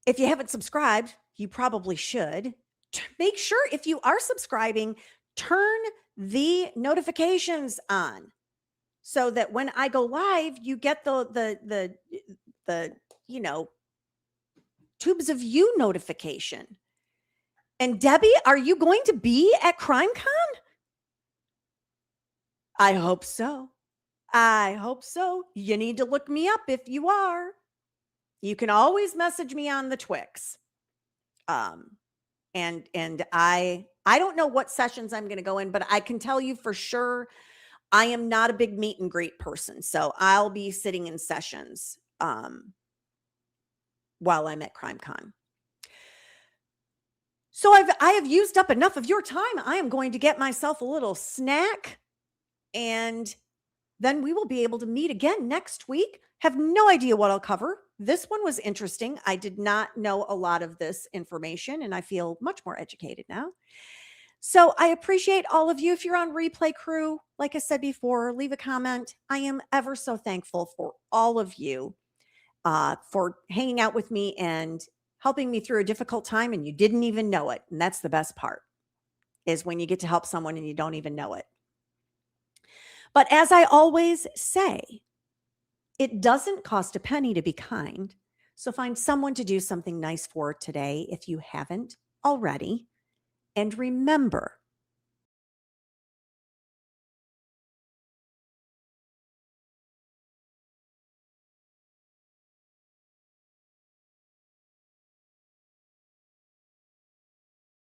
if you haven't subscribed, you probably should. Make sure if you are subscribing, turn the notifications on so that when I go live, you get the tubes of you notification. And Debbie, are you going to be at CrimeCon? I hope so. You need to look me up if you are. You can always message me on the Twix. And I don't know what sessions I'm going to go in, but I can tell you for sure I am not a big meet and greet person. So I'll be sitting in sessions while I'm at CrimeCon. So I have used up enough of your time. I am going to get myself a little snack and then we will be able to meet again next week. Have no idea what I'll cover. This one was interesting. I did not know a lot of this information and I feel much more educated now. So I appreciate all of you. If you're on Replay Crew, like I said before, leave a comment. I am ever so thankful for all of you for hanging out with me and helping me through a difficult time and you didn't even know it. And that's the best part. is when you get to help someone and you don't even know it. But as I always say, it doesn't cost a penny to be kind. So find someone to do something nice for today if you haven't already. And remember,